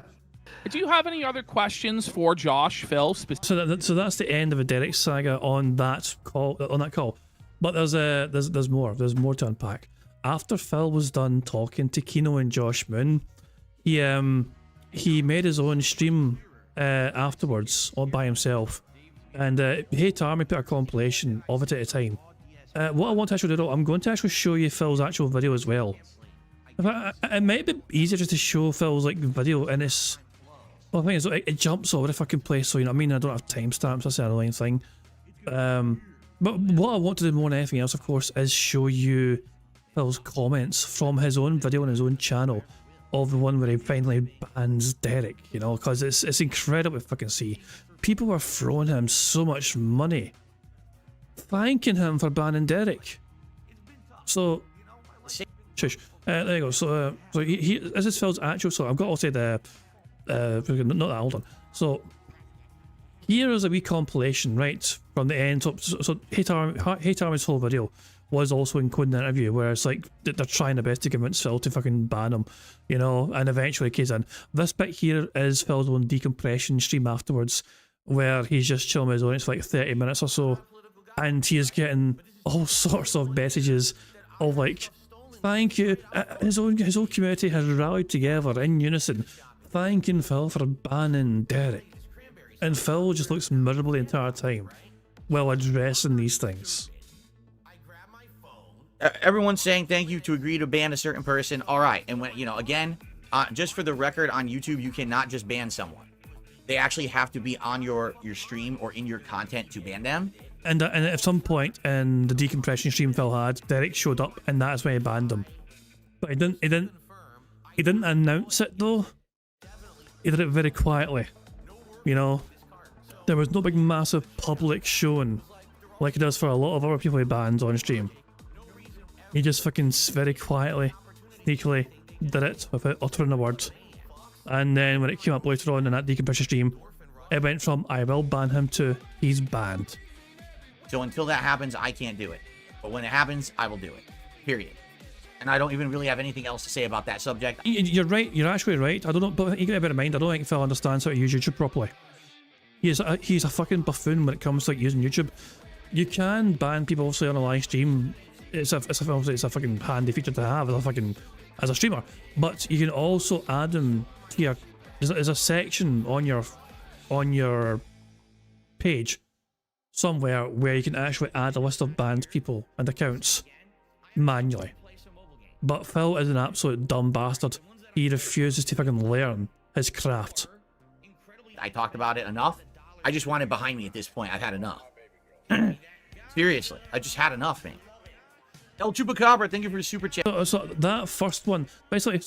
Do you have any other questions for Josh, Phil? So that's the end of a Derich saga on that call. But there's more. There's more to unpack. After Phil was done talking to Kino and Josh Moon, he made his own stream afterwards all by himself. And Hate Army put a compilation of it at a time. What I want to actually do, I'm going to actually show you Phil's actual video as well. It might be easier just to show Phil's video in this. Well, the thing is, it jumps over the fucking place, so you know what I mean? I don't have timestamps, that's the annoying thing. But what I want to do more than anything else, of course, is show you Phil's comments from his own video on his own channel of the one where he finally bans Derich, because it's incredible to fucking see. People were throwing him so much money, thanking him for banning Derich. So, shush. There you go. So this is Phil's actual. So I've got to say not that. Hold on. So Here is a wee compilation, right, from the end. So Hate Army's whole video was also including an interview where it's like they're trying their best to convince Phil to fucking ban him, you know, and eventually it case in. This bit here is Phil's own decompression stream afterwards, where he's just chilling with his audience for like 30 minutes or so, and he is getting all sorts of messages of like, thank you, his whole community has rallied together in unison, thanking Phil for banning Derich. And Phil just looks miserable the entire time while addressing these things. Everyone's saying thank you to agree to ban a certain person. All right, and when, you know, again, just for the record, on YouTube, you cannot just ban someone. They actually have to be on your stream or in your content to ban them. And at some point in the decompression stream Phil had, Derich showed up, and that's when he banned him. But he didn't announce it though. He did it very quietly. You know, there was no big massive public showing like he does for a lot of other people he bans on stream. He just fucking very quietly, sneakily did it without uttering a word. And then when it came up later on in that decompression stream, it went from I will ban him to he's banned. So until that happens, I can't do it. But when it happens, I will do it. Period. And I don't even really have anything else to say about that subject. You're right. You're actually right. I don't know, but you gotta bear in mind, I don't think Phil understands how to use YouTube properly. He's a fucking buffoon when it comes to like using YouTube. You can ban people obviously on a live stream. It's a fucking handy feature to have as a streamer. But you can also add them to your. There's a section on your page somewhere where you can actually add a list of banned people and accounts manually. But Phil is an absolute dumb bastard. He refuses to fucking learn his craft. I talked about it enough. I just want it behind me at this point. I've had enough. Seriously, I just had enough, man. El Chupacabra, thank you for the super chat. So that first one, basically,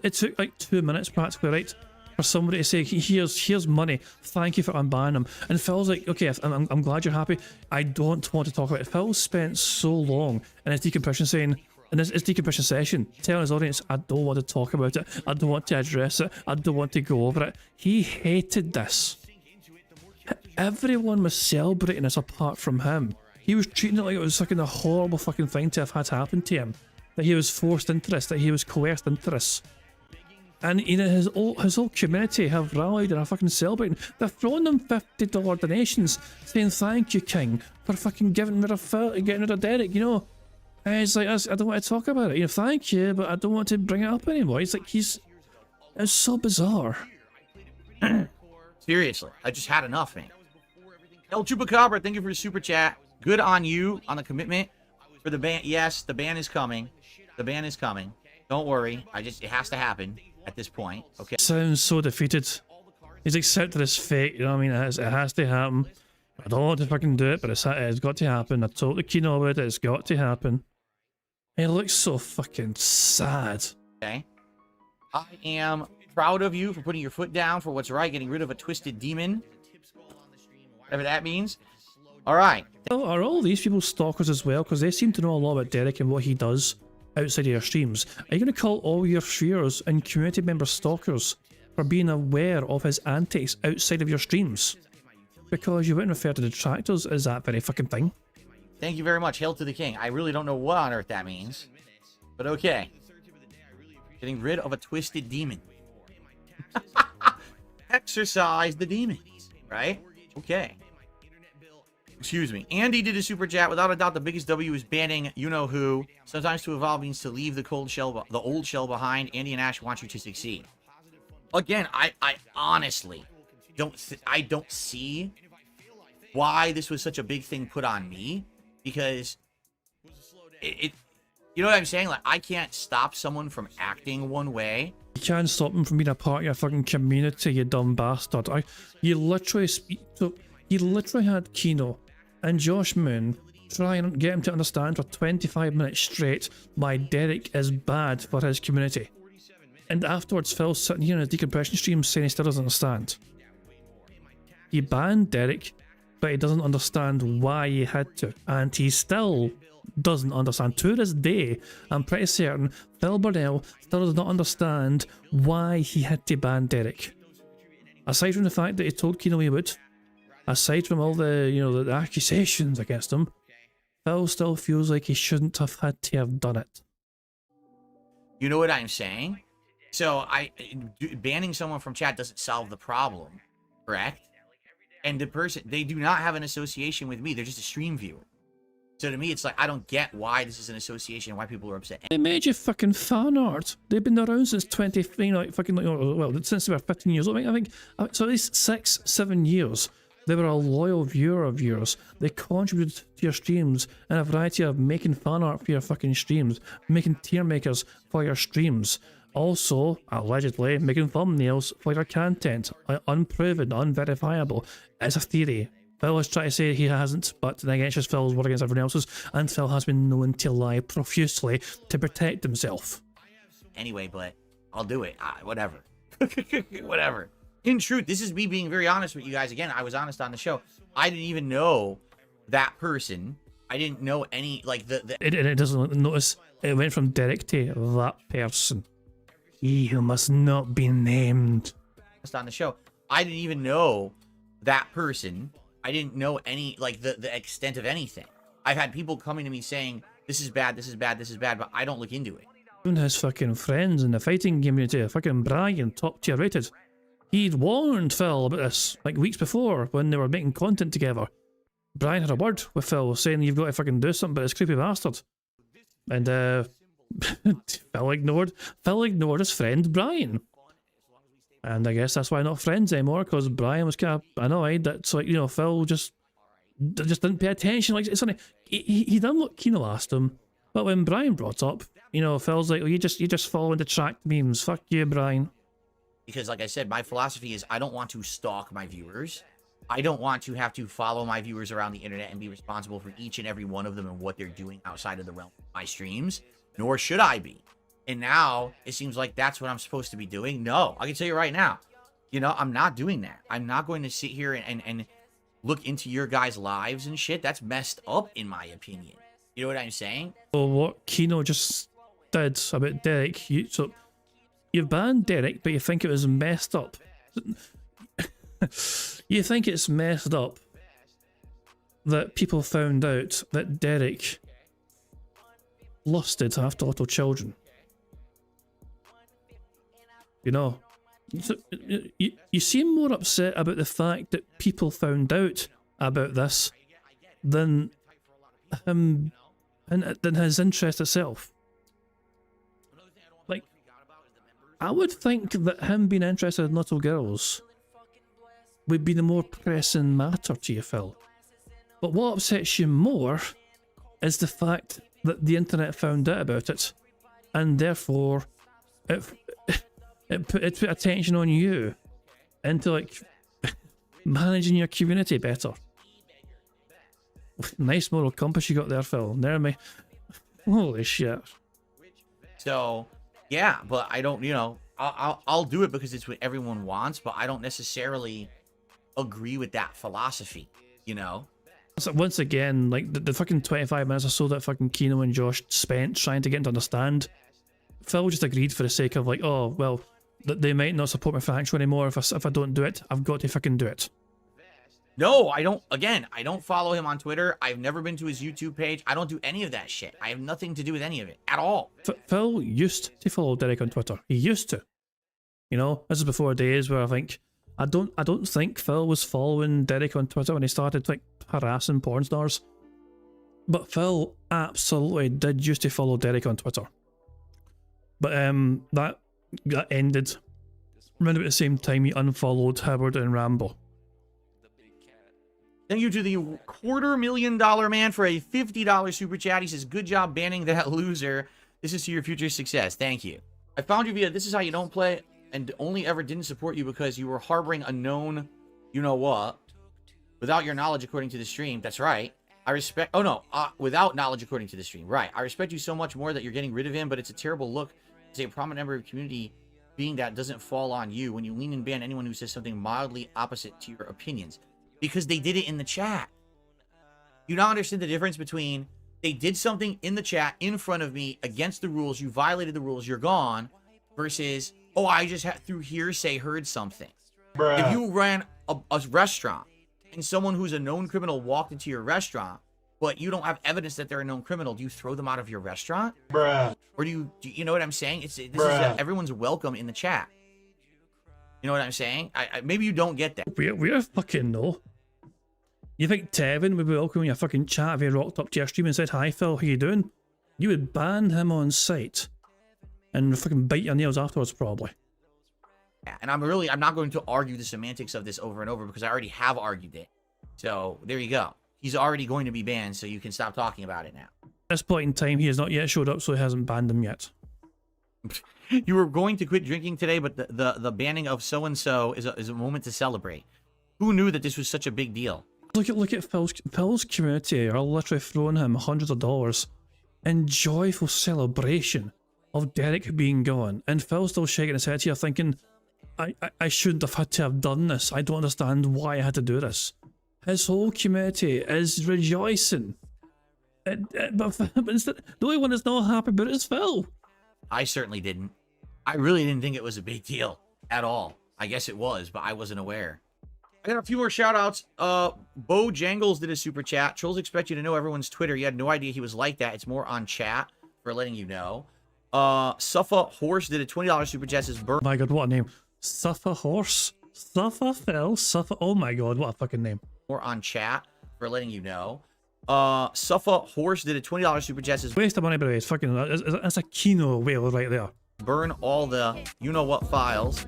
it took like 2 minutes practically, right? For somebody to say, here's money, thank you for unbanning him. And Phil's like, okay, I'm glad you're happy. I don't want to talk about it. Phil spent so long in his decompression decompression session telling his audience, I don't want to talk about it, I don't want to address it, I don't want to go over it. He hated this. Everyone was celebrating this apart from him. He was treating it like it was fucking a horrible fucking thing to have had happen to him. That he was forced into this, that he was coerced into this. And you know, his whole community have rallied and are fucking celebrating. They're throwing them $50 donations, saying thank you, King, for fucking getting rid of Derich, you know. And it's like, I don't want to talk about it. You know, thank you, but I don't want to bring it up anymore. It's like it's so bizarre. Seriously, I just had enough, man. El Chupacabra, thank you for the super chat. Good on you on the commitment for the ban. Yes, the ban is coming. The ban is coming. Don't worry. it has to happen at this point. Okay. Sounds so defeated. He's accepted his fate, you know what I mean? It has to happen. I don't want to fucking do it, but it's got to happen. I told the Kino about it. It's got to happen. He looks so fucking sad. Okay. I am proud of you for putting your foot down for what's right, getting rid of a twisted demon. Whatever that means. All right. Are all these people stalkers as well? Because they seem to know a lot about Derich and what he does outside of your streams. Are you going to call all your viewers and community members stalkers for being aware of his antics outside of your streams? Because you wouldn't refer to detractors as that very fucking thing. Thank you very much. Hail to the king. I really don't know what on earth that means. But okay. Getting rid of a twisted demon. Exercise the demons. Right? Okay. Excuse me. Andy did a super chat. Without a doubt, the biggest W is banning you-know-who. Sometimes to evolve means to leave the old shell behind. Andy and Ash want you to succeed. Again, I honestly don't see why this was such a big thing put on me. Because you know what I'm saying? Like, I can't stop someone from acting one way. You can't stop them from being a part of your fucking community, you dumb bastard. You literally had Kino and Josh Moon try and get him to understand for 25 minutes straight why Derich is bad for his community. And afterwards, Phil's sitting here in a decompression stream saying he still doesn't understand. He banned Derich, but he doesn't understand why he had to. And he still doesn't understand. To this day, I'm pretty certain Phil Burnell still does not understand why he had to ban Derich. Aside from the fact that he told Kino he would, aside from all the, you know, the accusations against him, Phil still feels like he shouldn't have had to have done it. You know what I'm saying? So banning someone from chat doesn't solve the problem, correct? And the person, they do not have an association with me. They're just a stream viewer. So to me, it's like, I don't get why this is an association, why people are upset. They made you fucking fan art. They've been around since 20, you know, fucking, well, since they were 15 years old. I think so at least 6-7 years. They were a loyal viewer of yours. They contributed to your streams in a variety of making fan art for your fucking streams, making tier makers for your streams. Also, allegedly, making thumbnails for your content. Unproven, unverifiable. It's a theory. Phil is trying to say he hasn't, but then again, it's just Phil's word against everyone else's, and Phil has been known to lie profusely to protect himself. Anyway, but I'll do it. Whatever. Whatever. In truth, this is me being very honest with you guys. Again, I was honest on the show. I didn't even know that person. I didn't know any, like, It doesn't notice. It went from Derich to that person. He who must not be named. On the show, I didn't even know that person. I didn't know any, like, the extent of anything. I've had people coming to me saying, this is bad, this is bad, this is bad, but I don't look into it. Even his fucking friends in the fighting community, fucking Brian, top tier rated, he'd warned Phil about this, like, weeks before, when they were making content together. Brian had a word with Phil, saying you've got to fucking do something about this creepy bastard. And, Phil ignored his friend Brian. And I guess that's why not friends anymore, because Brian was kind of annoyed that, so, like, you know, Phil just didn't pay attention. Like, it's funny, he done what Kino asked him, but when Brian brought up, you know, Phil's like, well, you just following the track memes. Fuck you, Brian. Because, like I said, my philosophy is I don't want to stalk my viewers. I don't want to have to follow my viewers around the internet and be responsible for each and every one of them and what they're doing outside of the realm of my streams, nor should I be. And now it seems like that's what I'm supposed to be doing. No, I can tell you right now, you know, I'm not doing that. I'm not going to sit here and look into your guys' lives and shit. That's messed up, in my opinion. You know what I'm saying? Well, what Kino just did about Derich, so you banned Derich, but you think it was messed up. You think it's messed up that people found out that Derich lusted after little children. You know, so you seem more upset about the fact that people found out about this than him and than his interest itself. Like, I would think that him being interested in little girls would be the more pressing matter to you, Phil. But what upsets you more is the fact that the internet found out about it, and therefore it put attention on you into, like, managing your community better. Nice moral compass you got there, Phil. Near me. Holy shit. So, yeah, but I don't, you know, I'll do it because it's what everyone wants, but I don't necessarily agree with that philosophy, you know? So once again, like, the fucking 25 minutes or so that fucking Kino and Josh spent trying to get him to understand, Phil just agreed for the sake of, like, oh, well, they might not support my faction anymore if I don't do it. I've got to fucking do it. No, I don't. Again, I don't follow him on Twitter. I've never been to his YouTube page. I don't do any of that shit. I have nothing to do with any of it at all. Phil used to follow Derich on Twitter. He used to. You know, this is before days where I don't think Phil was following Derich on Twitter when he started, like, harassing porn stars. But Phil absolutely did used to follow Derich on Twitter. But that ended around about the same time he unfollowed Howard and Rambo. Thank you to the $250,000 man for a $50 super chat. He says, good job banning that loser. This is to your future success. Thank you. I found you via This Is How You Don't Play and only ever didn't support you because you were harboring a known you-know-what without your knowledge according to the stream. That's right. I respect... Oh, no. Without knowledge according to the stream. Right. I respect you so much more that you're getting rid of him, but it's a terrible look as a prominent member of the community being that doesn't fall on you when you lean and ban anyone who says something mildly opposite to your opinions. Because they did it in the chat. You now understand the difference between they did something in the chat in front of me against the rules, you violated the rules, you're gone, versus, oh, I just through hearsay heard something. Bruh. If you ran a restaurant and someone who's a known criminal walked into your restaurant, but you don't have evidence that they're a known criminal, do you throw them out of your restaurant? Bruh. Or do you know what I'm saying? Everyone's welcome in the chat. You know what I'm saying? Maybe you don't get that. We're fucking no. You think Tevin would be welcoming your fucking chat if he rocked up to your stream and said, "Hi Phil, how you doing?" You would ban him on sight and fucking bite your nails afterwards, probably. And I'm not going to argue the semantics of this over and over because I already have argued it. So there you go. He's already going to be banned, so you can stop talking about it now. At this point in time, he has not yet showed up, so he hasn't banned him yet. You were going to quit drinking today, but the banning of so-and-so is a moment to celebrate. Who knew that this was such a big deal? Look at Phil's community are literally throwing him hundreds of dollars in joyful celebration of Derich being gone. And Phil's still shaking his head here thinking, I shouldn't have had to have done this. I don't understand why I had to do this. His whole community is rejoicing. But instead, the only one that's not happy about it is Phil. I certainly didn't. I really didn't think it was a big deal at all. I guess it was, but I wasn't aware. I got a few more shout outs. Bo Jangles did a super chat. Trolls expect you to know everyone's Twitter. You had no idea he was like that. It's more on chat for letting you know. Suffa Horse did a $20 super chat. Says Burn. My god, what a name. Suffa Horse? Suffa Phil? Suffa. Oh my god, what a fucking name. More on chat for letting you know. Suffa Horse did a $20 super chat. Says waste of money, by the way. It's fucking. That's a Kino whale right there. Burn all the you know what files.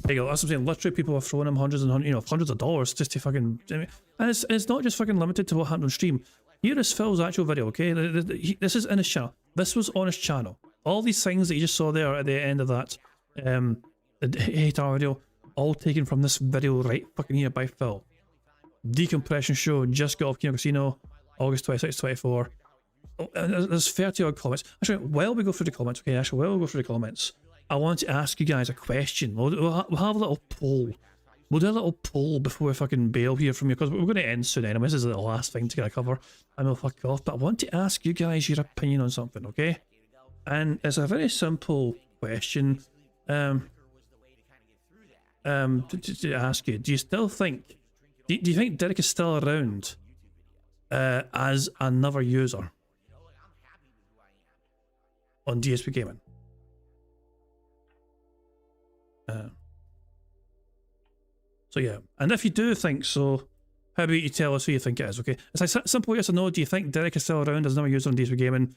There you go. That's what I'm saying. Literally, people are throwing him hundreds of dollars just to fucking. I mean, and it's not just fucking limited to what happened on stream. Here is Phil's actual video. Okay, this is in his channel. This was on his channel. All these things that you just saw there at the end of that, the 8-hour video, all taken from this video right fucking here by Phil. Decompression show just got off Kino Casino, August 26, 24. Oh, and there's 30 odd comments. Actually, while we go through the comments, I want to ask you guys a question. We'll have a little poll. We'll do a little poll before we fucking bail here from you, because we're going to end soon anyway. This is the last thing to get a cover, and we'll fuck off. But I want to ask you guys your opinion on something, okay? And it's a very simple question. To ask you, do you still think? Do you think Derich is still around as another user on DSP Gaming? So yeah, and if you do think so, how about you tell us who you think it is, okay? It's like simple yes or no. Do you think Derich is still around as another user on DSP Gaming?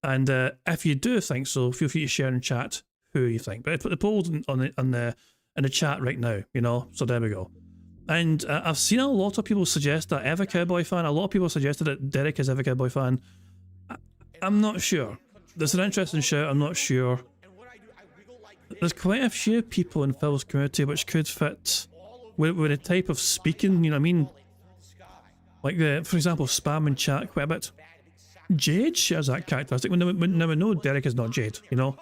And if you do think so, feel free to share in chat who you think. But I put the polls in the chat right now, you know. So there we go. And I've seen a lot of people suggest that Eva Cowboy fan. A lot of people suggested that Derich is Eva Cowboy fan. I'm not sure. There's an interesting shout. I'm not sure. There's quite a few people in Phil's community which could fit with a type of speaking, you know what I mean? Like, for example, spam and chat quite a bit. Jade shares that characteristic. Now we know Derich is not Jade, you know?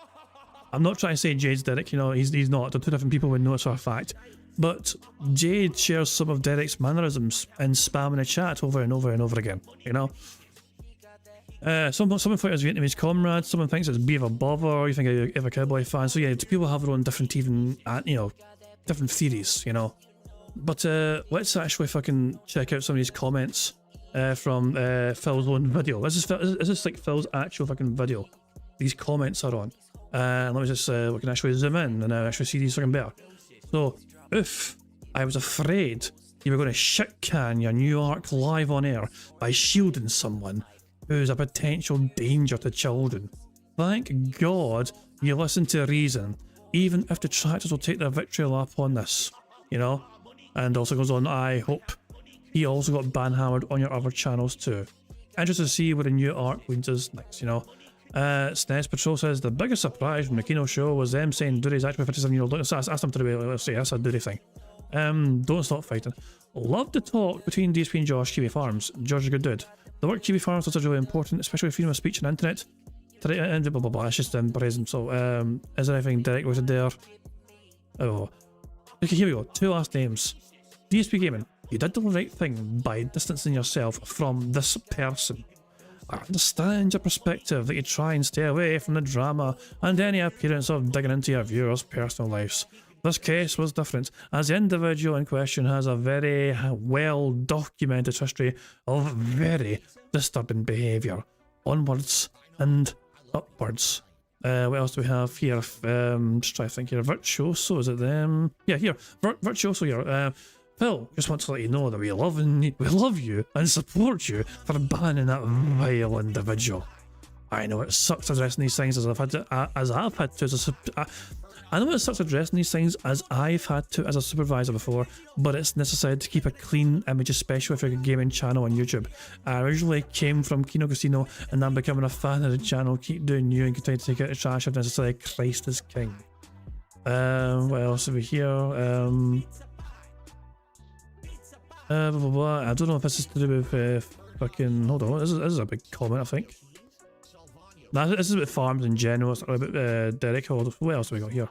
I'm not trying to say Jade's Derich, you know, he's not. They're two different people, we know it's for a fact. But Jade shares some of Derich's mannerisms in spam in a chat over and over and over again, you know? Someone thinks it's Vietnamese comrades, someone thinks it's Beaver Bother, you think of a Cowboy fan. So yeah, people have their own different different theories, you know? But let's actually fucking check out some of these comments from Phil's own video. This is like Phil's actual fucking video. These comments are on. Let me just, we can actually zoom in and actually see these fucking better. So, oof, I was afraid you were going to shit-can your new arc live on air by shielding someone who's a potential danger to children. Thank God you listened to reason, even if detractors will take their victory lap on this, you know? And also goes on, I hope he also got banhammered on your other channels too. Interested to see where the new arc leads us next, you know? SNES Patrol says, the biggest surprise from the Kino show was them saying Dury's actually 57-year-old. So I asked them to do, let's say, that's a Dury thing. Don't stop fighting. Love the talk between DSP and Josh, Kiwi Farms. George is a good dude. The work Kiwi Farms was really important, especially with freedom of speech and internet. And blah blah blah, it's just brazen. So, is there anything Derich was there? Oh. Okay, here we go. Two last names. DSP Gaming, you did the right thing by distancing yourself from this person. I understand your perspective that you try and stay away from the drama and any appearance of digging into your viewers' personal lives. This case was different, as the individual in question has a very well documented history of very disturbing behaviour, onwards and upwards. What else do we have here? Just try to think here. Virtuoso, is it them? Yeah, here. Virtuoso here. Phil, just want to let you know that we love you and support you for banning that vile individual. I know it sucks addressing these things as I've had to as a supervisor before, but it's necessary to keep a clean image, especially for a gaming channel on YouTube. I originally came from Kino Casino, and I'm becoming a fan of the channel. Keep doing you and continue to take out the trash if necessary. Christ is king. What else have we here? Blah, blah, blah. I don't know if this is to do with fucking. Hold on, this is a big comment, I think. Nah, this is about farms in general. It's not about Derich. What else have we got here?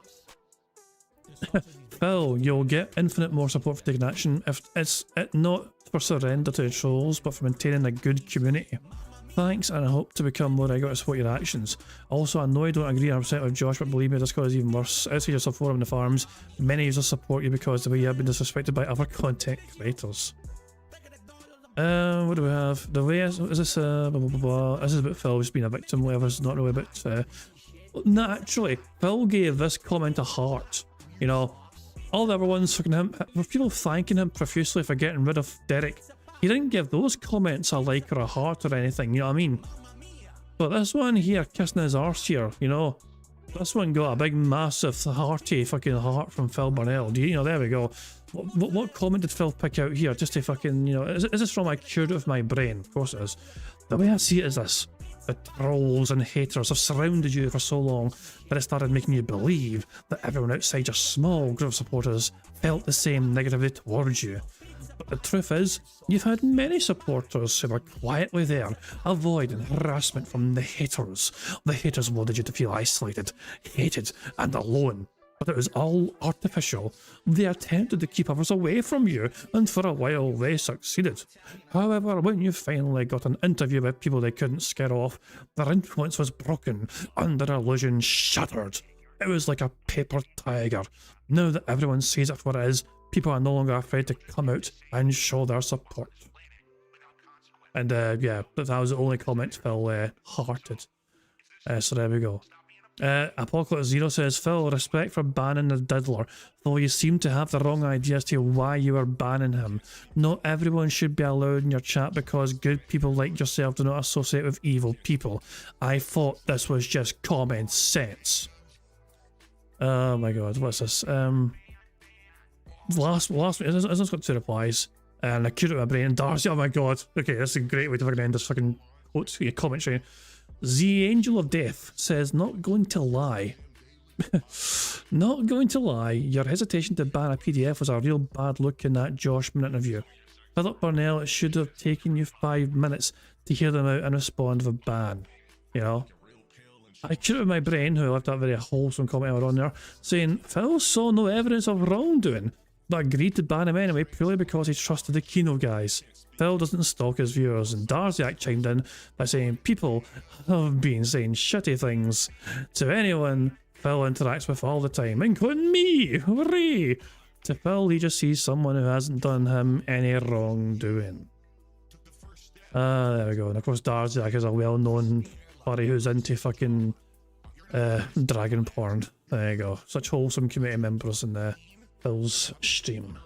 Phil, you'll get infinite more support for taking action if it's not for surrender to the trolls, but for maintaining a good community. Thanks, and I hope to become more regular to support your actions. Also, I know I don't agree 100% with Josh, but believe me, Discord is even worse. Outside your forum in the farms, many users support you because the way you have been disrespected by other content creators. What do we have? The way is this blah, blah, blah, blah. This is about Phil just being a victim, whatever's not really about naturally, Phil gave this comment a heart. You know, all the other ones fucking him, were people thanking him profusely for getting rid of Derich. He didn't give those comments a like or a heart or anything, you know what I mean? But this one here, kissing his arse here, you know, this one got a big massive hearty fucking heart from Phil Burnell. You know, there we go. What comment did Phil pick out here? Just to fucking, you know, is this from I cured it with my brain? Of course it is. The way I see it is this. The trolls and haters have surrounded you for so long that it started making you believe that everyone outside your small group of supporters felt the same negativity towards you. But the truth is, you've had many supporters who were quietly there, avoiding harassment from the haters. The haters wanted you to feel isolated, hated, and alone. But it was all artificial. They attempted to keep others away from you, and for a while they succeeded. However, when you finally got an interview with people they couldn't scare off, their influence was broken, and their illusion shattered. It was like a paper tiger. Now that everyone sees it for what it is, people are no longer afraid to come out and show their support. And yeah, that was the only comment Phil hearted. So there we go. Apocalypse Zero says, Phil, respect for banning the diddler, though you seem to have the wrong idea as to why you are banning him. Not everyone should be allowed in your chat because good people like yourself do not associate with evil people. I thought this was just common sense. Oh my god, what's this? Last this has got 2 replies, and I cured it with my brain. And Darcy, oh my god, okay, that's a great way to fucking end this fucking comment chain. The Angel of Death says, not going to lie. Not going to lie, your hesitation to ban a PDF was a real bad look in that Josh Minute interview. Philip Burnell, it should have taken you 5 minutes to hear them out and respond with a ban. You know? I cured it with my brain, who left that very wholesome comment on there, saying, Phil saw no evidence of wrongdoing, but agreed to ban him anyway purely because he trusted the Kino guys. Phil doesn't stalk his viewers, and Darziak chimed in by saying people have been saying shitty things to anyone Phil interacts with all the time, including me. Hooray! To Phil, he just sees someone who hasn't done him any wrongdoing. There we go. And of course, Darziak is a well-known buddy who's into fucking dragon porn. There you go. Such wholesome community members in Phil's stream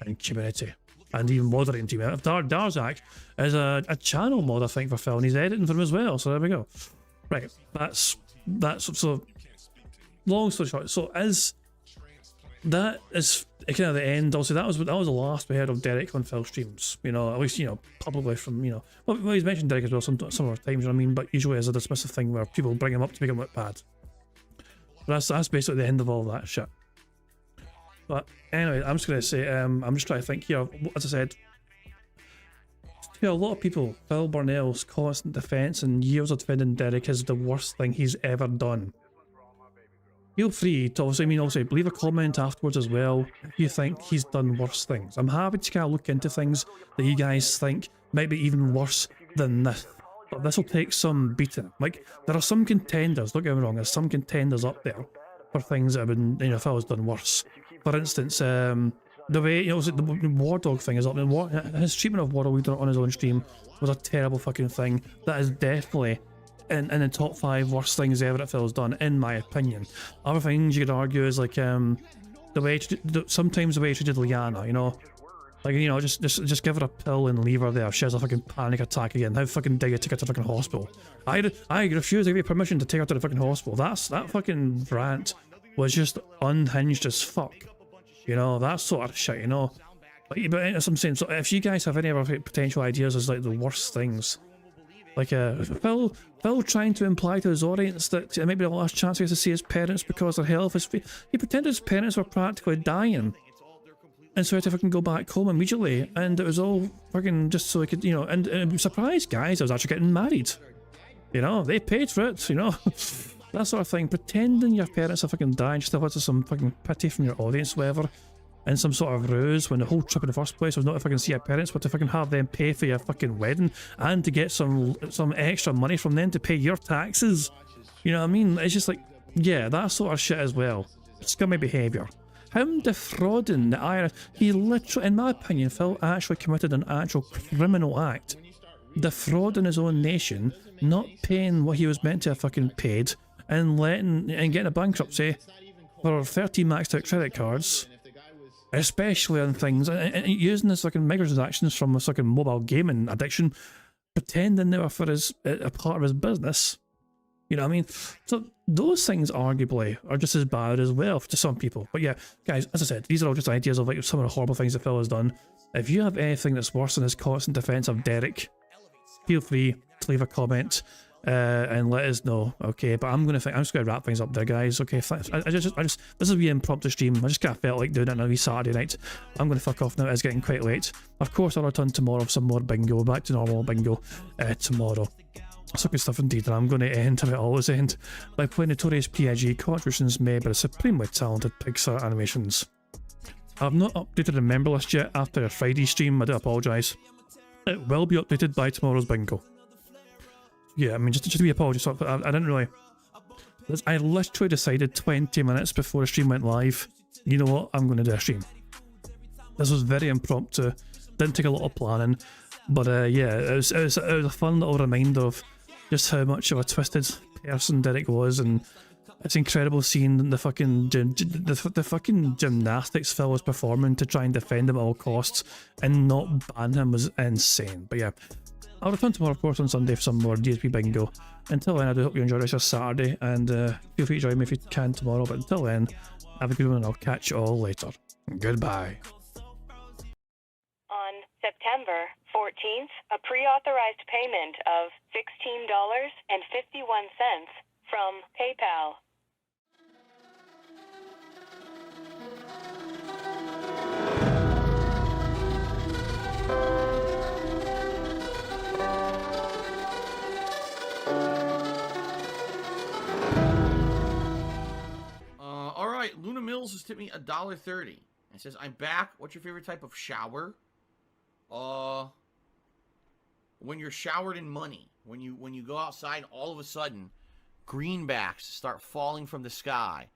and community. And even moderating team. Darzak is a channel mod, I think, for Phil, and he's editing for him as well, so there we go. Right, that's so long story short, so that is kind of the end. Also, that was the last we heard of Derich on Phil streams, you know, at least, you know, publicly from, you know, well he's mentioned Derich as well some other times, you know what I mean, but usually as a dismissive thing where people bring him up to make him look bad. But that's basically the end of all that shit. But anyway, I'm just going to say, I'm just trying to think here, as I said, to a lot of people, Phil Burnell's constant defence and years of defending Derich is the worst thing he's ever done. Feel free to obviously leave a comment afterwards as well if you think he's done worse things. I'm happy to kind of look into things that you guys think might be even worse than this. But this will take some beating. Like, there are some contenders, don't get me wrong, there's some contenders up there for things that have been, you know, Phil's done worse. For instance, the way, you know, the War Dog thing is up. His treatment of War Dog on his own stream was a terrible fucking thing. That is definitely in the top 5 worst things ever that Phil's done, in my opinion. Other things you could argue is like the way sometimes the way he treated Liana, you know. Like, you know, just give her a pill and leave her there. She has a fucking panic attack again. How fucking dare you take her to the fucking hospital? I refuse to give you permission to take her to the fucking hospital. That fucking rant was just unhinged as fuck. You know, that sort of shit, you know. But as I'm saying, so if you guys have any other potential ideas as like the worst things, like Phil trying to imply to his audience that it might be the last chance he has to see his parents because their health is... He pretended his parents were practically dying. And so he had to fucking go back home immediately, and it was all fucking just so he could, you know, and surprised guys, I was actually getting married. You know, they paid for it, you know. That sort of thing. Pretending your parents are fucking dying just to have some fucking pity from your audience, whatever, and some sort of ruse when the whole trip in the first place was not to fucking see your parents, but to fucking have them pay for your fucking wedding, and to get some extra money from them to pay your taxes. You know what I mean? It's just like, yeah, that sort of shit as well. Scummy behaviour. Him defrauding the IRS, he literally, in my opinion, Phil actually committed an actual criminal act. Defrauding his own nation, not paying what he was meant to have fucking paid, and getting a bankruptcy for 13 maxed out credit cards, especially on things, and using this fucking microtransactions from a fucking mobile gaming addiction, pretending they were for a part of his business. You know what I mean? So those things arguably are just as bad as well to some people. But yeah, guys, as I said, these are all just ideas of like some of the horrible things that Phil has done. If you have anything that's worse than his constant defense of Derich, feel free to leave a comment and let us know. Okay, but I'm just gonna wrap things up there, guys. Okay, I just this is a wee impromptu stream. I just kind of felt like doing it on a wee Saturday night. I'm gonna fuck off now. It's getting quite late. Of course, I'll return tomorrow with some more bingo. Back to normal bingo tomorrow. So good stuff indeed, and I'm going to end how I always end by playing Notorious PIG contributions made by the supremely talented Pixar Animations. I've not updated the member list yet after a Friday stream, I do apologise. It will be updated by tomorrow's bingo. Yeah, I mean, just to be apologies, I didn't really... I literally decided 20 minutes before the stream went live, you know what, I'm going to do a stream. This was very impromptu, didn't take a lot of planning, but yeah, it was a fun little reminder of just how much of a twisted person Derich was, and it's incredible seeing the fucking gymnastics Phil was performing to try and defend him at all costs and not ban him was insane. But yeah, I'll return tomorrow, of course, on Sunday for some more DSP Bingo. Until then, I do hope you enjoyed this Saturday, and feel free to join me if you can tomorrow. But until then, have a good one, and I'll catch you all later. Goodbye. On September 14th, a pre-authorized payment of $16.51 from PayPal. All right, Luna Mills has tipped me $1.30. It says, "I'm back. What's your favorite type of shower?" When you're showered in money. When you go outside, all of a sudden, greenbacks start falling from the sky,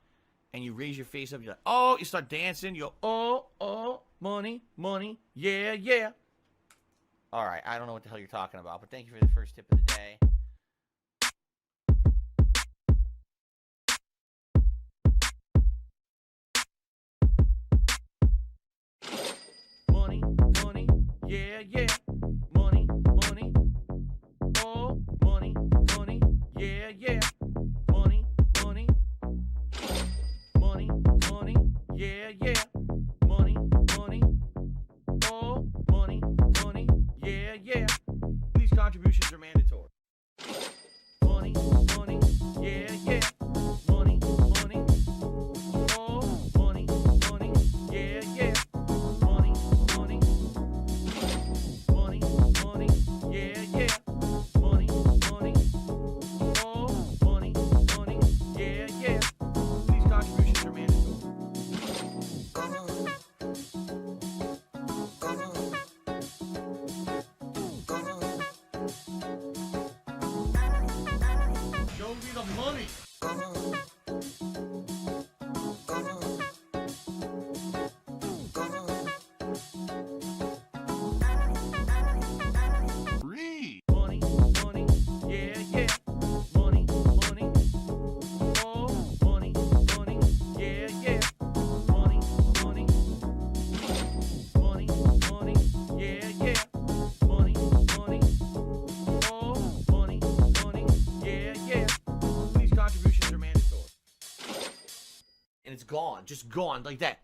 and you raise your face up. You're like, oh, you start dancing. You go, oh, money, money, yeah, yeah. All right, I don't know what the hell you're talking about, but thank you for the first tip of the day. Money, money, yeah, yeah. Money, money, oh, money, money, yeah, yeah. Money, money, money, money, yeah, yeah. Money, money, oh, money, money, yeah, yeah. These contributions are mandatory. Money, money, yeah, yeah. Money, money, oh, money, money, yeah, yeah. Money, money, money, money, yeah, yeah. Money, money, oh, money, money, yeah, yeah. These contributions are mandatory. gone like that.